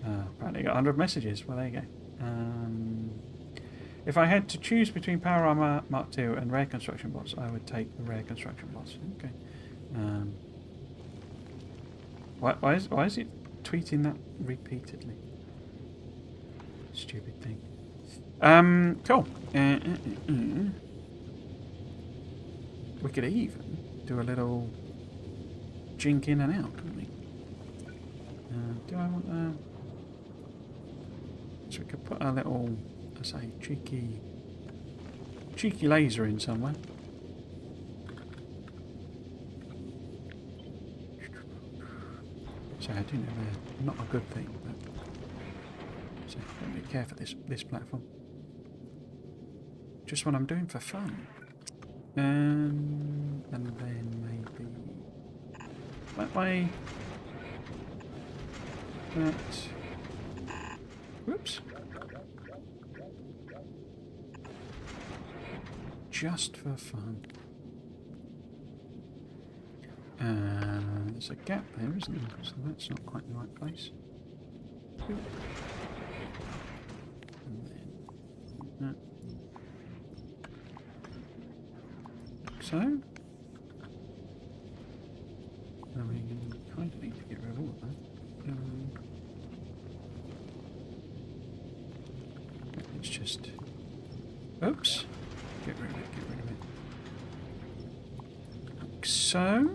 Apparently got 100 messages. Well, there you go. If I had to choose between Power Armor Mark II and Rare Construction Bots, I would take the Rare Construction Bots. Okay. Why is it tweeting that repeatedly? Stupid thing. Cool. We could even do a little jink in and out, couldn't we? Do I want so we could put a little... I say cheeky laser in somewhere. So I do know they're not a good thing, but so don't really care for this platform. Just what I'm doing for fun. And then maybe that way. That. Whoops. Just for fun. There's a gap there, isn't there? So that's not quite the right place. And then like so. And we kind of need to get rid of all of that. Let's just... Oops. Get rid of it, like so.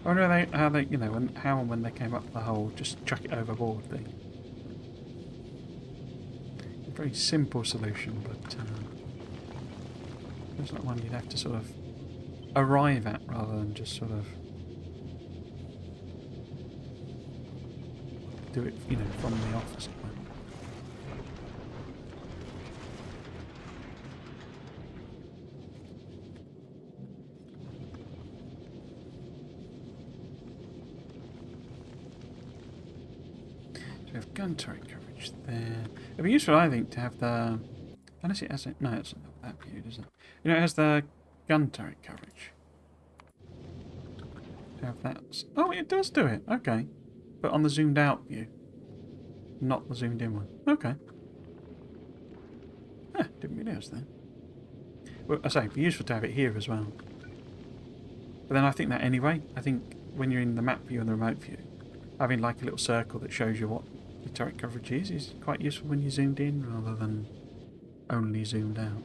I wonder how they, you know, how and when they came up with the whole just chuck it overboard thing. A very simple solution, but it's like one you'd have to sort of arrive at rather than just sort of do it, you know, from the off or something. So we have gun turret coverage there. It'd be useful, I think, to have the... Unless it has it... No, it's not that viewed, is it? You know, it has the gun turret coverage. have that. Oh, it does do it. Okay. But on the zoomed out view. Not the zoomed in one. Okay. Didn't realise that. Well, I say, it'd be useful to have it here as well. But then I think that anyway, I think when you're in the map view and the remote view, having like a little circle that shows you what the turret coverage is quite useful when you're zoomed in rather than only zoomed out.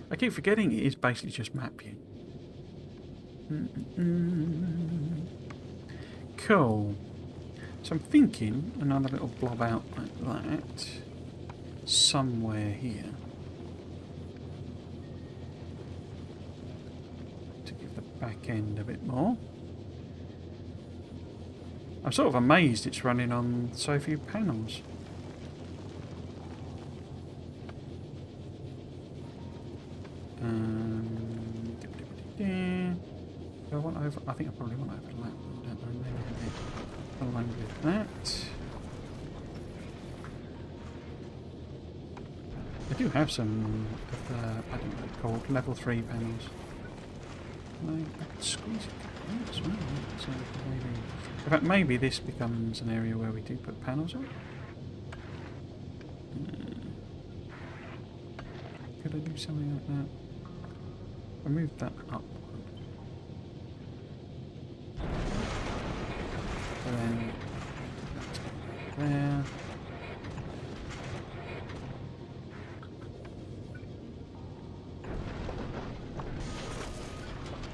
I keep forgetting it is basically just map view. Cool. So I'm thinking another little blob out like that somewhere here to give the back end a bit more. I'm sort of amazed it's running on so few panels. Do I want over? I think I probably want overlap. I don't know. Maybe a bit along with that. I do have some of the, I don't know what they're called, level 3 panels. I could squeeze it as well. So maybe, in fact, maybe this becomes an area where we do put panels on. Could I do something like that? I moved that up. And then there.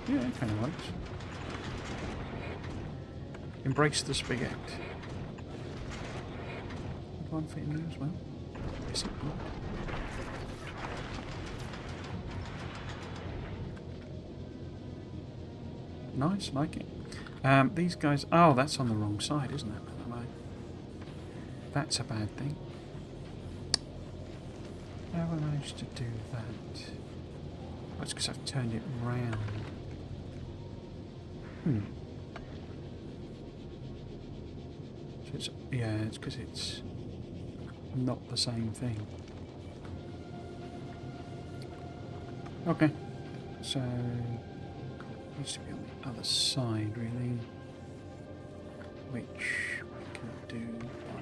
Yeah, it kind of works. Embrace the spaghetti. Would one fit in there as well? Yes, it would. Nice, like it. These guys... Oh, that's on the wrong side, isn't it? That's a bad thing. How have I managed to do that? Oh, it's because I've turned it round. So it's... Yeah, it's because it's not the same thing. Okay. So... It needs to be on the other side, really. Which we can do by...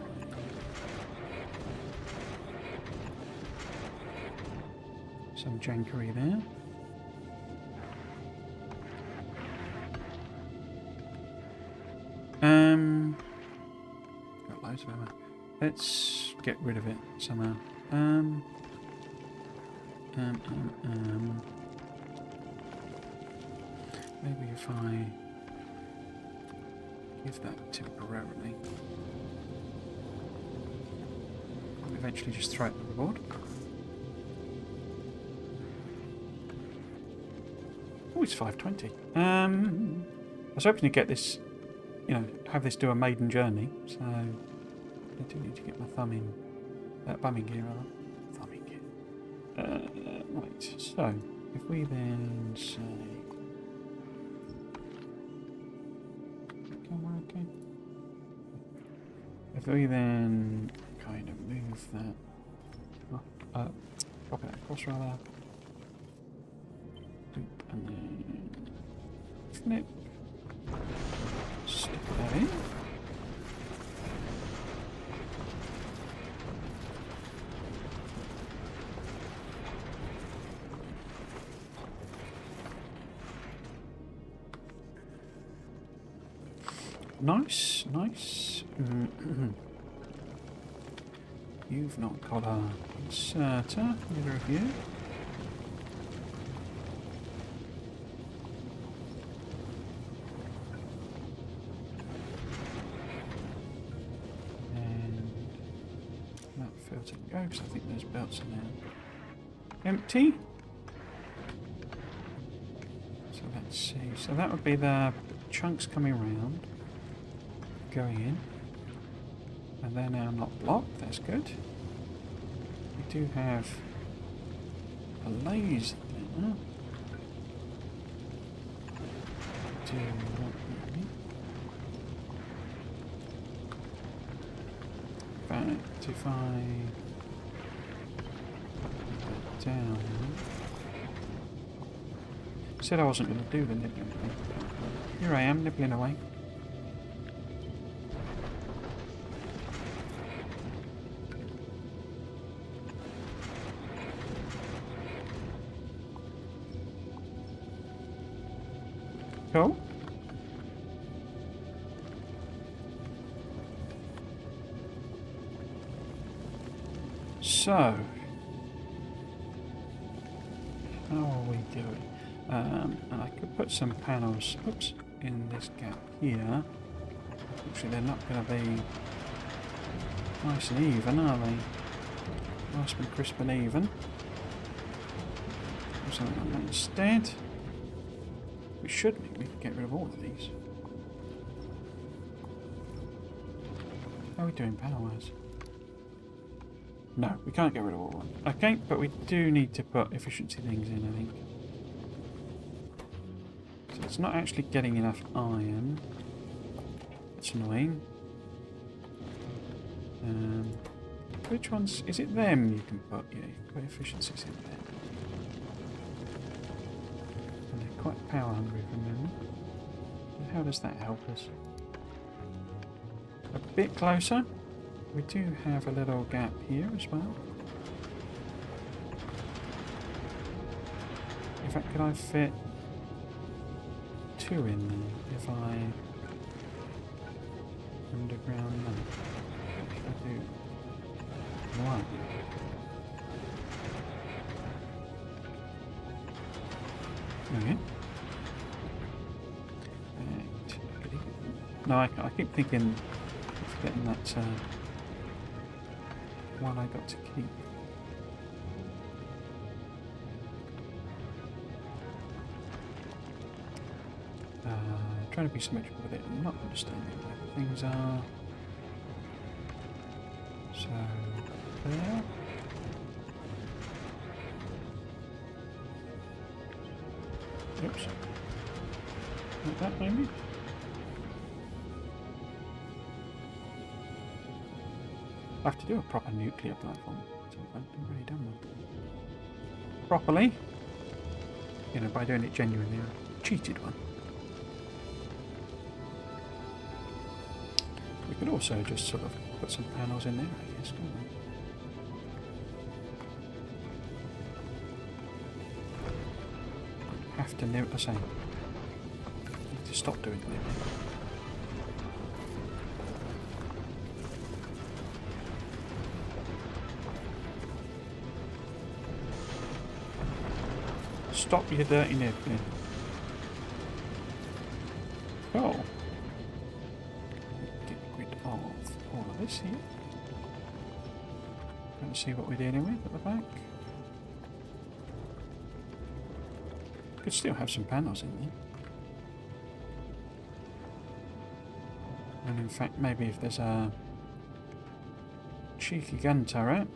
some jankery there. Got loads of ammo. Let's get rid of it somehow. Maybe if I give that temporarily, I'll eventually just throw it overboard. Oh, it's 5:20. I was hoping to get this, you know, have this do a maiden journey, so I do need to get my thumb in, bumming gear rather. Thumbing gear. Right, so if we then say... Okay. If we then kind of move that, pop it across rather, loop, and then flip, stick that in. Nice, nice. You've not got a inserter, neither of you. And that filter can go, because I think those belts are now empty. So let's see. So that would be the chunks coming around. Going in, and they're now not blocked. That's good. We do have a laser there. Do in fact, if I put that down, Said I wasn't going to do the nibbling thing. Here I am, nibbling away. Cool. So, how are we doing? And I could put some panels, oops, in this gap here. Actually, they're not going to be nice and even, are they? Nice and crisp and even. Do something like that instead. We should need, we could get rid of all of these. How are we doing power-wise? No, we can't get rid of all of them. Okay, but we do need to put efficiency things in, I think. So it's not actually getting enough iron. That's annoying. Which ones? Is it them you can put? Yeah, you can put efficiencies in there. And they're quite power hungry from memory. And how does that help us? A bit closer. We do have a little gap here as well. In fact, could I fit 2 in there if I underground them? What should I do? 1. Okay. No, I keep thinking, forgetting that one I got to keep. Trying to be symmetrical with it and not understanding where things are. So, there. Oops. Like that maybe? I have to do a proper nuclear platform. So I've not really done one. Properly. You know, by doing it genuinely, I cheated one. We could also just sort of put some panels in there, I guess, couldn't we? Have to nib, I say. Need to stop doing it. Stop your dirty nibbling. Oh. Get rid of all of this here. Going to see what we're dealing with at the back. Could still have some panels in there. And in fact, maybe if there's a cheeky gun turret.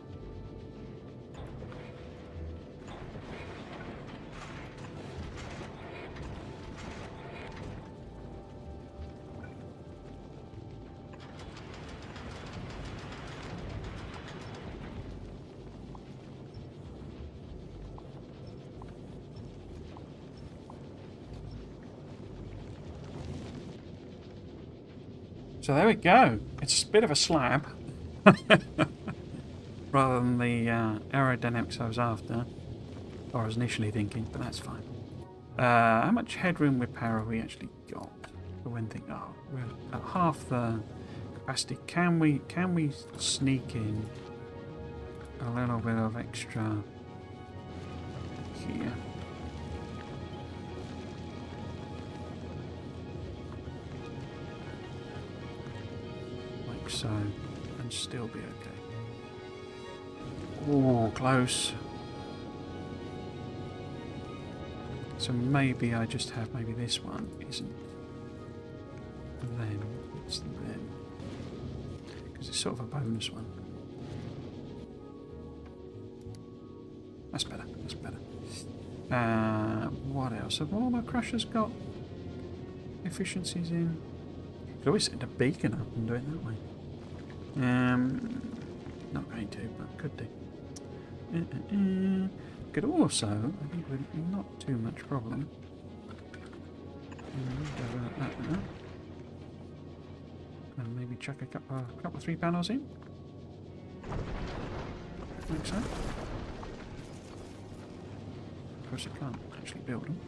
So there we go. It's a bit of a slab. Rather than the aerodynamics I was after. Or I was initially thinking, but that's fine. How much headroom with power have we actually got? For when thing, oh, we're at half the capacity. Can we sneak in a little bit of extra here? So, and still be okay. Oh, close. So maybe I just have, maybe this one isn't them, it's them. Because it's sort of a bonus one. That's better, that's better. What else? Have all my crushers got efficiencies in? You could always send a beacon up and do it that way. Not going to, but could do. Could also, I think with not too much problem, And maybe chuck a couple of 3 panels in. Like so. Of course, I can't actually build them.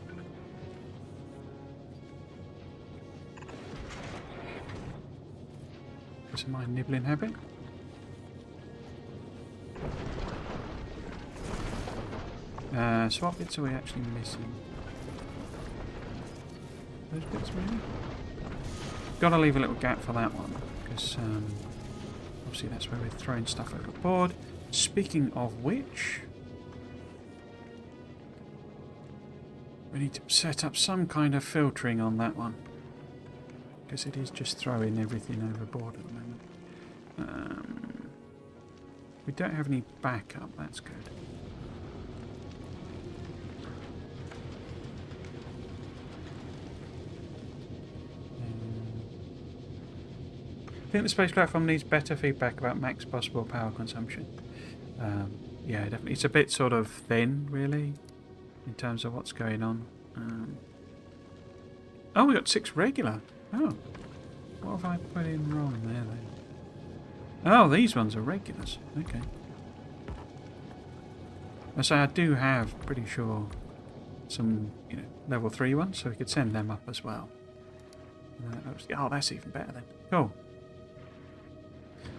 This is my nibbling habit. So what bits are we actually missing? Those bits really? Gotta leave a little gap for that one, because obviously that's where we're throwing stuff overboard. Speaking of which, we need to set up some kind of filtering on that one, because it is just throwing everything overboard at the moment. We don't have any backup, that's good. I think the space platform needs better feedback about max possible power consumption. Yeah, definitely. It's a bit sort of thin, really, in terms of what's going on. Oh, we got 6 regular. Oh, what have I put in wrong there then? Oh, these ones are regulars. Okay. I say I do have, pretty sure, some level 3 ones, so we could send them up as well. Oh, that's even better then. Cool.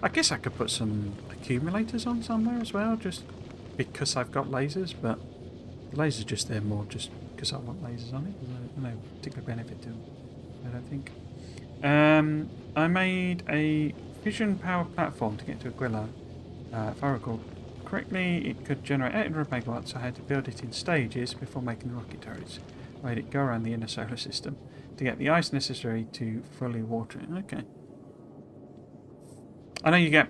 I guess I could put some accumulators on somewhere as well, just because I've got lasers, but the lasers just there more just because I want lasers on it. There's no particular benefit to them, I don't think. I made a fission power platform to get to Aquila. If I recall correctly, it could generate 800 megawatts, so I had to build it in stages before making the rocket turrets. I made it go around the inner solar system to get the ice necessary to fully water it. Okay. I know you get...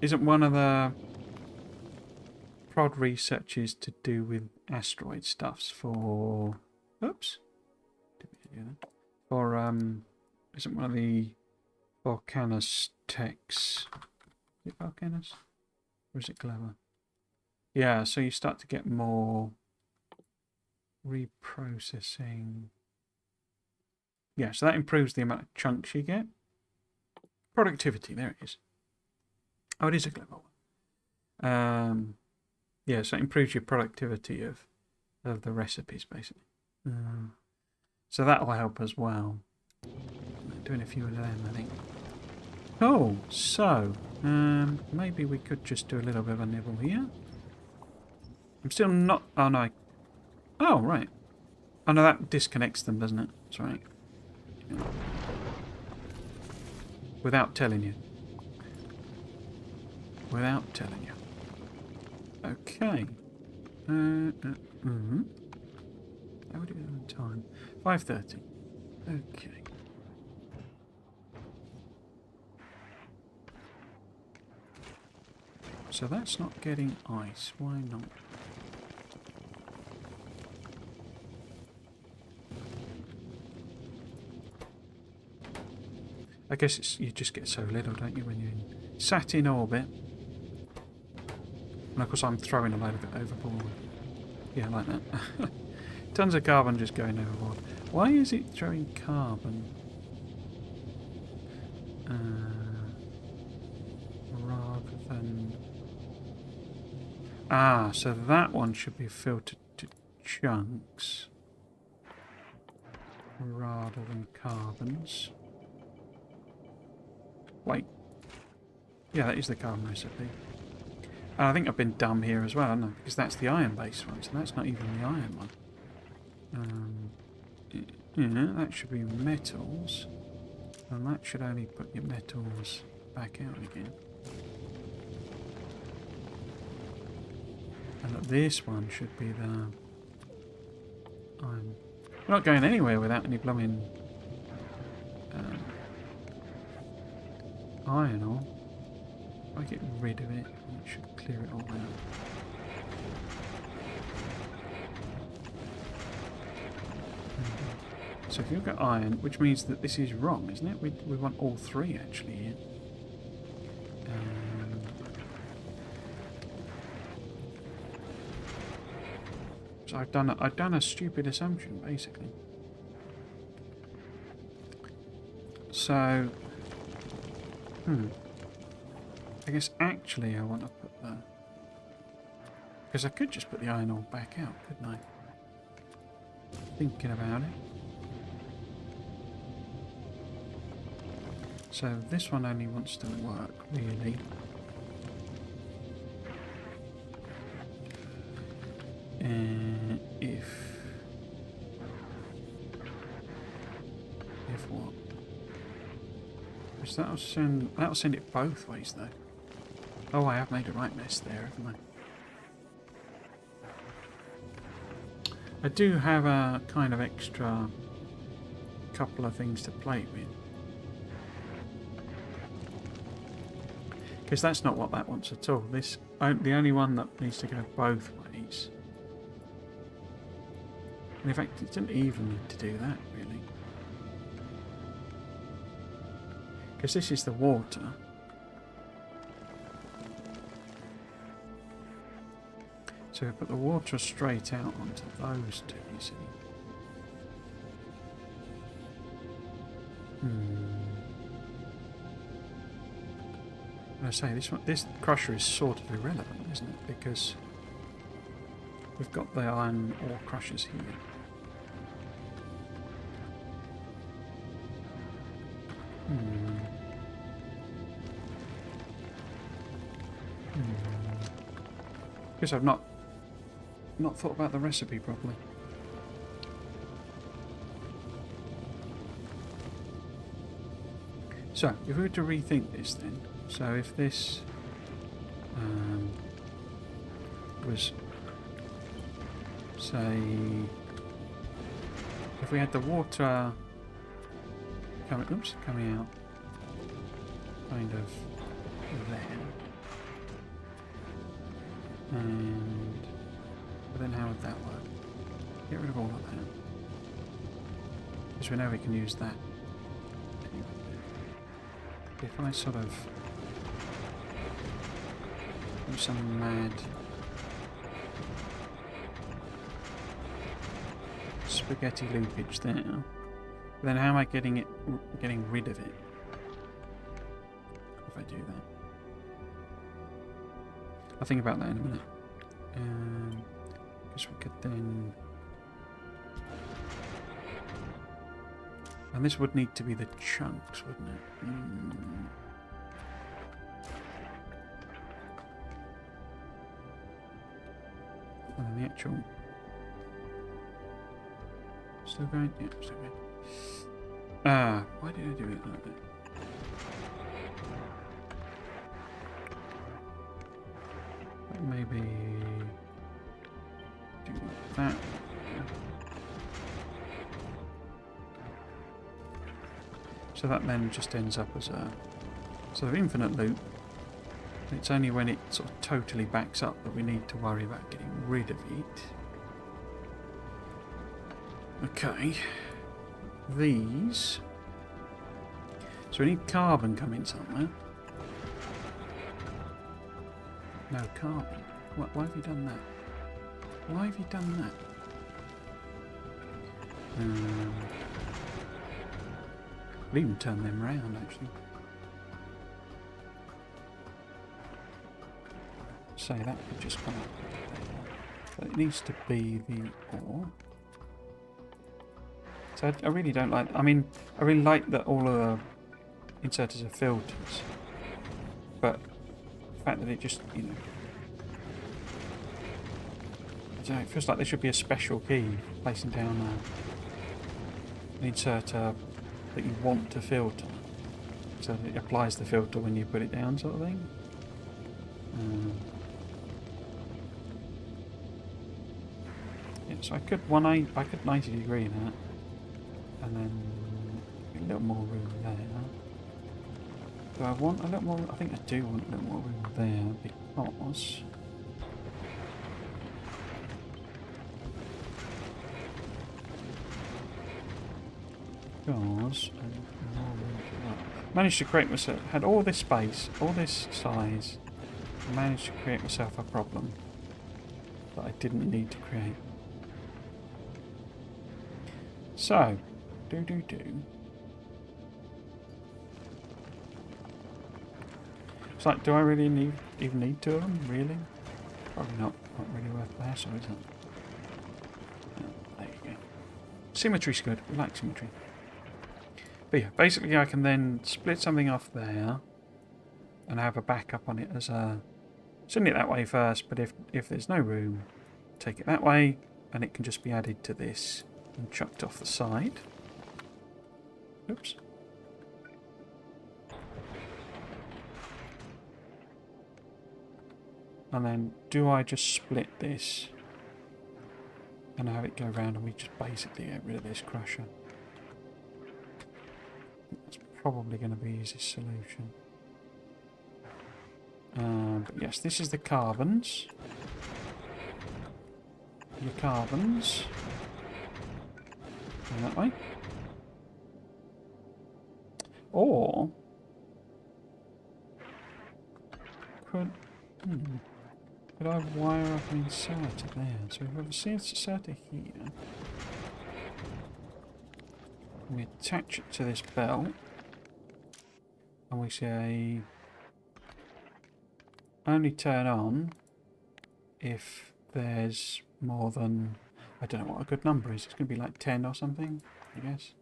Isn't one of the prod researches to do with asteroid stuffs for... Oops. Didn't mean to do that. For, isn't one of the Volcanus techs... Is it Volcanus? Or is it Glover? Yeah, so you start to get more reprocessing. Yeah, so that improves the amount of chunks you get. Productivity, there it is. Oh, it is a clever one. Yeah, so it improves your productivity of the recipes, basically. So that'll help as well. Doing a few of them, I think. Cool. So, maybe we could just do a little bit of a nibble here. I'm still not... Oh, no. Oh, right. Oh, no, that disconnects them, doesn't it? That's right. Yeah. Without telling you. Without telling you. Okay. How would it be on time? 5:30. Okay. So that's not getting ice. Why not? I guess it's, you just get so little, don't you, when you're sat in orbit. And of course I'm throwing a load of it overboard. Yeah, like that. Tons of carbon just going overboard. Why is it throwing carbon? Rather than... Ah, so that one should be filtered to chunks. Rather than carbons. Wait. Yeah, that is the carbon recipe. And I think I've been dumb here as well, haven't I? Because that's the iron-based one, so that's not even the iron one. Yeah, that should be metals. And that should only put your metals back out again. And this one should be the iron. We're not going anywhere without any blooming iron ore. If I get rid of it, it should clear it all out. So if you've got iron, which means that this is wrong, isn't it? We want all three actually here. So I've done a stupid assumption basically. So, I guess actually I want to put the... Because I could just put the iron ore back out, couldn't I? Thinking about it. So this one only wants to work, really. If what? Because that'll send it both ways though. Oh, I have made a right mess there, haven't I? I do have a kind of extra couple of things to play with. Because that's not what that wants at all. The only one that needs to go both ways. And in fact, it doesn't even need to do that, really. Because this is the water. So we put the water straight out onto those two, you see. I say this crusher is sort of irrelevant, isn't it? Because we've got the iron ore crushers here. Because I've not thought about the recipe properly. So, if we were to rethink this then, so if this was, say, if we had the water coming out kind of there, but then how would that work? Get rid of all of that, because we know we can use that. If I sort of do some mad spaghetti loopage there, then how am I getting rid of it if I do that? I'll think about that in a minute. Because we could then... And this would need to be the chunks, wouldn't it? And then the actual... Still going? Yeah, still going. Why did I do it like that? Maybe... do that. So that then just ends up as a sort of infinite loop. It's only when it sort of totally backs up that we need to worry about getting rid of it. Okay. These. So we need carbon coming somewhere. No carbon. Why have you done that? Why have you done that? I'll even turn them round, actually. So that could just come up. But it needs to be the ore. So I really don't like... I mean, I really like that all of the inserters are filters. But the fact that it just, you know... I don't know, it feels like there should be a special key placing down an inserter that you want to filter, so that it applies the filter when you put it down, sort of thing. Yeah, so I could 90 degree that, and then a little more room there. Do I want a little more? I think I do want a little more room there because. Managed to create myself, had all this space, all this size, managed to create myself a problem that I didn't need to create. So, It's like, do I really even need two of them? Really? Probably not. Not really worth the hassle, is it? There you go. Symmetry's good. We like symmetry. But yeah, basically I can then split something off there and have a backup on it as a... Send it that way first, but if there's no room, take it that way, and it can just be added to this and chucked off the side. Oops. And then, do I just split this and have it go round and we just basically get rid of this crusher? That's probably going to be the easiest solution. But yes, this is the carbons. Your carbons. And that way. Or could I wire up an inserter there? So we have a inserter here. We attach it to this belt, and we say only turn on if there's more than, I don't know what a good number is. It's going to be like 10 or something, I guess.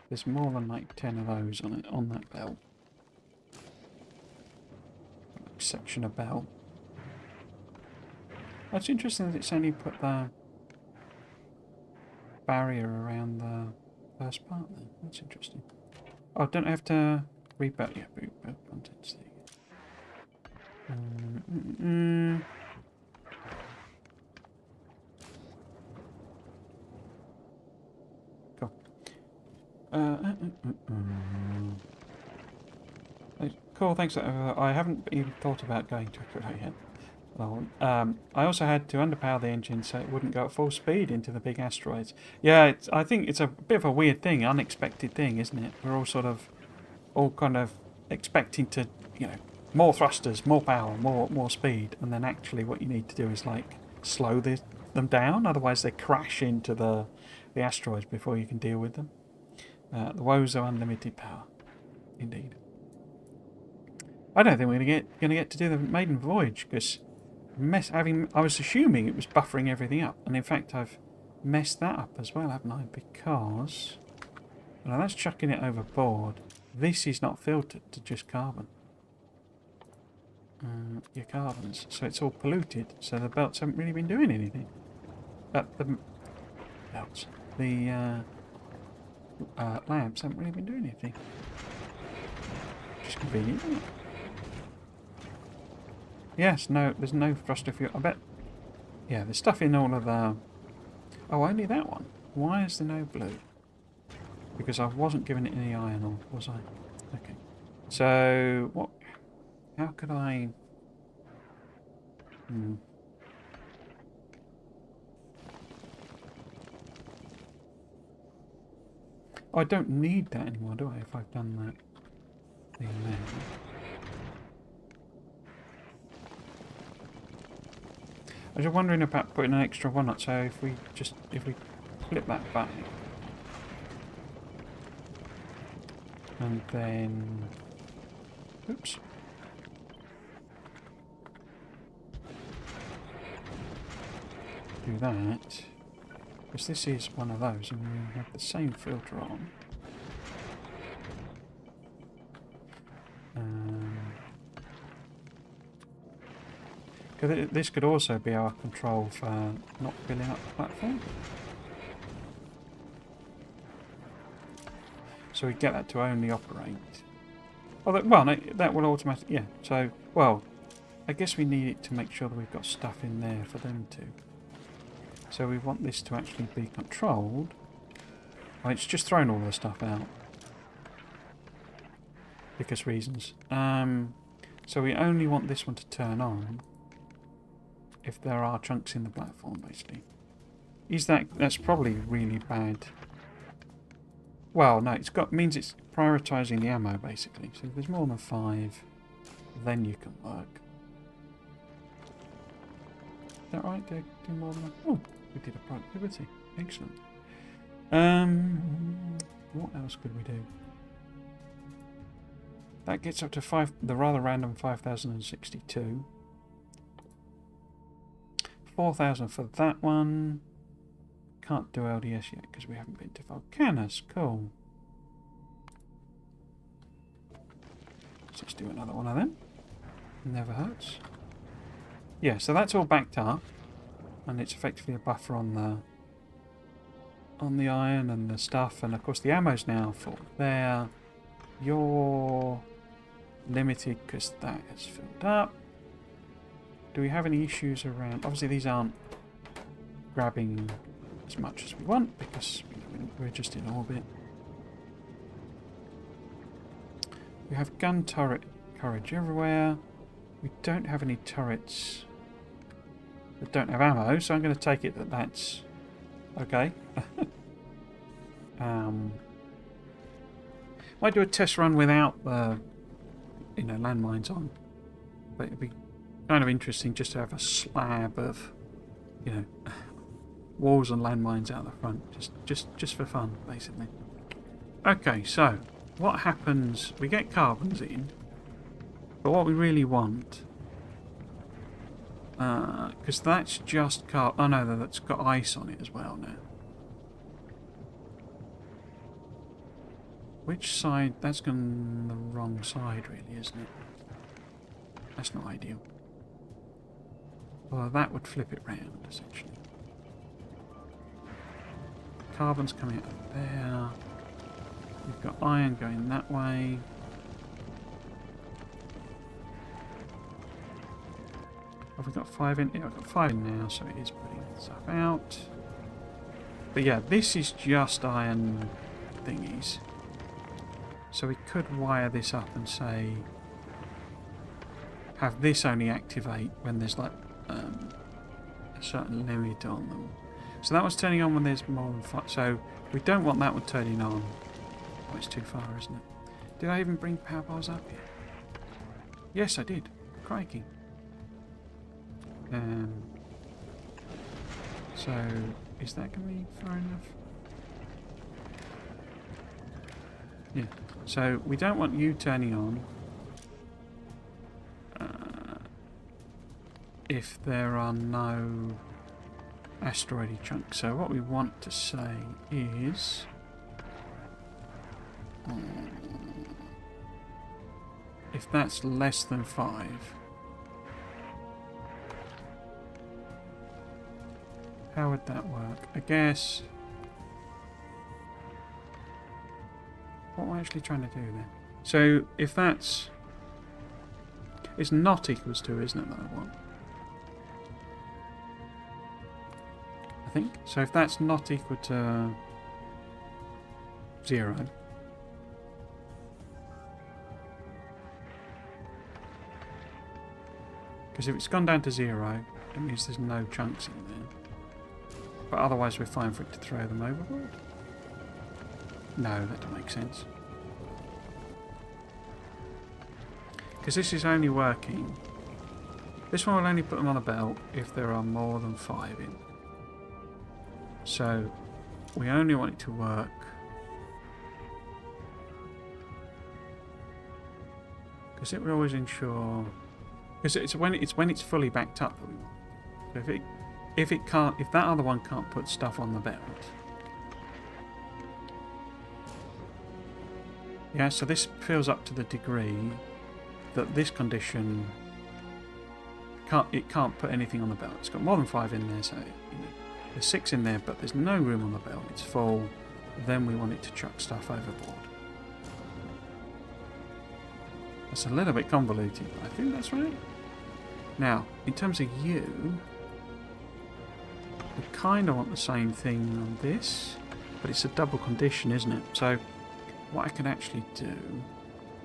There's more than like 10 of those on it, on that belt. Section of belt. That's interesting that it's only put the barrier around the first part then. That's interesting. Oh, don't I have to reboot? Yeah, boot contents. There you go. Cool. Cool, thanks. I haven't even thought about going to it yet. Well, I also had to underpower the engine so it wouldn't go at full speed into the big asteroids. Yeah, I think it's a bit of a weird thing, unexpected thing, isn't it? We're all kind of expecting to, you know, more thrusters, more power, more speed, and then actually what you need to do is like slow them down, otherwise they crash into the asteroids before you can deal with them. The woes of unlimited power, indeed. I don't think we're gonna get to do the maiden voyage because I was assuming it was buffering everything up, and in fact I've messed that up as well, haven't I? Because well, that's chucking it overboard. This is not filtered to just carbon. Your carbons, so it's all polluted. So the belts haven't really been doing anything. The belts, the labs haven't really been doing anything. Just convenient, isn't it? Yes, no, there's no thruster fuel. I bet. Yeah, there's stuff in all of the... Oh, only that one. Why is there no blue? Because I wasn't giving it any iron ore, was I? Okay. So, what... How could I... Oh, I don't need that anymore, do I, if I've done that thing there? I was just wondering about putting an extra one up, so if we flip that back and then oops. Do that, because this is one of those and we have the same filter on. This could also be our control for not filling up the platform. So we get that to only operate. Oh, well, no, that will automatically... Yeah, so, well, I guess we need it to make sure that we've got stuff in there for them to. So we want this to actually be controlled. Well, it's just thrown all the stuff out. Because reasons. So we only want this one to turn on if there are chunks in the platform, basically. That's probably really bad. Well, no, means it's prioritising the ammo, basically. So if there's more than 5, then you can work. Is that right? Do more than... Oh, we did a productivity. Excellent. What else could we do? That gets up to the rather random 5,062. 4,000 for that one. Can't do LDS yet because we haven't been to Volcanus. Cool. So let's do another one of them. Never hurts. Yeah, so that's all backed up, and it's effectively a buffer on the iron and the stuff, and of course the ammo's now full. There, you're limited because that has filled up. Do we have any issues around? Obviously these aren't grabbing as much as we want because we're just in orbit. We have gun turret courage everywhere. We don't have any turrets that don't have ammo, so I'm going to take it that that's okay. Might do a test run without the landmines on, but it'd be kind of interesting just to have a slab of walls and landmines out the front, just for fun, basically. Okay, so what happens? We get carbons in, but what we really want, because that's just oh no, that's got ice on it as well now. Which side? That's gone the wrong side, really, isn't it? That's not ideal. Well, that would flip it round, essentially. Carbon's coming out of there. We've got iron going that way. Have we got 5 in? Yeah, I've got 5 in now, so it is putting stuff out. But yeah, this is just iron thingies. So we could wire this up and say, have this only activate when there's like a certain limit on them. So that one's turning on when there's more than 5. So we don't want that one turning on. Oh, it's too far, isn't it? Did I even bring power bars up here? Yes, I did. Crikey. So is that going to be far enough? Yeah. So we don't want you turning on if there are no asteroidy chunks. So what we want to say is if that's less than 5, how would that work? I guess. What am I actually trying to do there? So if that's... It's not equals to, isn't it, that I want? I think. So if that's not equal to 0... Because if it's gone down to 0, it means there's no chunks in there. But otherwise we're fine for it to throw them overboard. No, that doesn't make sense. Because this is only working. This one will only put them on a belt if there are more than 5 in. So we only want it to work because it will always ensure, because it's when it's fully backed up that we want. So if that other one can't put stuff on the belt. Yeah, so this fills up to the degree that this condition can't put anything on the belt. It's got more than 5 in there, so there's 6 in there, but there's no room on the belt. It's full. Then we want it to chuck stuff overboard. That's a little bit convoluted, but I think that's right. Now, in terms of you, we kind of want the same thing on this, but it's a double condition, isn't it? So what I can actually do,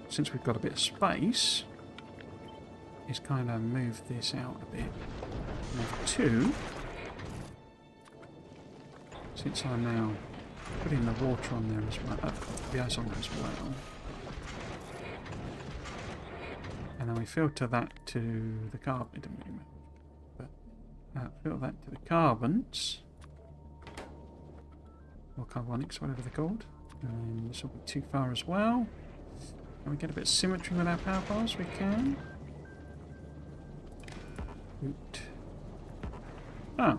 since we've got a bit of space, is kind of move this out a bit. Move 2. Since I'm now putting the water on there as well, the ice on there as well. And then we filter that to the carbon. It doesn't really matter. But filter that to the carbons. Or carbonics, whatever they're called. And this will be too far as well. Can we get a bit of symmetry with our power poles? We can. Oot. Oh.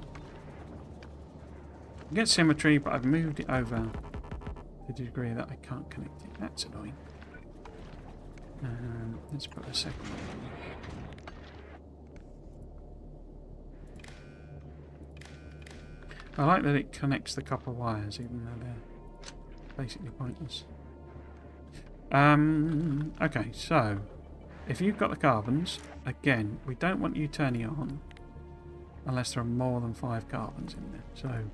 We get symmetry, but I've moved it over to the degree that I can't connect it. That's annoying. Let's put a second one in. I like that it connects the copper wires, even though they're basically pointless. Okay, so if you've got the carbons, again, we don't want you turning it on unless there are more than 5 carbons in there. So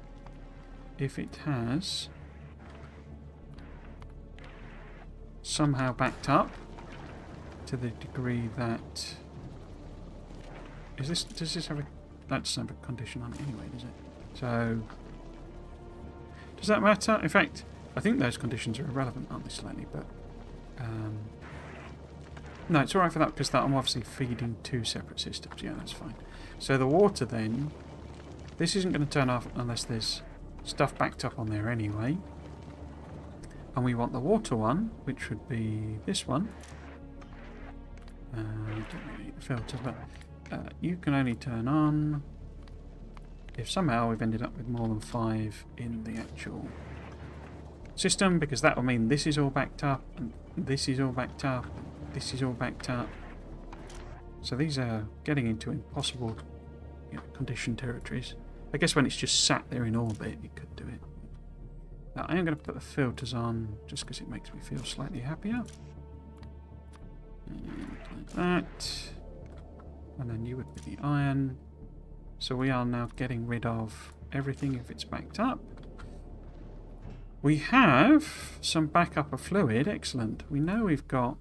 if it has somehow backed up to the degree that does this have a that doesn't have a condition on it anyway, does it? So does that matter? In fact, I think those conditions are irrelevant, aren't they, slightly? But no, it's alright for that because I'm obviously feeding 2 separate systems. Yeah, that's fine. So the water then, this isn't going to turn off unless there's stuff backed up on there anyway. And we want the water one, which would be this one. Don't really need the filters, but you can only turn on if somehow we've ended up with more than 5 in the actual system, because that will mean this is all backed up, and this is all backed up, and this is all backed up. So these are getting into impossible, condition territories. I guess when it's just sat there in orbit, it could do it. Now I am going to put the filters on just because it makes me feel slightly happier. And like that. And then you would be the iron. So we are now getting rid of everything if it's backed up. We have some backup of fluid. Excellent. We know we've got...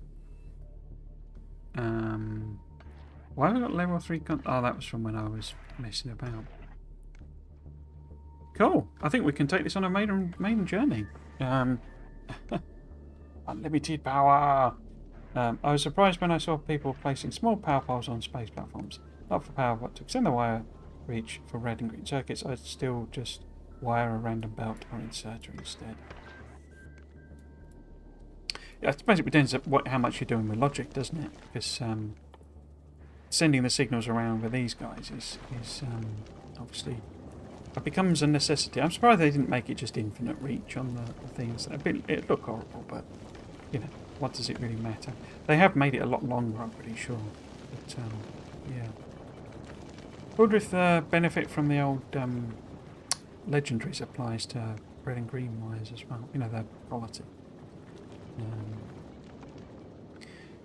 why have we got level 3... Oh, that was from when I was messing about. Cool. I think we can take this on a maiden journey. Unlimited power. I was surprised when I saw people placing small power poles on space platforms. Not for power, but to extend the wire reach for red and green circuits, I'd still just wire a random belt or inserter instead. Yeah, I suppose it depends on how much you're doing with logic, doesn't it? Because sending the signals around with these guys is obviously... It becomes a necessity. I'm surprised they didn't make it just infinite reach on the things. It looked horrible, but, what does it really matter? They have made it a lot longer, I'm pretty sure. But, yeah. Wonder if the benefit from the old legendaries applies to red and green wires as well. Their quality.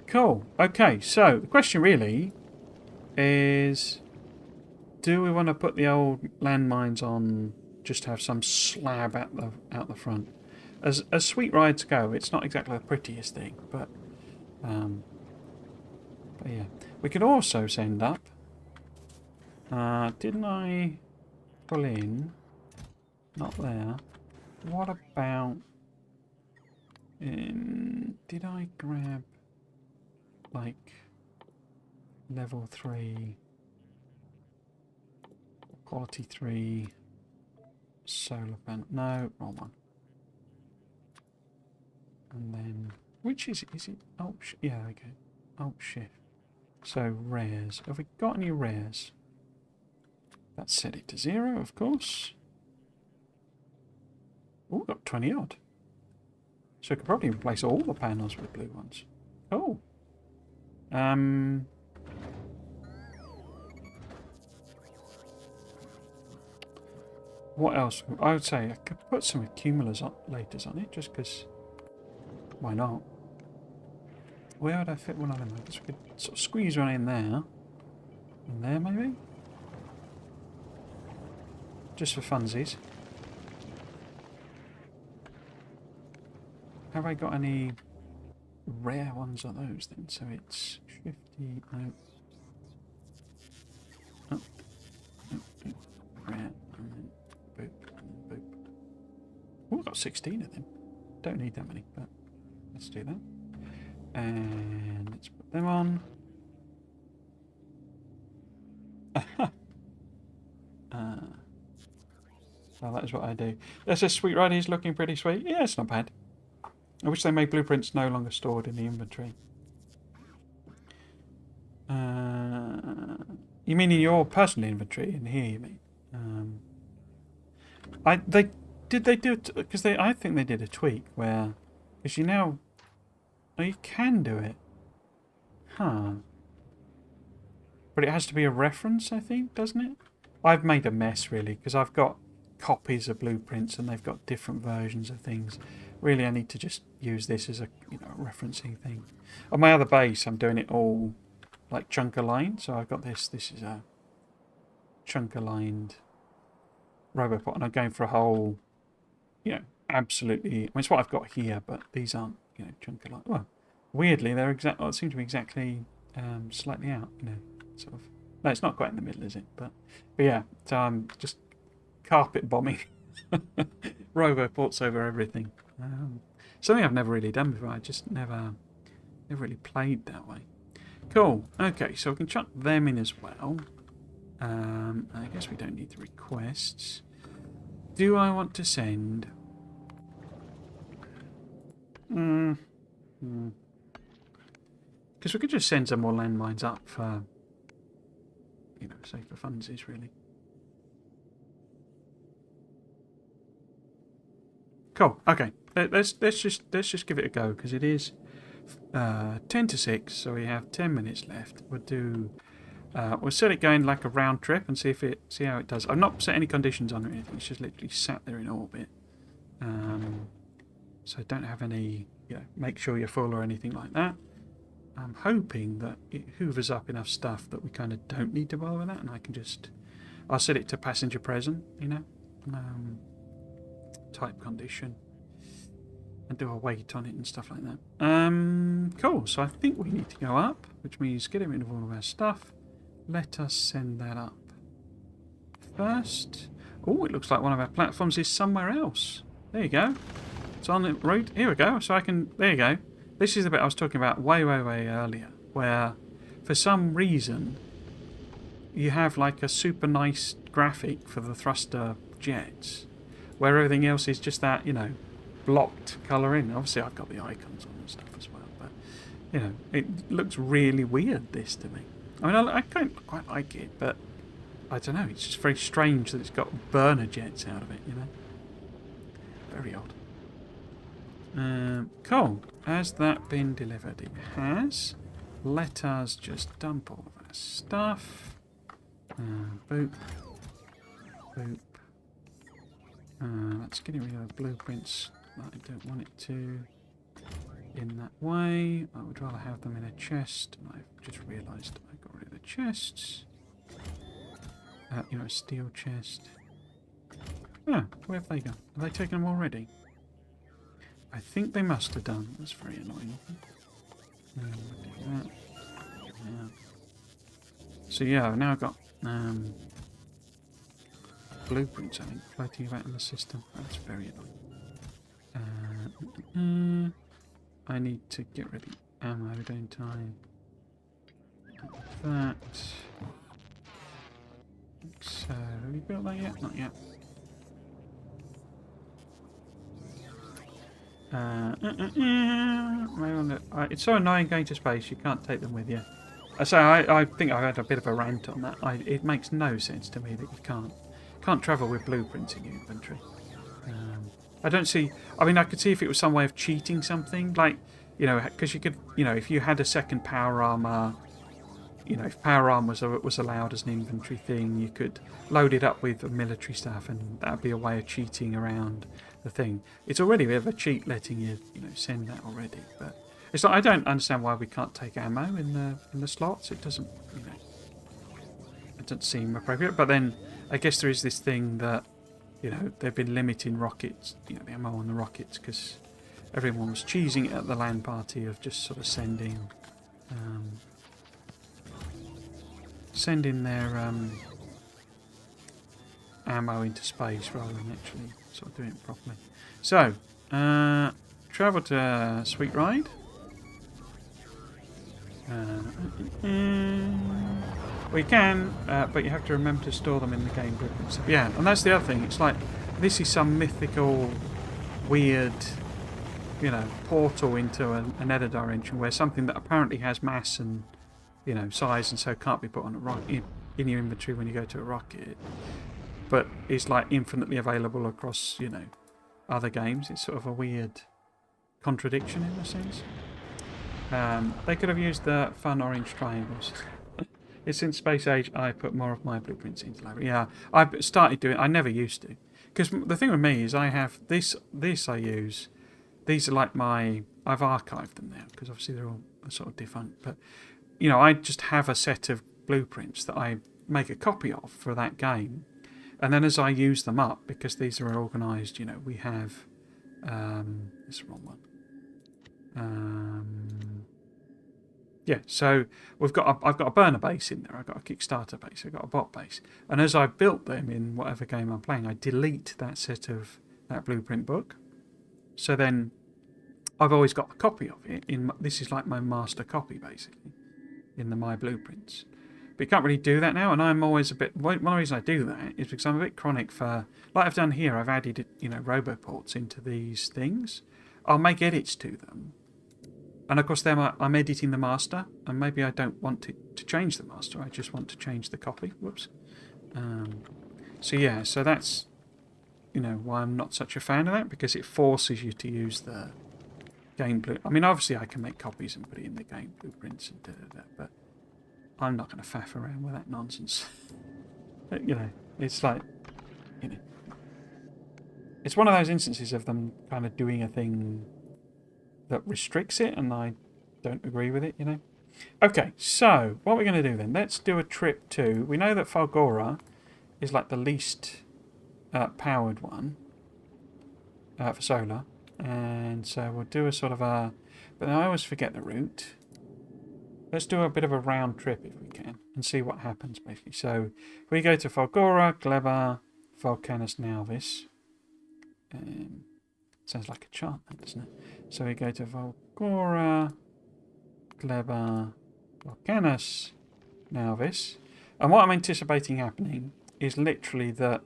Cool. Okay, so the question really is... Do we want to put the old landmines on, just have some slab out the front? As sweet rides go, it's not exactly the prettiest thing, but yeah. We could also send up... didn't I pull in? Not there. What about... did I grab, like, level 3... Quality 3 solar panel. No, wrong one. And then, which is it? Is it? Oh, yeah, okay. Oh, shift. So, rares. Have we got any rares? Let's set it to 0, of course. Oh, we've got 20 odd. So, we could probably replace all the panels with blue ones. Oh. What else? I would say I could put some accumulators on it, just because. Why not? Where would I fit one of them? I guess we could sort of squeeze one in there. And there, maybe? Just for funsies. Have I got any rare ones of those then? So it's 50. No. Oh. Oh. Rare. Boop, and then boop. Oh, I've got 16 of them. Don't need that many, but let's do that. And let's put them on. Well, that is what I do. There's a sweet ride. He's looking pretty sweet. Yeah, it's not bad. I wish they made blueprints no longer stored in the inventory. You mean in your personal inventory? In here, you mean? They do it because I think they did a tweak where, because you can do it, huh? But it has to be a reference, I think, doesn't it? I've made a mess really because I've got copies of blueprints and they've got different versions of things. Really, I need to just use this as a referencing thing. On my other base, I'm doing it all like chunk aligned. So I've got this. This is a chunk aligned Robopod, and I'm going for a whole, absolutely. I mean, it's what I've got here, but these aren't, chunk aligned. Well, weirdly, they're exact. Well, it seems to be exactly slightly out. Sort of. No, it's not quite in the middle, is it? But yeah. So I'm just carpet bombing Roboports over everything. Something I've never really done before. I just never really played that way. Cool. Okay, so we can chuck them in as well. I guess we don't need the requests. Do I want to send? Because we could just send some more landmines up for, safer funsies, really. Cool. Okay. Let's just give it a go because it is 10 to 6, so we have 10 minutes left. We'll set it going like a round trip and see how it does. I've not set any conditions on or anything. It's just literally sat there in orbit. So don't have any, make sure you're full or anything like that. I'm hoping that it hoovers up enough stuff that we kind of don't need to bother with that, and I'll set it to passenger present, type condition, and do a weight on it and stuff like that. Cool. So I think we need to go up, which means getting rid of all of our stuff. Let us send that up first. Oh, it looks like one of our platforms is somewhere else. There you go. It's on the road. Here we go. So there you go. This is the bit I was talking about way earlier, where for some reason you have like a super nice graphic for the thruster jets, where everything else is just that, blocked colour in. Obviously I've got the icons on and stuff as well, but, it looks really weird, this, to me. I mean, I quite like it, but I don't know, it's just very strange that it's got burner jets out of it, Very odd. Cool. Has that been delivered? It has. Let us just dump all of our stuff. Boop. Boop. That's getting rid of the blueprints. I don't want it to in that way. I would rather have them in a chest. I've just realised I got rid of the chests. A steel chest. Ah, where have they gone? Have they taken them already? I think they must have done. That's very annoying. Yeah. So yeah, I've now got blueprints, I think, floating about in the system. That's very annoying. I need to get rid of ammo, don't I? That. So, have we built that yet? Not yet. It's so annoying going to space, you can't take them with you. So I think I've had a bit of a rant on that. It makes no sense to me that you can't travel with blueprints in your inventory. I don't see. I mean, I could see if it was some way of cheating something, like because you could, if you had a second power armor, if power armor was allowed as an inventory thing, you could load it up with military stuff, and that'd be a way of cheating around the thing. It's already a bit of a cheat letting you, send that already, but it's like I don't understand why we can't take ammo in the slots. It doesn't, it doesn't seem appropriate. But then I guess there is this thing that, they've been limiting rockets, the ammo on the rockets, because everyone was cheesing it at the LAN party of just sort of sending their ammo into space rather than actually sort of doing it properly. So, travel to Sweet Ride. We can, but you have to remember to store them in the game book. Yeah, and that's the other thing. It's like this is some mythical, weird you know, portal into another dimension where something that apparently has mass and, you know, size and so can't be put on a rocket in your inventory when you go to a rocket, but is like infinitely available across, you know, other games. It's sort of a weird contradiction in a sense. They could have used the fun orange triangles. It's in Space Age I put more of my blueprints into library. Yeah, I started doing. I never used to, because the thing with me is I have this I use. These are like my. I've archived them now because obviously they're all sort of defunct. But you know, I just have a set of blueprints that I make a copy of for that game, and then as I use them up, because these are organised. You know, we have. This is the wrong one. Yeah, so I've got a burner base in there, I've got a Kickstarter base, I've got a bot base, and as I built them in whatever game I'm playing, I delete that set of that blueprint book. So then I've always got a copy of it. This is like my master copy basically in the My Blueprints. But you can't really do that now, and I'm always a bit. One of the reasons I do that is because I'm a bit chronic for, like I've done here. I've added, you know, roboports into these things. I'll make edits to them. And of course, then I'm editing the master, and maybe I don't want to change the master. I just want to change the copy. Whoops. So yeah, so that's, you know, why I'm not such a fan of that, because it forces you to use the game blue. I mean, obviously I can make copies and put it in the game blueprints and do that, but I'm not going to faff around with that nonsense. You know, it's like, you know, it's one of those instances of them kind of doing a thing that restricts it, and I don't agree with it, you know. Okay, so what we're going to do then, let's do a trip to, we know that Falgora is like the least powered one for solar, and so we'll do a sort of a, but I always forget the route. Let's do a bit of a round trip if we can and see what happens basically. So if we go to Falgora, Gleba, Volcanus Nauvis, sounds like a chart, doesn't it? So we go to Falgora, Gleba, Volcanus Nauvis, and what I'm anticipating happening is literally that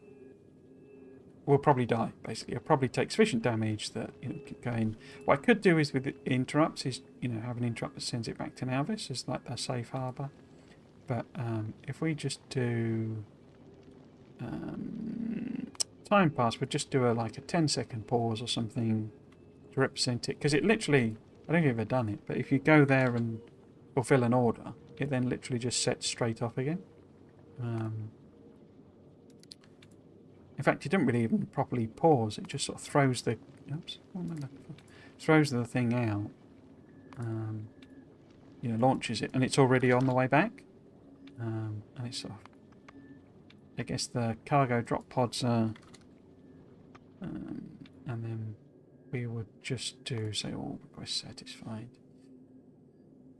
we'll probably die, basically. It'll probably take sufficient damage that, you know, keep going. What I could do is with interrupts is, you know, have an interrupt that sends it back to Nauvis as like their safe harbour. But if we just do time pass, we'll just do like a 10-second pause or something to represent it. Because it literally, I don't think I've ever done it, but if you go there and fulfill an order, it then literally just sets straight off again. In fact, it didn't really even properly pause. It just sort of throws the, oops, what am I looking for? Throws the thing out. You know, launches it, and it's already on the way back. And it's sort of, I guess the cargo drop pods are, and then we would just do, say, all requests satisfied.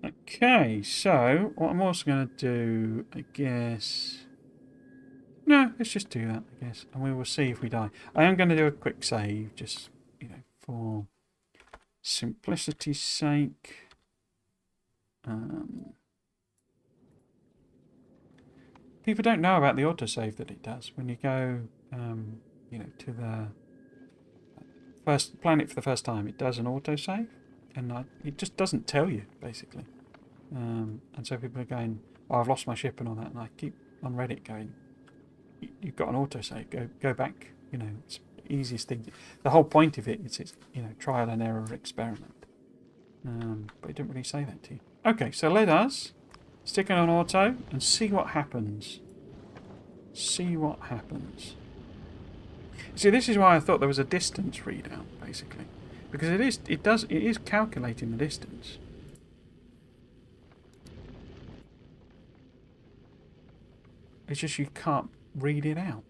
Okay, so what I'm also going to do, I guess. No, let's just do that, I guess, and we will see if we die. I am going to do a quick save, just, you know, for simplicity's sake. People don't know about the autosave that it does. When you go, you know, to the first planet for the first time, it does an autosave, and it just doesn't tell you, basically. And so people are going, oh, I've lost my ship and all that, and I keep on Reddit going, you've got an autosave, go back, you know, it's the easiest thing. The whole point of it is it's, you know, trial and error experiment. But it didn't really say that to you. Okay, so let us stick it on auto and see what happens. See what happens. See, this is why I thought there was a distance readout, basically. Because it is calculating the distance. It's just you can't read it out.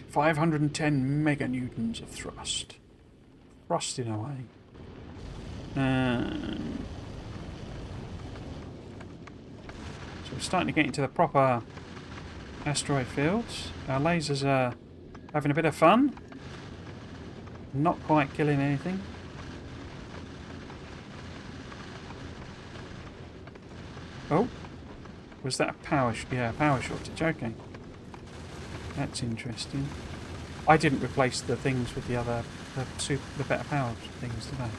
510 meganewtons of thrust. Thrusting away. So we're starting to get into the proper asteroid fields. Our lasers are having a bit of fun. Not quite killing anything. Oh, was that a power? Yeah, power shortage. Okay, that's interesting. I didn't replace the things with the other, the better power things, did I?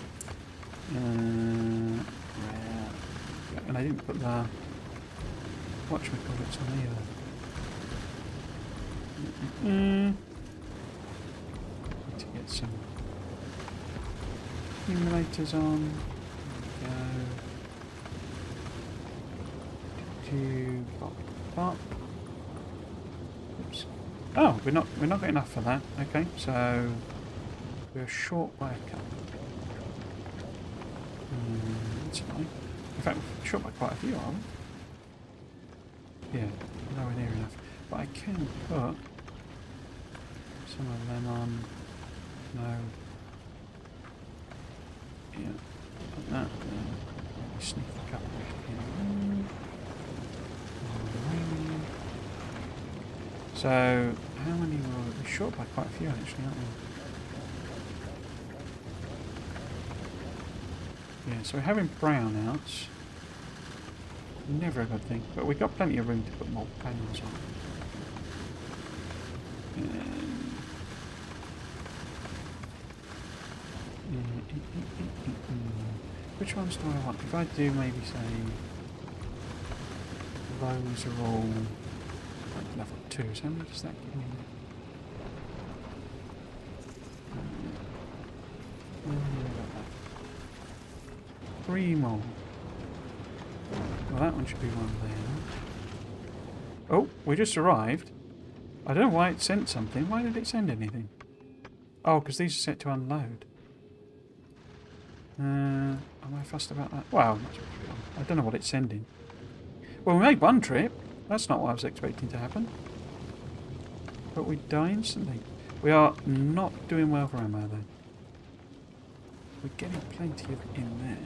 Yeah. And I didn't put the whatchamacallits on either. Need to get some accumulators on. There we go. Bop. Oops. Oh, we're not getting enough for that. Okay, so we're short by a couple. That's fine. In fact, we're short by quite a few, aren't we? Yeah, nowhere near enough. But I can put some of them on. No. Yeah, like that. Sneak a couple in. So, how many were we short by quite a few actually, aren't we? Yeah, so we're having brownouts. Never a good thing, but we've got plenty of room to put more panels on. Which ones do I want? If I do maybe say those are all like level 2s, how many does that give me? 3 more. Well, that one should be one there. Oh, we just arrived. I don't know why it sent something. Why did it send anything? Oh, because these are set to unload. Am I fussed about that? Well, I don't know what it's sending. Well, we made one trip. That's not what I was expecting to happen. But we die instantly. We are not doing well for ammo, though. We're getting plenty of it in there.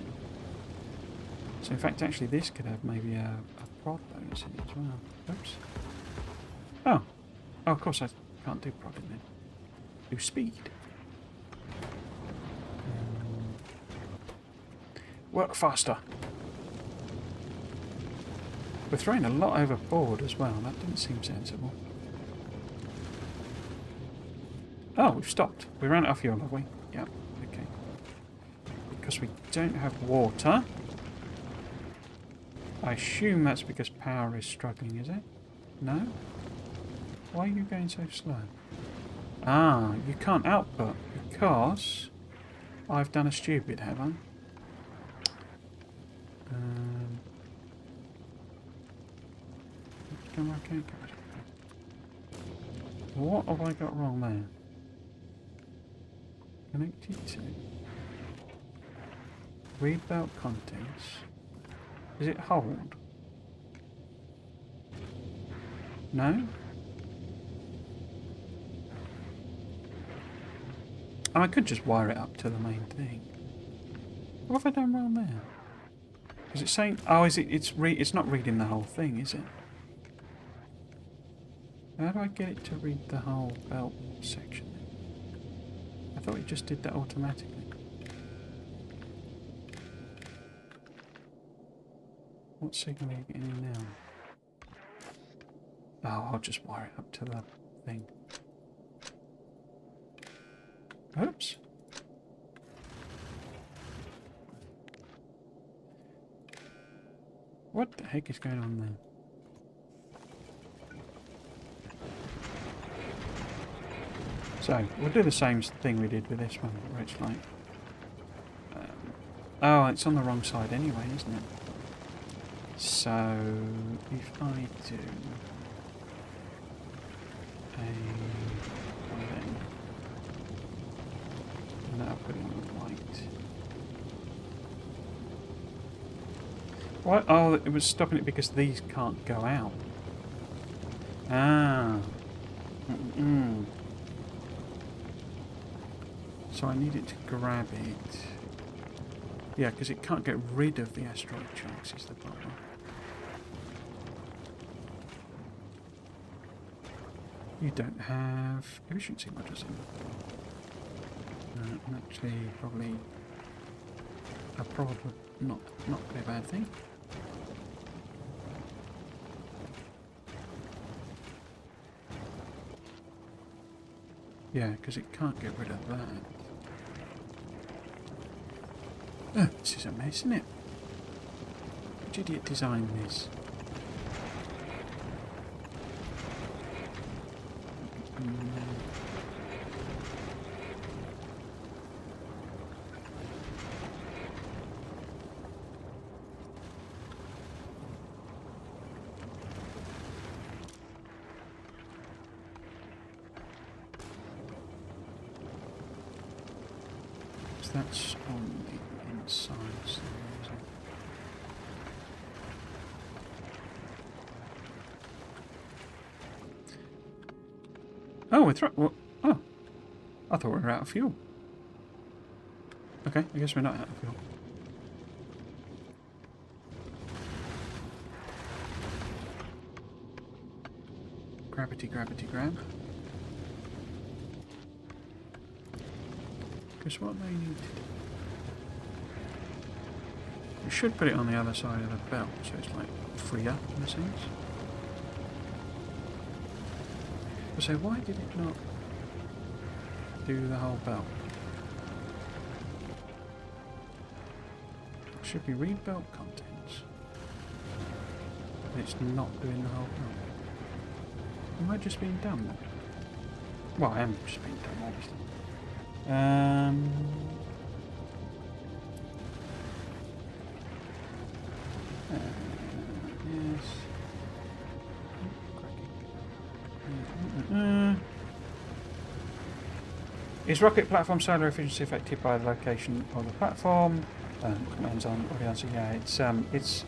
So, in fact, actually, this could have maybe a prod bonus in it as well. Oops. Oh. Oh, of course, I can't do prodding then. Do speed. Work faster. We're throwing a lot overboard as well. That didn't seem sensible. Oh, we've stopped. We ran out of fuel, have we? Yeah. Okay. Because we don't have water. I assume that's because power is struggling, is it? No? Why are you going so slow? Ah, you can't output because I've done a stupid, have I? Okay. What have I got wrong there? Connected to read belt contents. Is it hold? No? Oh, I could just wire it up to the main thing. What have I done wrong there? Is it saying? Oh, is it? It's not reading the whole thing, is it? How do I get it to read the whole belt section? I thought it just did that automatically. What signal are you getting in now? Oh, I'll just wire it up to the thing. Oops. What the heck is going on there? So, we'll do the same thing we did with this one, where it's like... oh, it's on the wrong side anyway, isn't it? So, if I do... and that'll put it on the right. What? Oh, it was stopping it because these can't go out. Ah. So I need it to grab it. Yeah, because it can't get rid of the asteroid chunks is the problem. You don't have efficiency modules in. Actually, probably not be a bad thing. Yeah, because it can't get rid of that. Oh, this is a mess, isn't it? Which idiot designed this? That's on the inside, so oh, we're through. Oh, I thought we were out of fuel. Okay, I guess we're not out of fuel. Gravity, gravity, grab. Guess what they need to do? We should put it on the other side of the belt, so it's like freer in a sense. So why did it not do the whole belt? It should be read belt contents. But it's not doing the whole belt. Am I just being dumb then? Well, I am just being dumb, obviously. Yes. Is rocket platform solar efficiency affected by the location of the platform? Commands on the answer. Yeah, it's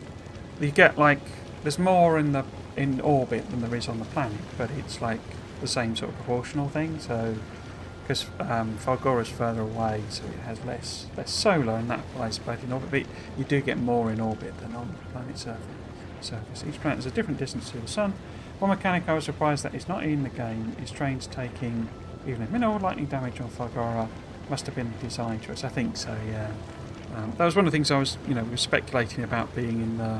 you get like there's more in orbit than there is on the planet, but it's like the same sort of proportional thing. So because Falgora's further away, so it has less solar, and that applies both in orbit. But you do get more in orbit than on the planet's surface. Each planet has a different distance to the sun. One mechanic I was surprised that is not in the game is trains taking even a minimal lightning damage on Falgora. Must have been a design choice. I think so. Yeah. That was one of the things I was, was speculating about being in the.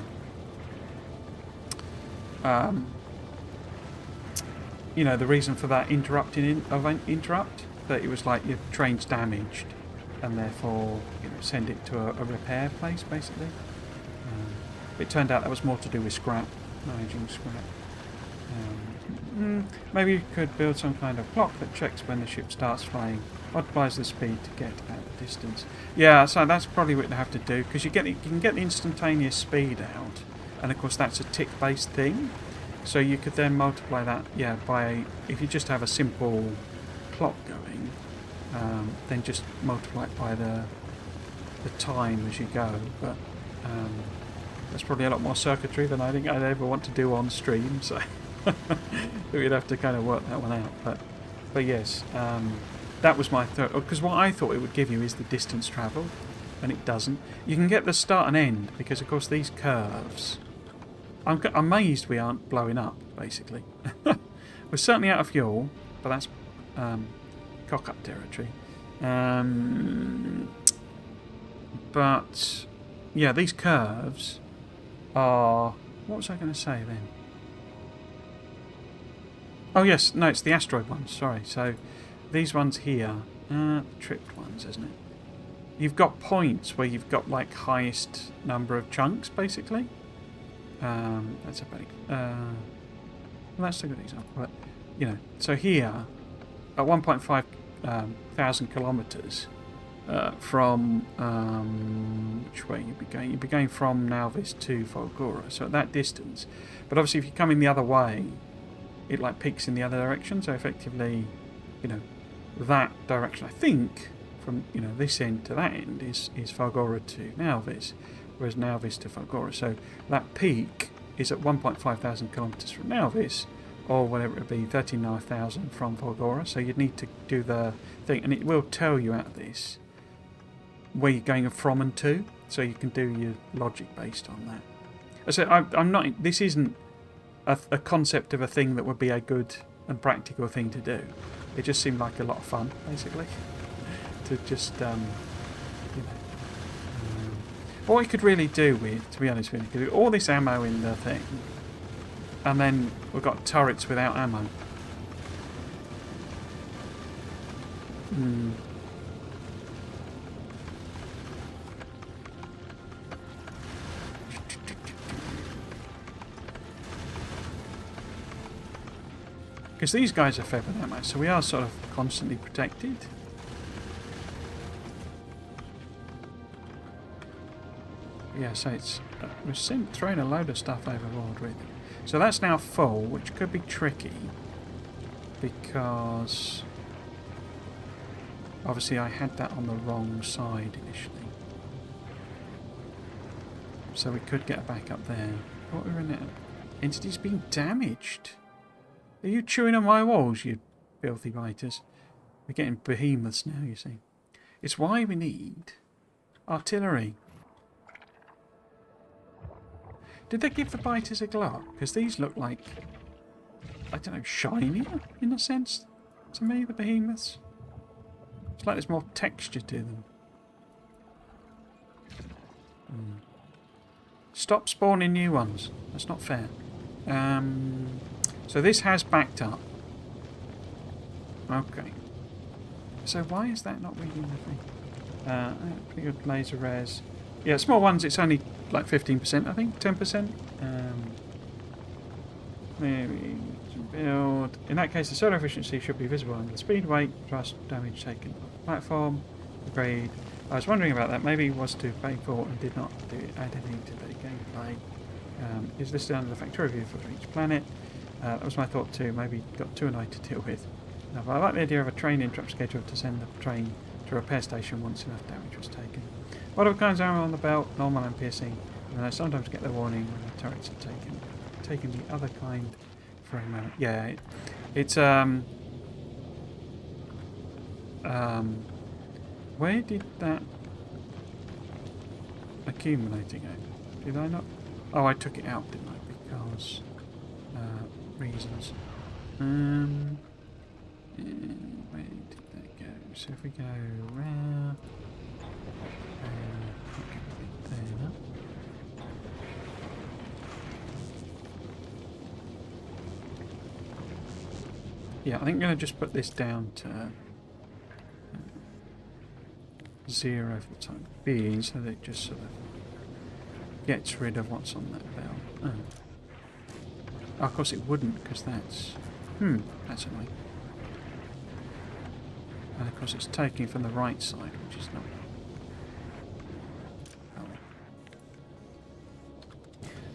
The reason for that interrupt, that it was like your train's damaged, and therefore send it to a repair place basically. It turned out that was more to do with scrap, managing scrap. Maybe you could build some kind of clock that checks when the ship starts flying, multiplies the speed to get out the distance. Yeah, so that's probably what you have to do, because you can get the instantaneous speed out, and of course that's a tick-based thing. So you could then multiply that, by if you just have a simple clock going, then just multiply it by the time as you go. But that's probably a lot more circuitry than I think I'd ever want to do on stream. So we'd have to kind of work that one out. But yes, that was my thought. Because what I thought it would give you is the distance travelled, and it doesn't. You can get the start and end because, of course, these curves. I'm amazed we aren't blowing up, basically. We're certainly out of fuel, but that's cock-up territory. But, yeah, these curves are... What was I going to say then? Oh, yes, no, it's the asteroid ones, sorry. So, these ones here, tripped ones, isn't it? You've got points where you've got, like, highest number of chunks, basically. That's a bad well, that's a good example. But so here at 1.5 thousand kilometers from which way you'd be going? You'd be going from Nalvis to Falgora. So at that distance, but obviously if you're coming the other way, it like peaks in the other direction. So effectively, that direction. I think from this end to that end is Falgora to Nalvis. Whereas Nalvis to Falgora. So that peak is at 1.5 thousand kilometres from Nalvis, or whatever it would be, 39,000 from Falgora. So you'd need to do the thing, and it will tell you out of this where you're going from and to, so you can do your logic based on that. I said I'm not. This isn't a concept of a thing that would be a good and practical thing to do. It just seemed like a lot of fun, basically, to just what we could really do with, to be honest with you, could do all this ammo in the thing, and then we've got turrets without ammo. Hmm. Because these guys are fed with ammo, so we are sort of constantly protected. Yeah, so it's we're throwing a load of stuff overboard with it. So that's now full, which could be tricky because obviously I had that on the wrong side initially. So we could get back up there. What are in it? Entities being damaged. Are you chewing on my walls, you filthy biters? We're getting behemoths now, you see. It's why we need artillery. Did they give the biters a glow up? Because these look like, I don't know, shinier in a sense to me, the behemoths. It's like there's more texture to them. Stop spawning new ones. That's not fair. So this has backed up. Okay. So why is that not reading the thing? Pretty good laser res. Yeah, small ones, it's only like 15%, I think, 10%. Maybe build. In that case, the solar efficiency should be visible under the speed, weight, plus damage taken off the platform. Agreed. I was wondering about that. Maybe it was to pay for and did not add anything to the gameplay. Is listed under the Factorio view for each planet. That was my thought too. Maybe got two and I to deal with. Now, but I like the idea of a train interrupt schedule to send the train to a repair station once enough damage was taken. What other kinds of ammo on the belt? Normal and piercing. And I sometimes get the warning when the turrets are taking the other kind for a moment. Yeah, it's where did that accumulating go? Did I not? Oh, I took it out, didn't I? Because reasons. Where did that go? So if we go around, there. Yeah, I think I'm going to just put this down to 0 for the time being, so that it just sort of gets rid of what's on that belt. Oh, of course it wouldn't, because that's... that's annoying. And of course it's taking from the right side, which is not...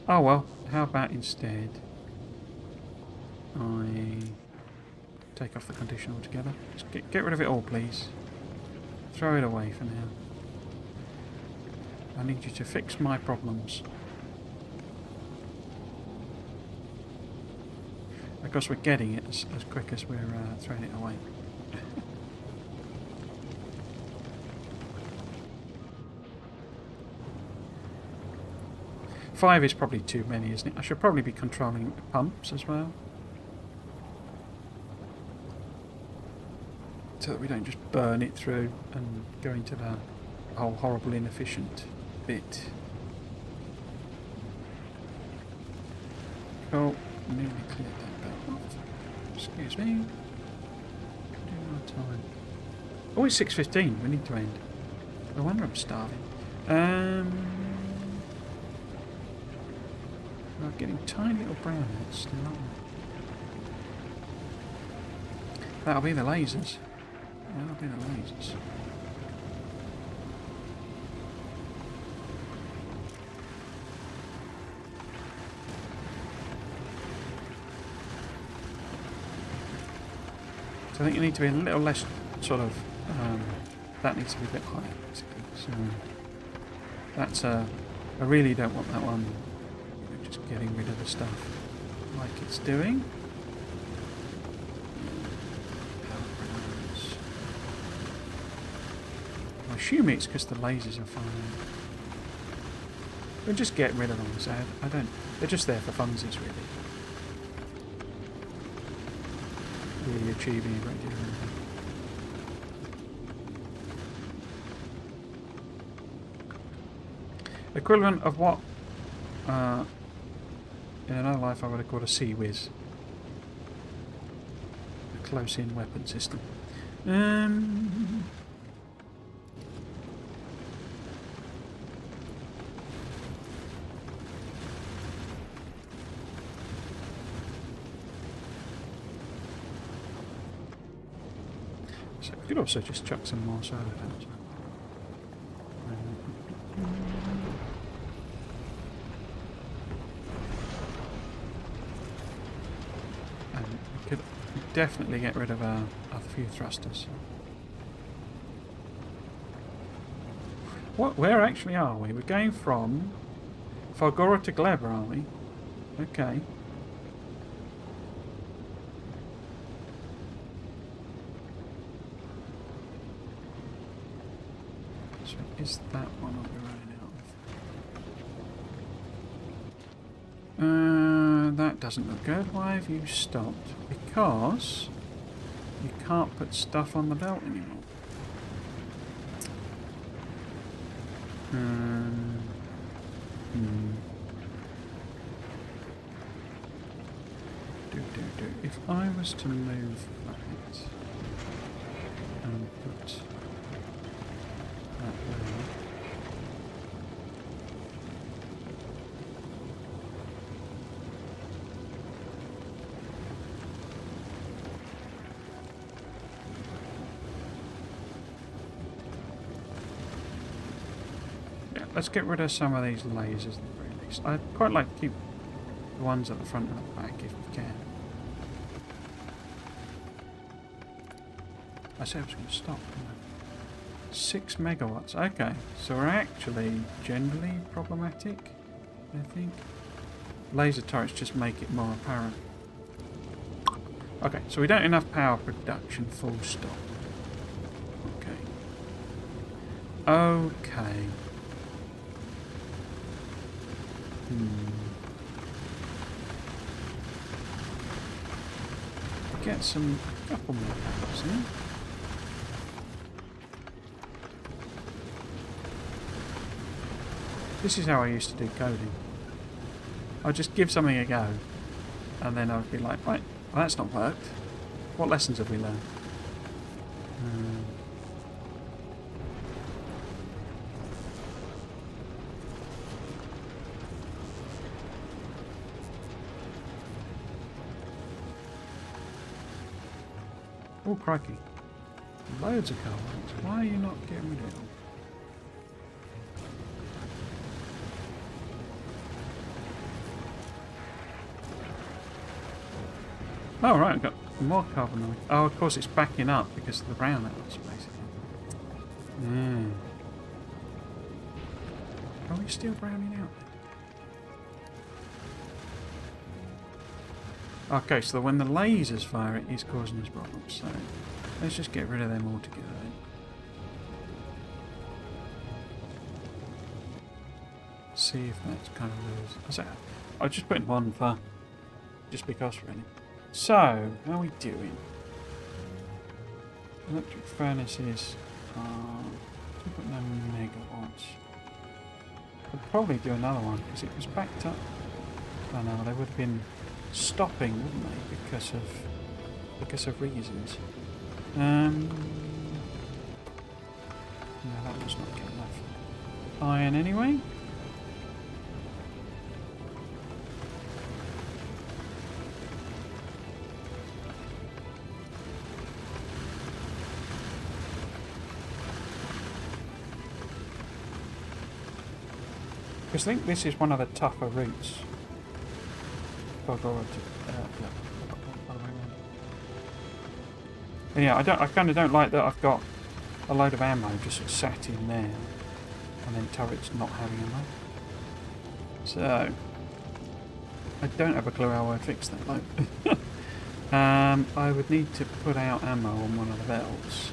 Oh well, how about instead I take off the condition altogether. Just get rid of it all, please. Throw it away for now. I need you to fix my problems. Of course we're getting it as quick as we're throwing it away. Five is probably too many, isn't it? I should probably be controlling the pumps as well. So that we don't just burn it through and go into the whole horrible inefficient bit. Cool. Nearly cleared that belt off. Excuse me. Do our time. Oh, it's 6:15. We need to end. No wonder I'm starving. We're getting tiny little brownouts still, aren't we? That'll be the lasers. That'll be the lasers. So I think you need to be a little less sort of, that needs to be a bit higher basically. So that's I really don't want that one just getting rid of the stuff like it's doing. I assume it's because the lasers are firing. We'll just get rid of them, so I don't, they're just there for funsies really. Really achieving a great deal of anything. Equivalent of what in another life I would have called a sea whiz. A close-in weapon system. Um. So we could also just chuck some more solar panels. And we could definitely get rid of a few thrusters. Where actually are we? We're going from Factorio to Gleb, are we? Okay. So is that one I'll be running out of? That doesn't look good. Why have you stopped? Because you can't put stuff on the belt anymore. If I was to move that and put that there. Yeah, let's get rid of some of these lasers at the very least. I'd quite like to keep the ones at the front and the back if we can. I said I was going to stop. 6 megawatts. Okay, so we're actually generally problematic, I think. Laser turrets just make it more apparent. Okay, so we don't have enough power production, full stop. Okay. Okay. Get some couple more panels in. This is how I used to do coding. I'd just give something a go, and then I'd be like, right, well, that's not worked. What lessons have we learned? Oh, crikey. Loads of carbons. Why are you not getting rid of them? Oh, right, I've got more carbon. Oh, of course, it's backing up because of the brownouts, basically. Yeah. Are we still browning out? Okay, so when the lasers fire, it is causing us problems. So let's just get rid of them altogether then. See if that's kind of lose. I'll just put in one for just because, really. So, how are we doing? Electric furnaces are 2.9 megawatts. I'll probably do another one because it was backed up. Oh no, they would have been stopping, wouldn't they? Because of reasons. No, that was not getting enough iron anyway. Because I think this is one of the tougher routes. Yeah, I kind of don't like that I've got a load of ammo just sort of sat in there, and then turrets not having ammo. So I don't have a clue how I fix that though. I would need to put out ammo on one of the belts.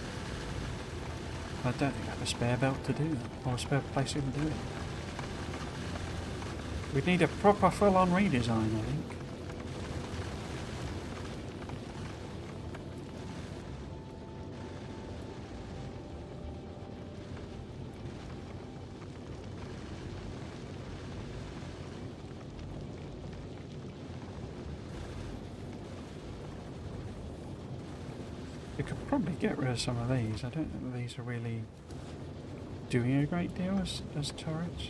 I don't think I have a spare belt to do that, or a spare place to do it. We'd need a proper full-on redesign, I think. could probably get rid of some of these. I don't think these are really doing a great deal as turrets.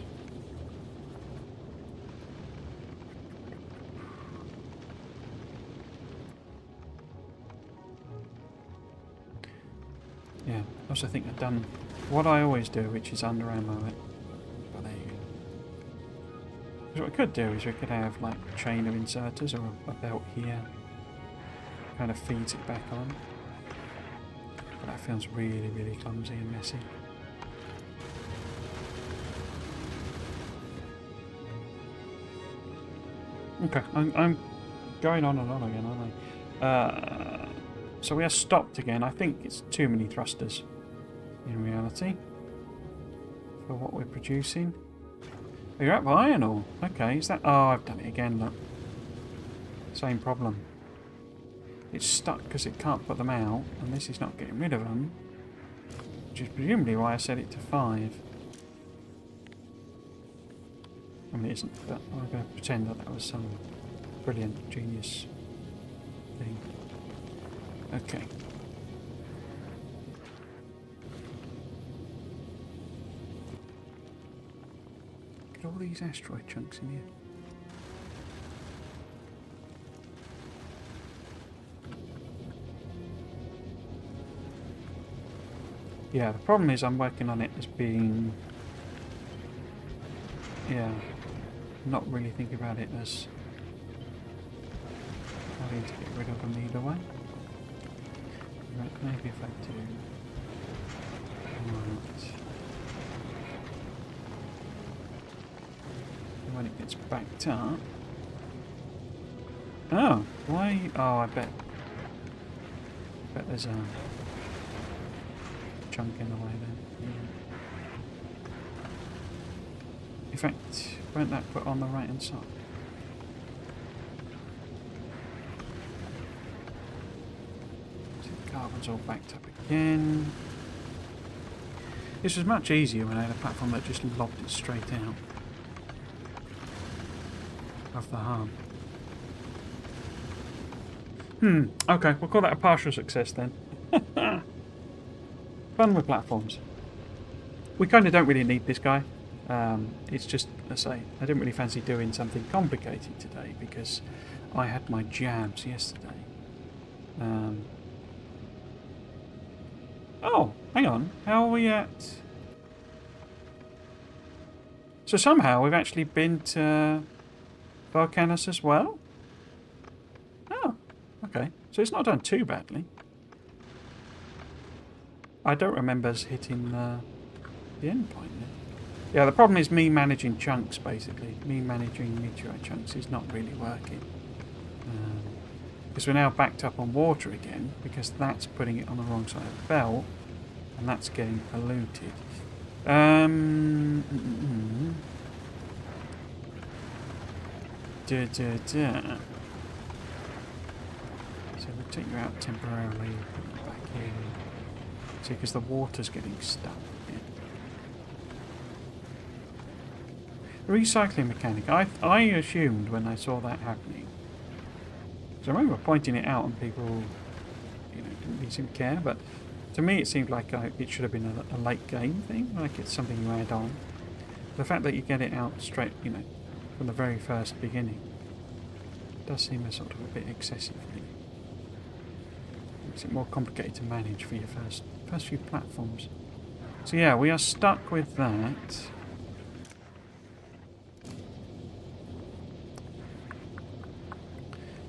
Yeah, I also think I've done what I always do, which is under ammo it. But there you go. 'Cause what we could do is we could have like a chain of inserters or a belt here. Kind of feeds it back on. But that feels really, really clumsy and messy. Okay, I'm going on and on again, aren't I? So we are stopped again. I think it's too many thrusters in reality for what we're producing. Oh, you're up by iron ore. Okay, is that... Oh, I've done it again, look. Same problem. It's stuck because it can't put them out, and this is not getting rid of them. Which is presumably why I set it to 5. I mean, it isn't, but I'm going to pretend that that was some brilliant genius thing. Okay. Look at all these asteroid chunks in here. Yeah, the problem is I'm working on it as being... Yeah, not really thinking about it as having to get rid of them either way. Right, maybe if I do... Right. And when it gets backed up... Oh, why... Oh, I bet there's a chunk in the way then. Yeah. In fact, won't that put on the right hand side? So the carbon's all backed up again. This was much easier when I had a platform that just lobbed it straight out of the hub. Okay, we'll call that a partial success then. Fun with platforms. We kind of don't really need this guy. It's just, I say, I didn't really fancy doing something complicated today because I had my jabs yesterday. Oh, hang on. How are we at... So somehow we've actually been to Volcanus as well? Oh, okay. So it's not done too badly. I don't remember us hitting the end point there. Yeah, the problem is me managing chunks, basically. Me managing meteorite chunks is not really working. Because we're now backed up on water again, because that's putting it on the wrong side of the belt, and that's getting polluted. So we'll take you out temporarily, put you back in. See, because the water's getting stuck again. The recycling mechanic. I assumed when I saw that happening. Because I remember pointing it out and people, didn't really seem to care. But to me, it seemed like it should have been a late game thing, like it's something you add on. The fact that you get it out straight, from the very first beginning, does seem a sort of a bit excessive, really. Makes it more complicated to manage for your first few platforms. So yeah, we are stuck with that.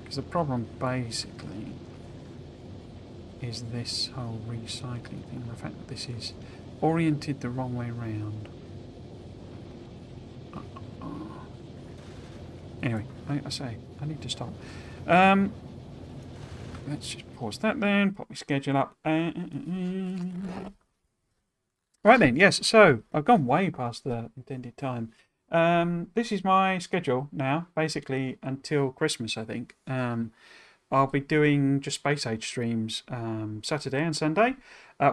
Because the problem basically is this whole recycling thing, the fact that this is oriented the wrong way round. Anyway, I say, I need to stop. Let's just pause that then, pop my schedule up. Right then, yes, so I've gone way past the intended time. This is my schedule now, basically until Christmas, I think. I'll be doing just Space Age streams Saturday and Sunday.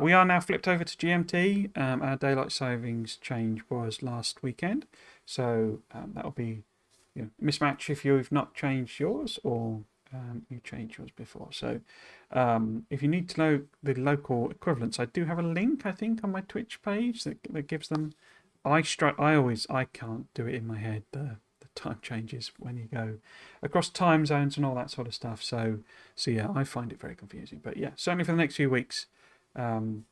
We are now flipped over to GMT. Our daylight savings change was last weekend, so that'll be mismatch if you've not changed yours, or you changed yours before. So if you need to know the local equivalents, I do have a link, I think, on my Twitch page that gives them. I can't do it in my head. The time changes when you go across time zones and all that sort of stuff. So yeah, I find it very confusing. But yeah, certainly for the next few weeks, maybe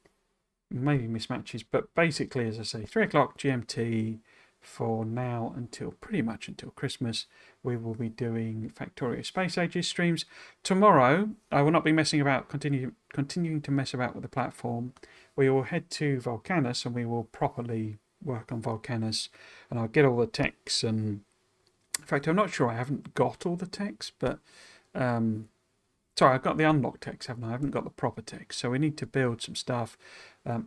mismatches. But basically, as I say, 3 o'clock GMT for now until pretty much until Christmas, we will be doing Factorio Space Ages streams. Tomorrow, I will not be messing about, continuing to mess about with the platform. We will head to Volcanus and we will properly work on Volcanus, and I'll get all the techs. And in fact, I'm not sure, I haven't got all the techs, but sorry, I've got the unlocked techs, haven't I? I haven't got the proper techs, so we need to build some stuff.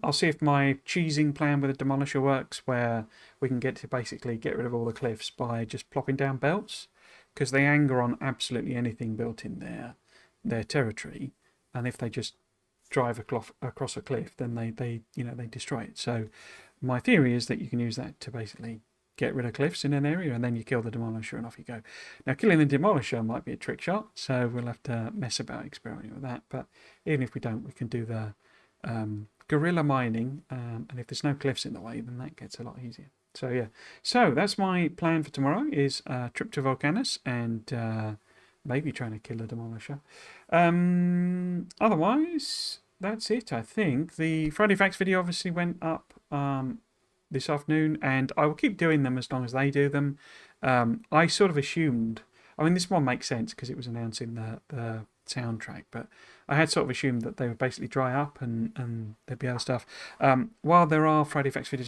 I'll see if my cheesing plan with a demolisher works, where we can get to basically get rid of all the cliffs by just plopping down belts, because they anger on absolutely anything built in their territory, and if they just drive across a cliff, then they destroy it. So my theory is that you can use that to basically get rid of cliffs in an area, and then you kill the demolisher and off you go. Now, killing the demolisher might be a trick shot, so we'll have to mess about experimenting with that. But even if we don't, we can do the guerrilla mining, and if there's no cliffs in the way, then that gets a lot easier. So yeah, so that's my plan for tomorrow, is a trip to Volcanus and maybe trying to kill a demolisher. Otherwise, that's it, I think. The Friday Facts video obviously went up this afternoon, and I will keep doing them as long as they do them. I sort of assumed, I mean, this one makes sense because it was announcing the soundtrack, but I had sort of assumed that they would basically dry up and there'd be other stuff. While there are Friday Facts videos,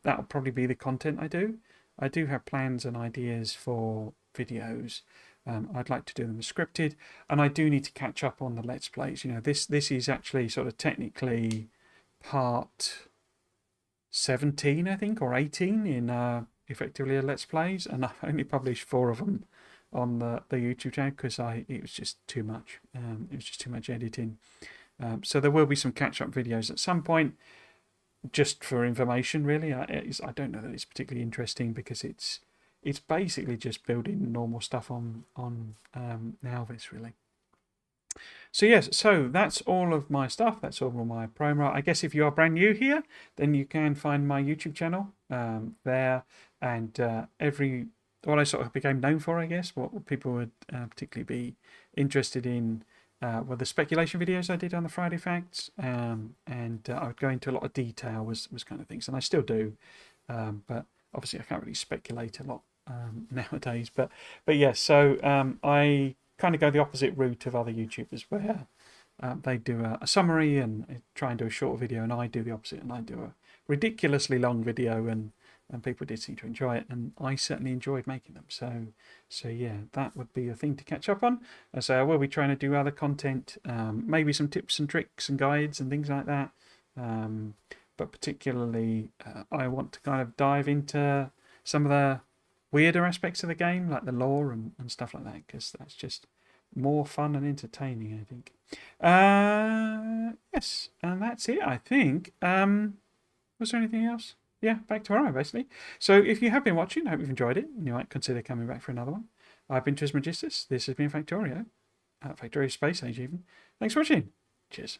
that'll probably be the content I do. I do have plans and ideas for videos. I'd like to do them scripted, and I do need to catch up on the Let's Plays. You know, this is actually sort of technically part 17, I think, or 18 in effectively a Let's Plays, and I've only published 4 of them on the YouTube channel because it was just too much. It was just too much editing. So there will be some catch-up videos at some point, just for information, really. I don't know that it's particularly interesting because it's basically just building normal stuff on Nalvis, really. So yes, so that's all of my stuff. That's all of my promo. I guess if you are brand new here, then you can find my YouTube channel there, and what I sort of became known for, I guess, what people would particularly be interested in were the speculation videos I did on the Friday Facts, and I would go into a lot of detail was kind of things, and I still do, but obviously I can't really speculate a lot nowadays. But yes, so I kind of go the opposite route of other YouTubers, where they do a summary and try and do a short video, and I do the opposite, and I do a ridiculously long video, and people did seem to enjoy it, and I certainly enjoyed making them. So yeah, that would be a thing to catch up on. So I will be trying to do other content, maybe some tips and tricks and guides and things like that. But particularly, I want to kind of dive into some of the weirder aspects of the game, like the lore and stuff like that, because that's just more fun and entertaining, I think. Yes, and that's it, I think. Was there anything else? Yeah, back tomorrow, basically. So if you have been watching, I hope you've enjoyed it, and you might consider coming back for another one. I've been Trismegistus. This has been Factorio. Factorio Space Age, even. Thanks for watching. Cheers.